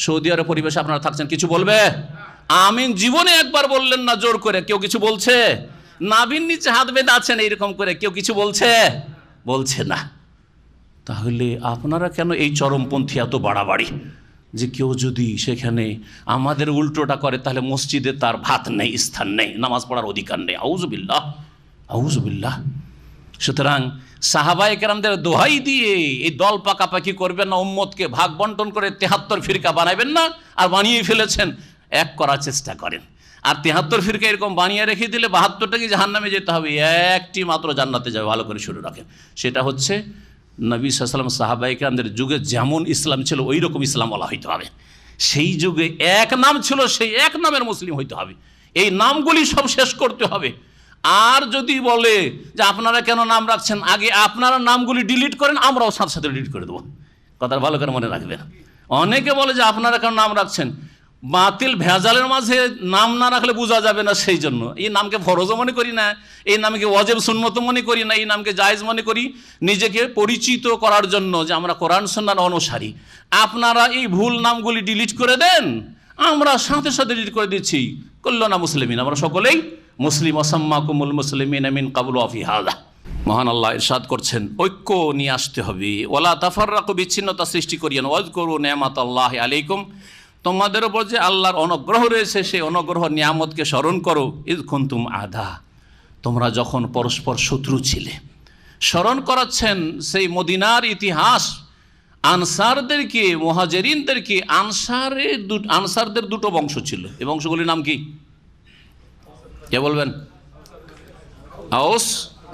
Speaker 2: সৌদি আরব পরিবেশে আপনারা থাকছেন, কিছু বলবে? আমিন জীবনে একবার বললেন না জোর করে, কেউ কিছু বলছে? নাভির নিচে হাত বেঁধে আছেন এইরকম করে, কেউ কিছু বলছে? বলছে না। তাহলে আপনারা কেন এই চরমপন্থী এত বাড়াবাড়ি, যে কেউ যদি সেখানে আমাদের উল্টোটা করে, তাহলে মসজিদে তার ভাত নেই, স্থান নেই, নামাজ পড়ার অধিকার নেই। আউযুবিল্লাহ, আউযুবিল্লাহ। সুতরাং সাহাবায়ে কেরামদের দোহাই দিয়ে এই দল পাকাপাকি করবেন না, উম্মতকে ভাগ বন্টন করে 73 ফিরকা বানাবেন না। আর বানিয়ে ফেলেছেন, এক করার চেষ্টা করেন। আর 73 ফিরকা এরকম বানিয়ে রেখে দিলে 72টাকে জাহান্নামে যেতে হবে, একটি মাত্র জান্নাতে যাবে। ভালো করে শুরু রাখেন, সেটা হচ্ছে নবী সাল্লাল্লাহু আলাইহি ওয়াসাল্লাম সাহাবায়ে কেরামদের যুগে যেমন ইসলাম ছিল, ওই রকম ইসলাম বলা হইতে হবে। সেই যুগে এক নাম ছিল, সেই এক নামের মুসলিম হইতে হবে। এই নামগুলি সব শেষ করতে হবে। আর যদি বলে যে আপনারা কেন নাম রাখছেন, আগে আপনারা নামগুলি ডিলিট করেন, আমরাও সাথে সাথে ডিলিট করে দেবো। কথা ভালো করে মনে রাখবেন। অনেকে বলে যে আপনারা কেন নাম রাখছেন, বাতিল ভেজালের মাঝে নাম না রাখলে বোঝা যাবে না, সেই জন্য এই নামকে ফরজও মনে করি না, এই নামকে ওয়াজিব সুন্নত মনে করি না, এই নামকে জায়েজ মনে করি, নিজেকে পরিচিত করার জন্য যে আমরা কোরআন সুন্নাহর অনুসারী। আপনারা এই ভুল নামগুলি ডিলিট করে দেন, আমরা সাথে সাথে ডিলিট করে দিচ্ছি। কুল্লুনা মুসলিমিন, আমরা সকলেই মুসলিম। ওয়াসাম্মাকুমুল মুসলিমিনা মিন ক্বাবলু ওয়া ফি হাযা। মহান আল্লাহ ইরশাদ করছেন, ঐক্য নিয়ে আসতে হবে। ওয়ালা তাফাররাকু, বিচ্ছিন্নতা সৃষ্টি করিয়েন। ওয়াজকুরু নি'মাতাল্লাহি আলাইকুম, তোমাদের উপর যে আল্লাহর অনুগ্রহ রয়েছে, সেই অনুগ্রহ নিয়ামতকে স্মরণ করো। ইয কুনতুম আদা, তোমরা যখন পরস্পর শত্রু ছিলে। স্মরণ করাচ্ছেন সেই মদিনার ইতিহাস, আনসারদেরকে, মুহাজিরিনদেরকে। আনসারদের দুটো বংশ ছিল, এই বংশগুলির নাম কি? কে বলবেন? আওস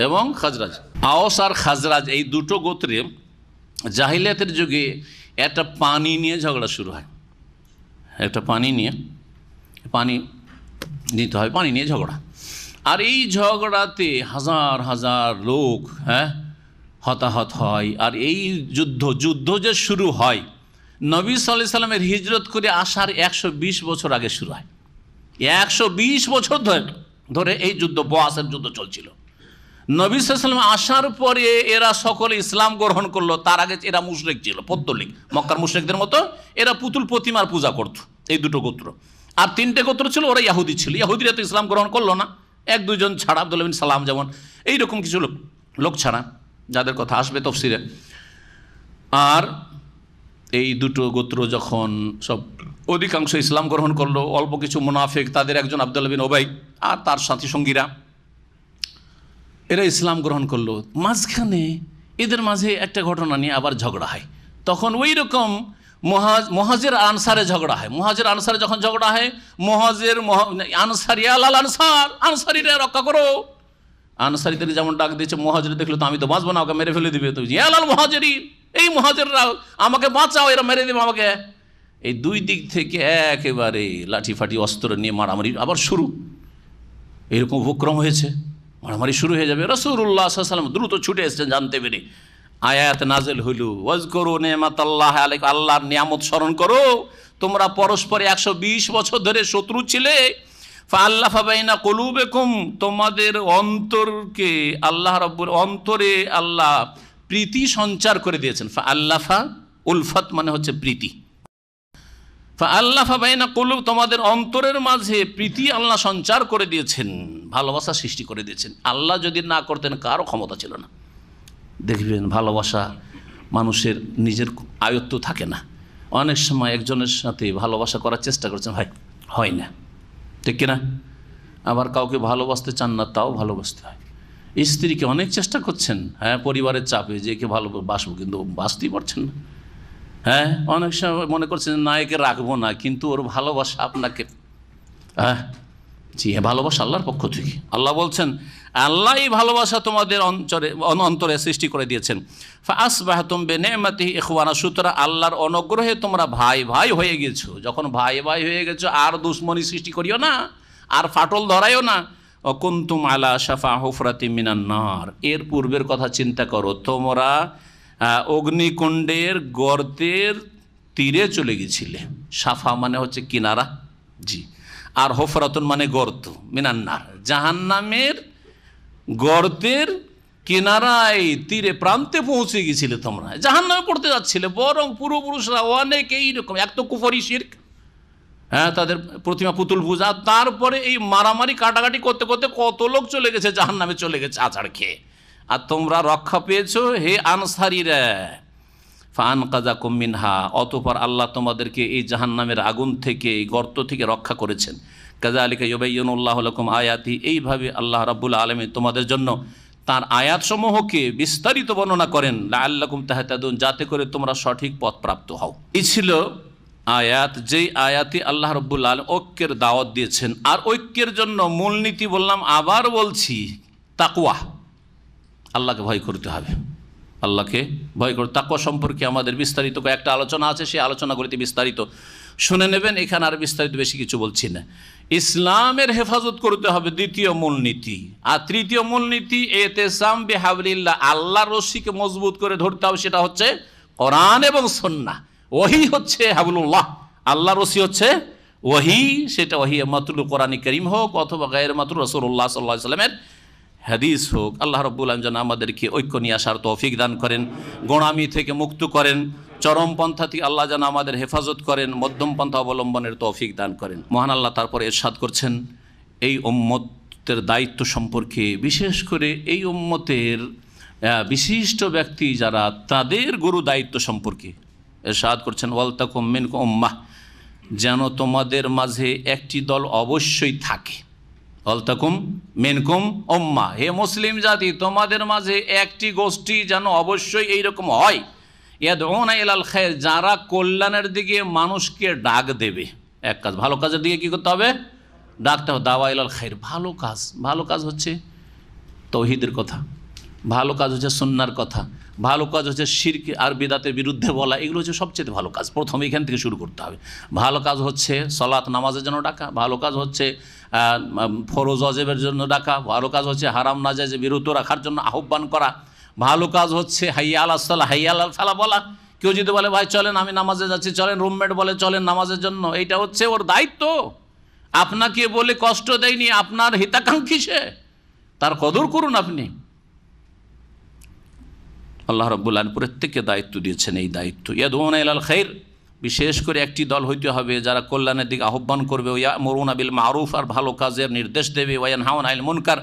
Speaker 2: এবং খাজরাজ। আওস আর খাজরাজ এই দুটো গোত্রে জাহিলিয়াতের যুগে একটা পানি নিয়ে ঝগড়া শুরু হয়। একটা পানি নিতে হয়, পানি নিয়ে ঝগড়া। আর এই ঝগড়াতে হাজার হাজার লোক হতাহত হয়। আর এই যুদ্ধ যে শুরু হয় নবী সাল্লাল্লাহু আলাইহি সাল্লামের হিজরত করে আসার 120 বছর আগে শুরু হয়। 120 বছর ধরে এই যুদ্ধ, বয়াসের যুদ্ধ চলছিল। নবী সাল্লাল্লাহু আলাইহি সাল্লাম আসার পরে এরা সকলে ইসলাম গ্রহণ করলো। তার আগে এরা মুশরিক ছিল, পৌত্তলিক, মক্কার মুশরিকদের মতো। এরা পুতুল প্রতিমার পূজা করত, এই দুটো গোত্র। আর 3টে গোত্র ছিল, ওরা ইহুদি ছিল। ইহুদিরা তো ইসলাম গ্রহণ করলো না, 1-2 জন ছাড়া, আব্দুল্লাহ বিন সালাম যেমন, এইরকম কিছু লোক ছাড়া, যাদের কথা আসবে তফসিরে। আর এই দুটো গোত্র যখন সব অধিকাংশ ইসলাম গ্রহণ করলো, অল্প কিছু মুনাফিক, তাদের একজন আব্দুল্লাহ বিন উবাই আর তার সাথী সঙ্গীরা, এরা ইসলাম গ্রহণ করলো। মাঝখানে এদের মাঝে একটা ঘটনা নিয়ে আবার ঝগড়া হয়। তখন ওই রকম মুহাজির আনসারে ঝগড়া হয়। মুহাজির আনসারে যখন ঝগড়া হয়, আনসারি আলাল আনসার, আনসারিরা রক্ষা করো। আনসারিদের যেমন ডাক দিয়েছে, মুহাজির দেখলো তো আমি তো বাঁচবো না, ওকে মেরে ফেলে দিবে। তো আলাল মুহাজিরি, এই মুহাজিররা আমাকে বাঁচাও, এরা মেরে দেবে আমাকে। এই দুই দিক থেকে একেবারে লাঠি ফাটি অস্ত্র নিয়ে মারামারি আবার শুরু। এরকম উপক্রম হয়েছে, মারামারি শুরু হয়ে যাবে। রাসূলুল্লাহ সাল্লাল্লাহু আলাইহি ওয়াসাল্লাম দ্রুত ছুটে এসেছেন জানতে পেরে। আয়াত নাযিল হইল, ওয়াজকুরু নি'মাতাল্লাহি আলাইকুম, আল্লাহর নিয়ামত স্মরণ করো, তোমরা পরস্পরে 120 বছর ধরে শত্রু ছিলে। ফাআল্লাফা বাইনা কুলুবিকুম, তোমাদের অন্তরকে আল্লাহ রাব্বুল অন্তরে আল্লাহ প্রীতি সঞ্চার করে দিয়েছেন। ফাআল্লাফা, উলফাত মানে হচ্ছে প্রীতি। ফাআল্লাফা বাইনা কুলুব, তোমাদের অন্তরের মাঝে প্রীতি আল্লাহ সঞ্চার করে দিয়েছেন, ভালোবাসা সৃষ্টি করে দিয়েছেন। আল্লাহ যদি না করতেন কারো ক্ষমতা ছিল না। দেখবেন ভালোবাসা মানুষের নিজের আয়ত্ত থাকে না। অনেক সময় একজনের সাথে ভালোবাসা করার চেষ্টা করছেন, ভাই হয় না, ঠিক কিনা? আবার কাউকে ভালোবাসতে চান না, তাও ভালোবাসতে হয়। স্ত্রীকে অনেক চেষ্টা করছেন, হ্যাঁ, পরিবারের চাপে যে একে ভালোবাসবো, কিন্তু বাঁচতেই পারছেন না। হ্যাঁ, অনেক সময় মনে করছেন না, একে রাখবো না, কিন্তু ওর ভালোবাসা আপনাকে, হ্যাঁ জি, ভালোবাসা আল্লাহর পক্ষ থেকে। আল্লাহ বলছেন, আল্লাহ এই ভালোবাসা তোমাদের অন্তরে সৃষ্টি করে দিয়েছেন। ফাআসবাহতুম বিনি'মাতিহি ইখওয়ানা, সুতরাং আল্লাহর অনুগ্রহে তোমরা ভাই ভাই হয়ে গেছো। যখন ভাই ভাই হয়ে গেছো, আর দুশ্মনী সৃষ্টি করিও না, আর ফাটল ধরাইও না। কুনতুম আলা শাফা হুফরাতিম মিনান নার, এর পূর্বের কথা চিন্তা করো, তোমরা অগ্নিকুণ্ডের গর্তের তীরে চলে গেছিলে। শাফা মানে হচ্ছে কিনারা, জি, আর হুফরাতুন মানে গর্ত, মিনান নার জাহান্নামের গর্তের কিনারায়, তীরে প্রান্তে পৌঁছে গেছিলে। তোমরা জাহান্নামে পড়তে যাচ্ছিলে, বরং পূর্বপুরুষরা অনেক এইরকম, এক তো কুফরি শিরক, হ্যাঁ, তাদের প্রতিমা পুতুল পূজা, তারপরে এই মারামারি কাটাকাটি করতে করতে কত লোক চলে গেছে জাহান্নামে, চলে গেছে আছাড় খেয়ে। আর তোমরা রক্ষা পেয়েছো হে আনসারীরা। ফাআনকাযাকুম মিনহা, অতঃপর আল্লাহ তোমাদেরকে এই জাহান্নামের আগুন থেকে, এই গর্ত থেকে রক্ষা করেছেন। কাযালিকা ইউবাইয়িনুল্লাহু লাকুম আয়াতি, এইভাবে আল্লাহ রাব্বুল আলামিন তোমাদের জন্য তার আয়াতসমূহকে বিস্তারিত বর্ণনা করেন। লাআল্লাকুম তাহতাদুন, যাতে করে তোমরা সঠিক পথ প্রাপ্ত হও। এই ছিল আয়াত, যেই আয়াতে আল্লাহ রাব্বুল আলামিন ঐক্যের দাওয়াত দিয়েছেন। আর ঐক্যের জন্য মূলনীতি বললাম, আবার বলছি, তাকওয়া, আল্লাহকে ভয় করতে হবে, আল্লাহকে ভয় করে। তাকওয়া সম্পর্কে আমাদের বিস্তারিত একটা আলোচনা আছে, সেই আলোচনাগুলিতে বিস্তারিত শুনে নেবেন। এখানে আর বিস্তারিত বেশি কিছু বলছি না। ইসলামের হেফাজত করতে হবে, দ্বিতীয় মূলনীতি। আর তৃতীয় মূলনীতি, ইতিসাম বিহাবলিল্লাহ, আল্লাহর রশিকে মজবুত করে ধরতে হবে। সেটা হচ্ছে কোরআন এবং সুন্নাহ। ওহী হচ্ছে হাবলুল্লাহ, আল্লাহর রশি হচ্ছে ওহী। সেটা ওহী মাতুল কোরআন কারীম হোক অথবা গায়র মাতুল রাসূলুল্লাহ সাল্লাল্লাহু আলাইহি ওয়াসাল্লামের হাদিস হোক। আল্লাহ রাব্বুল আলামিন যেন আমাদেরকে ঐক্য নিয়ে আসার তৌফিক দান করেন, গোঁড়ামি থেকে মুক্ত করেন, চরম পন্থা থেকে আল্লাহ যেন আমাদের হেফাজত করেন, মধ্যম পন্থা অবলম্বনের তৌফিক দান করেন। মহান আল্লাহ তারপরে ইরশাদ করছেন এই উম্মতের দায়িত্ব সম্পর্কে, বিশেষ করে এই উম্মতের বিশিষ্ট ব্যক্তি যারা, তাদের গুরু দায়িত্ব সম্পর্কে ইরশাদ করছেন, ওয়ালতাকুম মিনকুম উম্মাহ, যেন তোমাদের মাঝে একটি দল অবশ্যই থাকে। ওয়ালতাকুম মিনকুম উম্মাহ, হে মুসলিম জাতি, তোমাদের মাঝে একটি গোষ্ঠী যেন অবশ্যই এইরকম হয়। ইয়াদউনা ইলাল খায়র, যারা কল্যাণের দিকে মানুষকে ডাক দেবে। এক কাজ, ভালো কাজের দিকে কী করতে হবে? ডাকতে হবে। দাওয়া ইলাল খায়র, ভালো কাজ। ভালো কাজ হচ্ছে তৌহিদের কথা, ভালো কাজ হচ্ছে সুন্নাহর কথা, ভালো কাজ হচ্ছে শিরক আর বিদাতের বিরুদ্ধে বলা। এগুলো হচ্ছে সবচেয়ে ভালো কাজ। প্রথমে এখান থেকে শুরু করতে হবে। ভালো কাজ হচ্ছে সালাত নামাজের জন্য ডাকা, ভালো কাজ হচ্ছে ফরজ ওয়াজিবের জন্য ডাকা, ভালো কাজ হচ্ছে হারাম নাজায়েজ বিরত রাখার জন্য আহ্বান করা, ভালো কাজ হচ্ছে হাইয়া আলাস সালাহ হাইয়া আলাল ফালাহ বলা। কেউ যদি বলে ভাই চলেন আমি নামাজে যাচ্ছি, চলেন, রুমমেট বলে চলেন নামাজের জন্য, এইটা হচ্ছে ওর দায়িত্ব। আপনাকে বলে কষ্ট দেয়নি, আপনার হিতাকাঙ্ক্ষী সে, তার কদর করুন আপনি। আল্লাহ রাব্বুল আলামিন প্রত্যেককে দায়িত্ব দিয়েছেন এই দায়িত্ব। ইয়াদউনা ইলাল খাইর, বিশেষ করে একটি দল হইতে হবে যারা কল্যাণের দিকে আহ্বান করবে, ইয়ামুরুনা বিল মারুফ, আর ভালো কাজের নির্দেশ দেবে, ওয়া ইয়ানহাউনা আনিল মুনকার,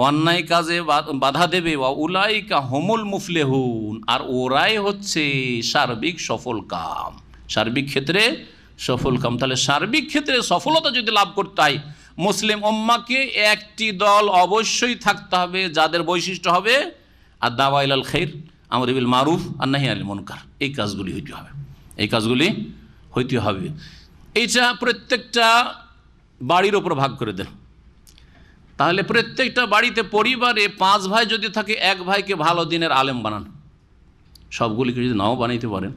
Speaker 2: অন্যায় কাজে বাধা দেবে, ওয়া উলাইকা হুমুল মুফলিহুন, আর ওরাই হচ্ছে সার্বিক সফল কাম, সার্বিক ক্ষেত্রে সফল কাম। তাহলে সার্বিক ক্ষেত্রে সফলতা যদি লাভ করতে হয়, মুসলিম উম্মাহকে একটি দল অবশ্যই থাকতে হবে যাদের বৈশিষ্ট্য হবে আর দাওয়া ইলাল খাইর, আমর বিল মারুফ আর নাহি আনিল মুনকার, এই কাজগুলি হইতে হবে, এই কাজগুলি হইতে হবে। এইটা প্রত্যেকটা বাড়ির ওপর ভাগ করে দেন। তাহলে প্রত্যেকটা বাড়িতে পরিবারে 5 ভাই যদি থাকে, 1 ভাইকে ভালো দিনের আলেম বানান। সবগুলিকে যদি নাও বানাইতে পারেন,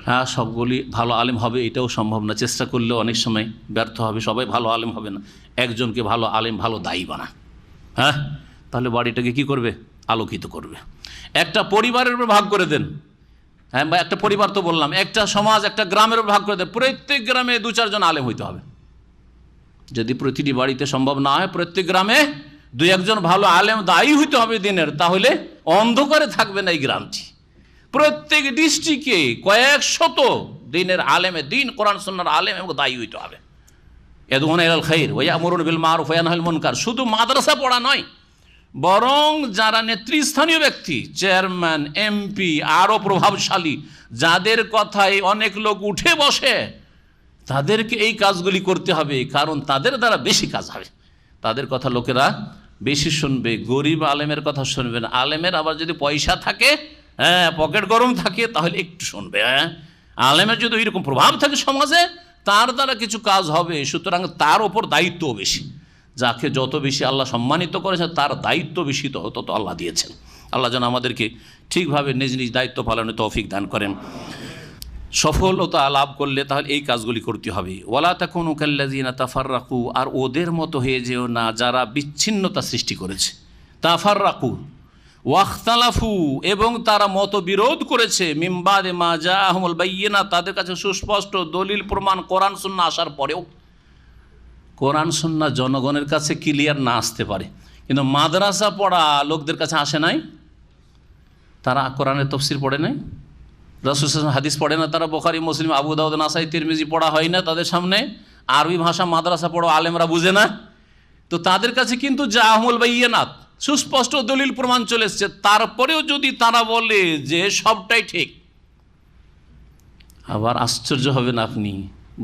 Speaker 2: হ্যাঁ সবগুলি ভালো আলেম হবে এটাও সম্ভব না, চেষ্টা করলেও অনেক সময় ব্যর্থ হবে, সবাই ভালো আলেম হবে না। একজনকে ভালো আলেম, ভালো দায়ী বানান, হ্যাঁ, তাহলে বাড়িটাকে কি করবে? আলোকিত করবে। একটা পরিবারের উপর ভাগ করে দেন, হ্যাঁ, বা একটা পরিবার তো বললাম, একটা সমাজ, একটা গ্রামের উপর ভাগ করে দেন। প্রত্যেক গ্রামে 2-4 জন আলেম হইতে হবে। যদি প্রতিটি বাড়িতে সম্ভব না হয়, প্রত্যেক গ্রামে 2-1 জন ভালো আলেম দায়ী হইতে হবে দিনের, তাহলে অন্ধকারে থাকবে না এই গ্রামটি। প্রত্যেক ডিস্ট্রিক্টে কয়েক শত দিনের আলেমে দিন, কোরআন সুন্নাহর আলেম এবং দায়ী হইতে হবে। ইয়াদউনা ইলাল খাইর ওয়া ইয়ামুরুনা বিল মারুফ ওয়া ইয়ানহাউনা আনিল মুনকার। শুধু মাদ্রাসা পড়া নয়, বরং যারা নেতৃস্থানীয় ব্যক্তি, চেয়ারম্যান, এমপি, আরও প্রভাবশালী, যাদের কথায় অনেক লোক উঠে বসে, তাদেরকে এই কাজগুলি করতে হবে, কারণ তাদের দ্বারা বেশি কাজ হবে, তাদের কথা লোকেরা বেশি শুনবে। গরিব আলেমের কথা শুনবে না। আলেমের আবার যদি পয়সা থাকে, হ্যাঁ, পকেট গরম থাকে, তাহলে একটু শুনবে। হ্যাঁ, আলেমের যদি এরকম প্রভাব থাকে সমাজে, তার দ্বারা কিছু কাজ হবে, সুতরাং তার ওপর দায়িত্বও বেশি। যাকে যত বেশি আল্লাহ সম্মানিত করেছেন, তার দায়িত্ব বেশি তত আল্লাহ দিয়েছেন। আল্লাহ যেন আমাদেরকে ঠিকভাবে নিজ নিজ দায়িত্ব পালনে তৌফিক দান করেন। সফলতা লাভ করলে তাহলে এই কাজগুলি করতে হবে। ওয়ালা তাকুনু কাল্লাযিনা তাফাররাকু, আর ওদের মতো হয়ে যেও না যারা বিচ্ছিন্নতা সৃষ্টি করেছে। তাফাররাকু ওয়াখতালাফু, এবং তারা মতবিরোধ করেছে, মিন বাদি মা জাআহুমুল বায়্যিনাত, তাদের কাছে সুস্পষ্ট দলিল প্রমাণ কোরআন সুন্নাহ আসার পরেও। কোরআন সুন্নাহ জনগণের কাছে ক্লিয়ার না আসতে পারে, কিন্তু মাদ্রাসা পড়া লোকদের কাছে আসে নাই। তারা কোরআনের তাফসীর পড়ে নাই, রাসূল সাল্লাল্লাহু আলাইহি ওয়াসাল্লাম হাদিস পড়ে না, তারা বুখারী, মুসলিম, আবু দাউদ, নাসাই, তিরমিজি পড়া হয় না তাদের সামনে। আরবি ভাষা মাদ্রাসা পড়ো আলেমরা বুঝে না, তো তাদের কাছে কিন্তু জাআহুমুল বায়্যিনাত, সুস্পষ্ট দলিল প্রমাণ চলে এসছে। তারপরেও যদি তারা বলে যে সবটাই ঠিক, আবার আশ্চর্য হবেন আপনি,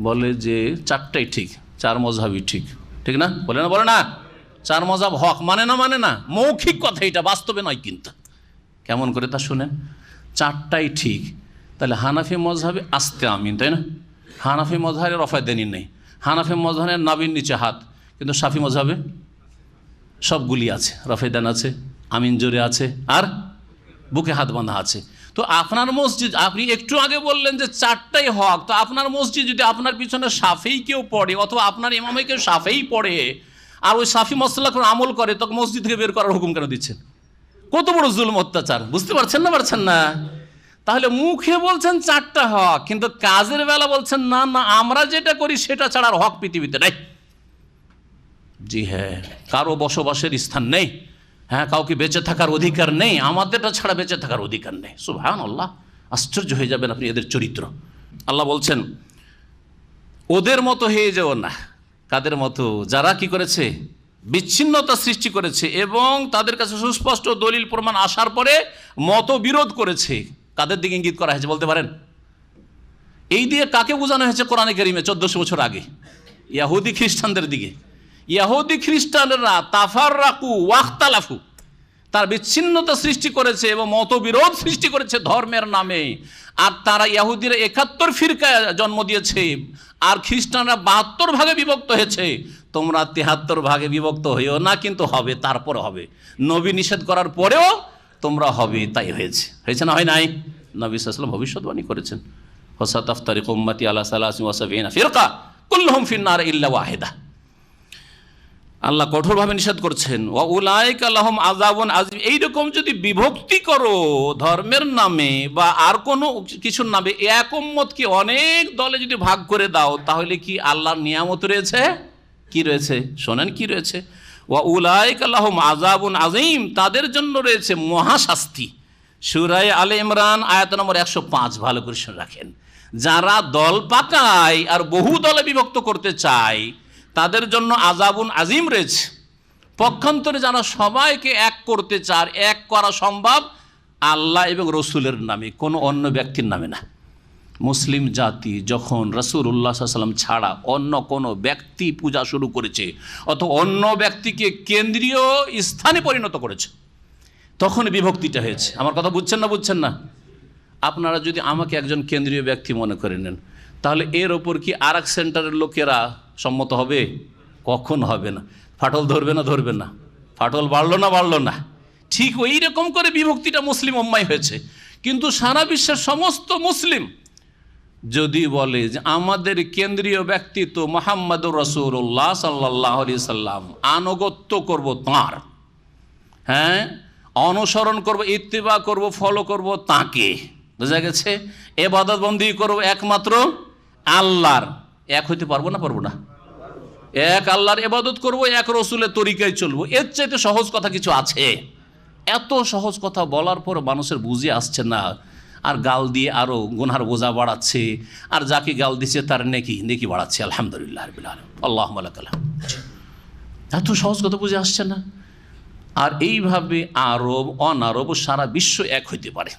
Speaker 2: বলে যে 4টাই ঠিক, 4 মযহাবই ঠিক, ঠিক না? বলে না, বলে না 4 মযহাব হক, মানে না, মৌখিক কথা, এটা বাস্তবে নয়। কিন্তু কেমন করে তা শুনেন, 4টাই ঠিক, তাহলে হানাফি মযহাবে আস্তে আমিন, তাই না? হানাফি মযহাবে রফায় দেনি নেই, হানাফি মযহাবে নাভির নিচে হাত, কিন্তু শাফি মযহাবে সবগুলি আছে, রফায় দেন আছে, আমিন জোরে আছে, আর বুকে হাত বাঁধা আছে। তো আপনার মসজিদ, আপনি একটু আগে বললেন যে 4টাই হক, তো আপনার মসজিদ যদি আপনার পিছনে শাফেই কেউ পড়ে, অথবা আপনার ইমামে কেউ শাফেই পড়ে, আর ওই শাফি মাসআলা করে আমল করে, তখন মসজিদ থেকে বের করার হুকুম কেন দিচ্ছেন? কত বড় জুলম, অত্যাচার! বুঝতে পারছেন না? তাহলে মুখে বলছেন 4টা হক, কিন্তু কাজের বেলা বলছেন না, আমরা যেটা করি সেটা ছাড়া আর হক পৃথিবীতে নাই। জি হ্যাঁ, কারো বসবাসের স্থান নেই, হ্যাঁ, কাউকে বেঁচে থাকার অধিকার নেই, আমাদেরটা ছাড়া বেঁচে থাকার অধিকার নেই। সুবহানাল্লাহ, আশ্চর্য হয়ে যাবেন আপনি এদের চরিত্র। আল্লাহ বলছেন ওদের মতো হয়ে যেও না। কাদের মতো? যারা কি করেছে? বিচ্ছিন্নতা সৃষ্টি করেছে এবং তাদের কাছে সুস্পষ্ট দলিল প্রমাণ আসার পরে মতবিরোধ করেছে। কাদের দিকে ইঙ্গিত করা হয়েছে বলতে পারেন? এই দিয়ে কাকে বোঝানো হয়েছে কোরআনে কারিমে 1400 বছর আগে? ইহুদি খ্রিস্টানদের দিকে। ইহুদি খ্রিস্টানরা তাফাররাকু ওয়াখতালাফু, তার বিচ্ছিন্নতা সৃষ্টি করেছে এবং মতবিরোধ সৃষ্টি করেছে ধর্মের নামে। আর তারা ইহুদিরা 71 ফিরকায় জন্ম দিয়েছে, আর খ্রিস্টানরা 72 ভাগে বিভক্ত হয়েছে। তোমরা 73 ভাগে বিভক্ত হইও না, কিন্তু হবে, তারপর হবে। নবী নিষেধ করার পরেও তোমরা হবে, তাই হয়েছে না? হয় নাই? নবী সাল্লাল্লাহু আলাইহি ওয়াসাল্লাম ভবিষ্যদ্বাণী করেছেন, ওয়াসাতাফতারিকু উম্মতি আলা 73 ফিরকা কুল্লুহুম ফিন নার ইল্লা ওয়াহিদা। আল্লাহ কঠোরভাবে নিষেধ করছেন। ওয়া উলাইকা লাহুম আযাবুন আযীম। এইরকম যদি বিভক্তি করো ধর্মের নামে বা আর কোনো কিছুর নামে, এক উম্মতকে অনেক দলে যদি ভাগ করে দাও, তাহলে কি আল্লাহর নিয়ামত রয়েছে? কি রয়েছে? শোনেন কি রয়েছে। ওয়া উলাইকা লাহুম আযাবুন আযীম, তাদের জন্য রয়েছে মহাশাস্তি। সূরা আলে ইমরান আয়াত নম্বর 105 ভালো করে শুনে রাখেন। যারা দল পাকায় আর বহু দলে বিভক্ত করতে চায়, তাদের জন্য আযাবুন আযীম রয়েছে। পক্ষান্তরে যারা সবাইকে এক করতে চায়, এক করা সম্ভব আল্লাহ এবং রসুলের নামে, কোনো অন্য ব্যক্তির নামে না। মুসলিম জাতি যখন রাসূলুল্লাহ সাল্লাল্লাহু আলাইহি ওয়াসাল্লাম ছাড়া অন্য কোনো ব্যক্তি পূজা শুরু করেছে অথবা অন্য ব্যক্তিকে কেন্দ্রীয় স্থানে পরিণত করেছে, তখন বিভক্তিটা হয়েছে। আমার কথা বুঝছেন না? বুঝছেন না? আপনারা যদি আমাকে একজন কেন্দ্রীয় ব্যক্তি মনে করে নেন, তাহলে এর ওপর কি আর এক সেন্টারের লোকেরা সম্মত হবে? কখন হবে না। ফাটল ধরবে না? ধরবে না? ফাটল বাড়লো না? বাড়লো না? ঠিক ওই রকম করে বিভক্তিটা মুসলিম উম্মায় হয়েছে। কিন্তু সারা বিশ্বের সমস্ত মুসলিম যদি বলে যে আমাদের কেন্দ্রীয় ব্যক্তিত্ব মুহাম্মদুর রাসূলুল্লাহ সাল্লাল্লাহু আলাইহি সাল্লাম, আনুগত্য করব তাঁর, হ্যাঁ, অনুসরণ করব, ইত্তিবা করব, ফলো করব তাকে, বোঝা গেছে, ইবাদত বন্দি করব একমাত্র আল্লাহর, এক হইতে পারবো না? পারবো না? এক আল্লাহর ইবাদত করব, এক রসুলের তরিকায় চলবো, এর চাইতে সহজ কথা কিছু আছে? এত সহজ কথা বলার পর মানুষের বুঝে আসছে না, আর গাল দিয়ে আরও গুনহার বোঝা বাড়াচ্ছে, আর যাকে গাল দিচ্ছে তার নেকি বাড়াচ্ছে। আলহামদুলিল্লাহ রাব্বিল আলামিন, আল্লাহুম্মা লাকাল হামদ। এত সহজ কথা বুঝে আসছে না। আর এইভাবে আরব অনারব সারা বিশ্ব এক হইতে পারে।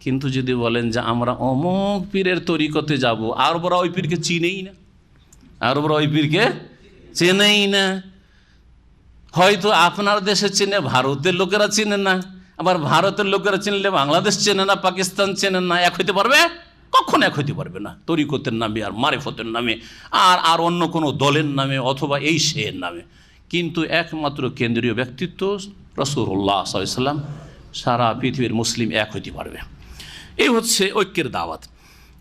Speaker 2: কিন্তু যদি বলেন যে আমরা অমুক পীরের তরিকতে যাব, আরবরা ওই পীরকে চিনেই না, আরবরা ওই পীরকে চেনেই না। হয়তো আপনার দেশে চেনে, ভারতের লোকেরা চেনে না, আবার ভারতের লোকেরা চিনলে বাংলাদেশ চেনে না, পাকিস্তান চেনে না। এক হইতে পারবে? কখন এক হইতে পারবে না। তরিকতের নামে আর মারিফতের নামে আর অন্য কোনো দলের নামে অথবা এই শের নামে। কিন্তু একমাত্র কেন্দ্রীয় ব্যক্তিত্ব রাসূলুল্লাহ সাল্লাল্লাহু আলাইহি ওয়াসাল্লাম, সারা পৃথিবীর মুসলিম এক হইতে পারবে। এই হচ্ছে ঐক্যের দাওয়াত।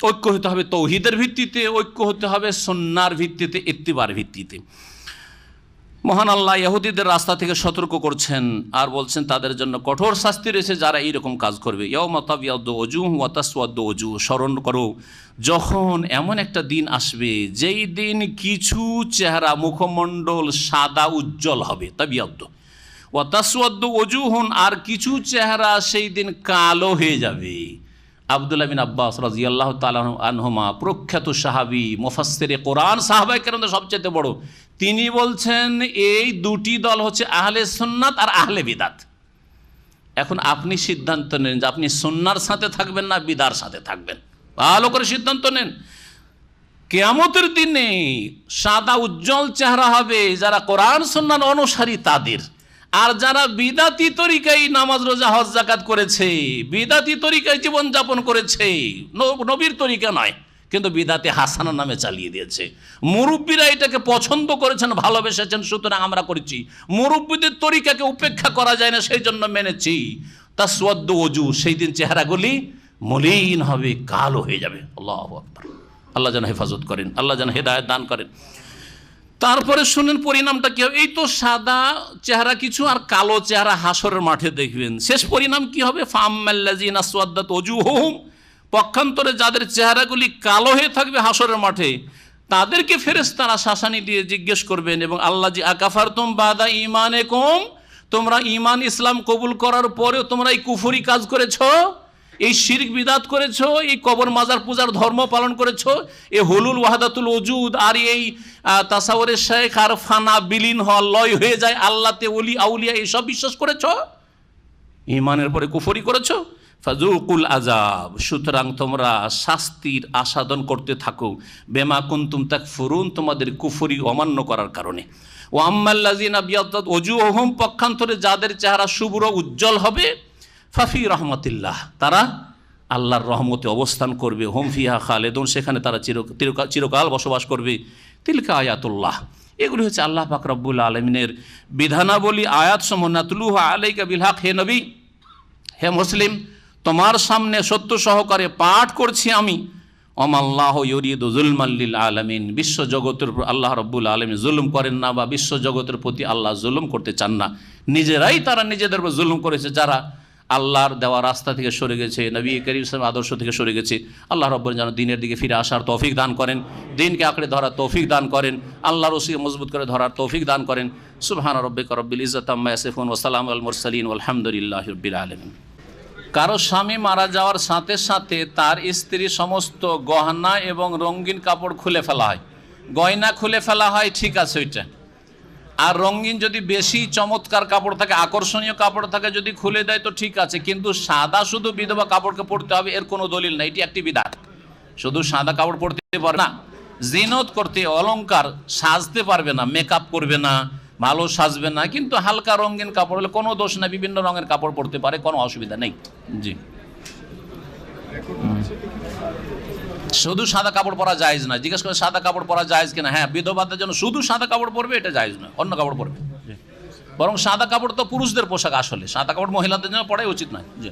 Speaker 2: ঐক্য হতে হবে তৌহিদের ভিত্তিতে, ঐক্য হতে হবে সুন্নাহর ভিত্তিতে, ইত্তিবার ভিত্তিতে। মহান আল্লাহ ইহুদিদের রাস্তা থেকে সতর্ক করছেন আর বলছেন তাদের জন্য কঠোর শাস্তি রয়েছে যারা এইরকম কাজ করবে। ইয়াউমা তাবিয়াদ্দু ওজুহ ওয়া তাসওয়াদ্দু ওজুহ, স্মরণ করো যখন এমন একটা দিন আসবে যেই দিন কিছু চেহারা, মুখমণ্ডল সাদা উজ্জ্বল হবে, তাবিয়াদ্দু ওয়া তাসওয়াদ্দু ওজুহুন, আর কিছু চেহারা সেই দিন কালো হয়ে যাবে। আব্দুল্লাহ বিন আব্বাস রাদিয়াল্লাহু তাআলা আনহুমা, প্রখ্যাত সাহাবী, মুফাসসিরে কোরআন, সাহাবায়ে কেরামদের সবচেয়ে বড়, তিনি বলছেন এই দুটি দল হচ্ছে আহলে সুন্নাত আর আহলে বিদাত। এখন আপনি সিদ্ধান্ত নেন যে আপনি সুন্নাহর সাথে থাকবেন না বিদার সাথে থাকবেন। ভালো করে সিদ্ধান্ত নেন। কিয়ামতের দিনে সাদা উজ্জ্বল চেহারা হবে যারা কোরআন সুন্নাহর অনুসারী তাদের, আর যারা বিদাতি তরিকায় নামাজ রোজা হজ যাকাত করেছে, বিদাতি তরিকায় জীবনযাপন করেছে, নবীর তরিকা নয় কিন্তু বিদাতে হাসানা নামে চালিয়ে দিয়েছে। মুরব্বীরা এটাকে পছন্দ করেছেন, ভালোবেসেছেন, সুতরাং আমরা করেছি। মুরব্বীদের তরিকাকে উপেক্ষা করা যায় না, সেই জন্য মেনেছি। তাসওয়াদ্দু ওজু, সেই দিন চেহারাগুলি মলিন হবে, কালো হয়ে যাবে। আল্লাহু আকবার। আল্লাহ যেন হেফাজত করেন, আল্লাহ যেন হেদায়েত দান করেন। তারপরে শুনেন পরিণামটা কি হবে। এই তো সাদা চেহারা কিছু আর কালো চেহারা হাসরের মাঠে দেখবেন, শেষ পরিণাম কি হবে। ফাম্মাল্লাযিনা আসওয়াদ্দাত ওজুহুহুম, পক্ষান্তরে যাদের চেহারাগুলি কালো হয়ে থাকবে হাসরের মাঠে, তাদেরকে ফেরেশতারা শাসানি দিয়ে জিজ্ঞেস করবেন, এবং আল্লাহ জি আকাফারতুম বাদা ঈমানিকুম, তোমরা ঈমান ইসলাম কবুল করার পরেও তোমরা এই কুফরি কাজ করেছো, এই শিরক বিদাত করেছো, এই কবর মাজার পূজার ধর্ম পালন করেছো, এই হুলুল ওয়াহদাতুল ওজুদ আর এই তাসাউরের শেখ আর ফানা বিলীন হওয়া, লয় হয়ে যায় আল্লাহতে, ওলি আউলিয়া, এইসব বিশ্বাস করেছো, ঈমানের পরে কুফরি করেছো। ফাজুকুল আযাব, সুতরাং তোমরা শাস্তির আস্বাদন করতে থাকো। বেমা কুনতুম তাকফুরুন, তোমাদের কুফরি অমান্য করার কারণে। ও আম্মাল্লাযিনা বিয়াদ্দাত ওজুহুম, পক্ষান্তরে যাদের চেহারা শুভ্র উজ্জ্বল হবে, ফাফি রহমাতিল্লাহ, তারা আল্লাহর রহমতে অবস্থান করবে। হুম ফিহা খালিদুন, সেখানে তারা চিরকাল বসবাস করবে। তিলকা আয়াতুল্লাহ, এগুলি হচ্ছে আল্লাহ পাক রব্বুল আলামিনের বিধানাবলী, আয়াতসমূহ। নাতলুহা আলাইকা বিল হক, হে নবী, হে মুসলিম, তোমার সামনে সত্য সহকারে পাঠ করছি আমি। ওমাল্লাহ ইউরিদু যুলমান লিল আলামিন, বিশ্ব জগতের উপর আল্লাহ রাব্বুল আলামিন জুলুম করেন না, বা বিশ্ব জগতের প্রতি আল্লাহ জুলুম করতে চান না। নিজেরাই তারা নিজেদের উপর জুলুম করেছে, যারা আল্লাহর দেওয়া রাস্তা থেকে সরে গেছে, নবী করিম সাল্লাল্লাহু আলাইহি আদর্শ থেকে সরে গেছে। আল্লাহ রাব্বুল যেন দিনের দিকে ফিরে আসার তৌফিক দান করেন, দিনকে আঁকড়ে ধরার তৌফিক দান করেন, আল্লাহর রসুলকে মজবুত করে ধরার তৌফিক দান করেন। সুবহানা রাব্বিকা রাব্বিল ইজ্জাতি আম্মা ইয়াসিফুন ওয়া সালামুন আলাল মুরসালিন ওয়ালহামদুলিল্লাহি রাব্বিল আলামিন। কারো স্বামী মারা যাওয়ার সাথে সাথে তার স্ত্রী সমস্ত গহনা এবং রঙিন কাপড় খুলে ফেলা হয়, গয়না খুলে ফেলা হয়, ঠিক আছে ওইটা। আর রঙিন যদি বেশি চমৎকার কাপড় থাকে, আকর্ষণীয় কাপড় থাকে, যদি খুলে দেয় তো ঠিক আছে, কিন্তু সাদা শুধু বিধবা কাপড়কে পরতে হবে এর কোনো দলিল নেই, এটি একটি বিধাত। শুধু সাদা কাপড় পরতে পারে না, জিনত করতে, অলংকার সাজতে পারবে না, মেকআপ করবে না, ভালো সাজবে না, কিন্তু হালকা রঙিন কাপড় হলে কোনো দোষ নাই, বিভিন্ন রঙের কাপড় পরতে পারে, কোনো অসুবিধা নেই। জি, শুধু সাদা কাপড় পরা জায়েজ না। জিজ্ঞেস করে সাদা কাপড় পরা জায়েজ কিনা? হ্যাঁ, বিধবাদের জন্য শুধু সাদা কাপড় পরবে, এটা জায়েজ নয়, অন্য কাপড় পরবে। বরং সাদা কাপড় তো পুরুষদের পোশাক, আসলে সাদা কাপড় মহিলাদের জন্য পরাই উচিত নয়। জি।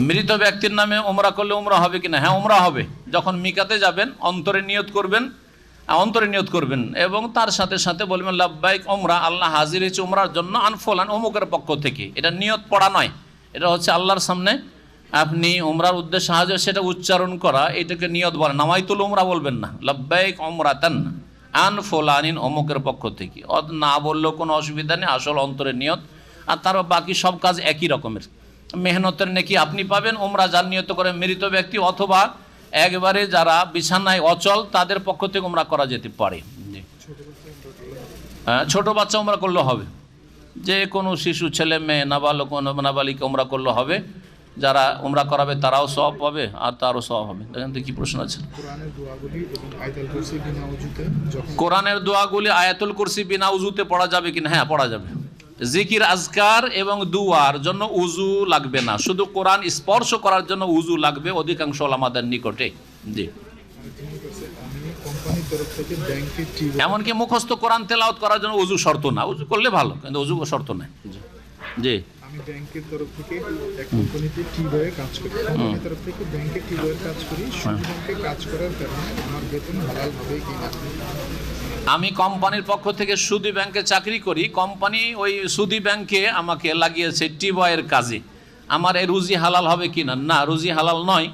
Speaker 2: মৃত ব্যক্তির নামে উমরা করলে উমরা হবে কিনা? হ্যাঁ, উমরা হবে। যখন মিকাতে যাবেন অন্তরে নিয়ত করবেন, এবং তার সাথে সাথে বলবেন লাব্বাইক উমরা, আল্লাহ হাজির হয়েছে উমরার জন্য, আনফলান অমুকের পক্ষ থেকে। এটা নিয়ত পড়া নয়, এটা হচ্ছে আল্লাহর সামনে আপনি উমরার উদ্দেশ্যে হাজির, সেটা উচ্চারণ করা, এটাকে নিয়ত বলে। নামাইতুল উমরা বলবেন না, লাব্বাইক উমরাতান আনফলানিন অমুকের পক্ষ থেকে। না বললেও কোনো অসুবিধা নেই, আসল অন্তরের নিয়ত। আর তার বাকি সব কাজ একই রকমের, মেহনতের নেকি আপনি পাবেন। উমরা যার নিয়ত করে মৃত ব্যক্তি অথবা একবারে যারা বিছানায় অচল, তাদের পক্ষ থেকে উমরা করা যেতে পারে। ছোট বাচ্চা উমরা করলে হবে, যে কোনো শিশু, ছেলে মেয়ে, নাবালক নাবালিকা উমরা করলে হবে। যারা উমরা করাবে তারাও সওয়াব পাবে আর তারও সওয়াব হবে। দেখেন তো কি প্রশ্ন আছে। কোরআনের দোয়াগুলি আয়াতুল কুরসি বিনা উজুতে পড়া যাবে কিনা? হ্যাঁ, পড়া যাবে। জিকির, আজকার এবং দুয়ার জন্য উজু লাগবে না, শুধু কোরআন স্পর্শ করার জন্য উজু লাগবে অধিকাংশ ওলামাদের নিকটে। জি, এমনকি মুখস্থ কোরআন তেলাওয়াত করার জন্য উজু শর্ত না, উজু করলে ভালো, কিন্তু উজু শর্ত নাই। জি,
Speaker 3: আমি ব্যাংকের তরফ থেকে এক কোম্পানিতে টিবয়ে কাজ করি, কোম্পানির তরফ থেকে ব্যাংকে টিবয়ে কাজ করি, সুদি ব্যাংকে কাজ করার কারণে আমার বেতন হালাল হবে কিনা?
Speaker 2: আমি কোম্পানির পক্ষ থেকে সুদি ব্যাংকে চাকরি করি, কোম্পানি ওই সুদি ব্যাংকে আমাকে লাগিয়েছে টিবয়ের কাজে, আমার এই রুজি হালাল হবে কিনা? না, রুজি হালাল নয়,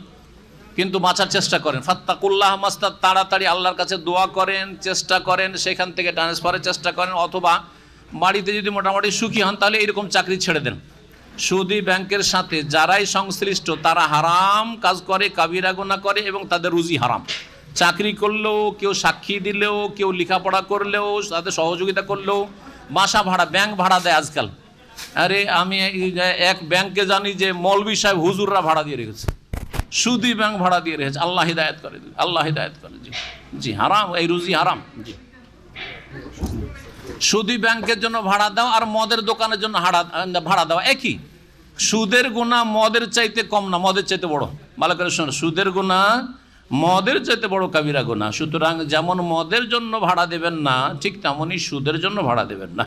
Speaker 2: কিন্তু বাঁচার চেষ্টা করেন। ফাত্তাকুল্লাহ মাস্তাত, তাড়াতাড়ি আল্লাহর কাছে দোয়া করেন, চেষ্টা করেন, সেখান থেকে ট্রান্সফারের চেষ্টা করেন, অথবা বাড়িতে যদি মোটামুটি সুখী হন তাহলে এরকম চাকরি ছেড়ে দেন। সুদি ব্যাংকের সাথে যারাই সংশ্লিষ্ট তারা হারাম কাজ করে, কাবিরা গুনাহ করে, এবং তাদের রুজি হারাম। চাকরি করলেও, কেউ সাক্ষী দিলেও, কেউ লেখাপড়া করলেও, তাদের সহযোগিতা করলেও, বাসা ভাড়া, ব্যাংক ভাড়া দেয় আজকাল। আরে আমি এক ব্যাংকে জানি যে মৌলভী সাহেব হুজুররা ভাড়া দিয়ে রেখেছে, সুদি ব্যাংক ভাড়া দিয়ে রেখেছে। আল্লাহ হিদায়াত করে, আল্লাহ হিদায়াত করে। জি জি, হারাম, এই রুজি হারাম। জি, সুদি ব্যাংকের জন্য ভাড়া দাও আর মদের দোকানের জন্য ভাড়া দেওয়া একই। সুদের গুনাহ মদের চাইতে কম না, মদের চাইতে বড়। ভালো করে শোনো, সুদের গুনাহ মদের চাইতে বড় কাবিরা গুনাহ। সুতরাং যেমন মদের জন্য ভাড়া দেবেন না, ঠিক তেমনই সুদের জন্য ভাড়া দেবেন না।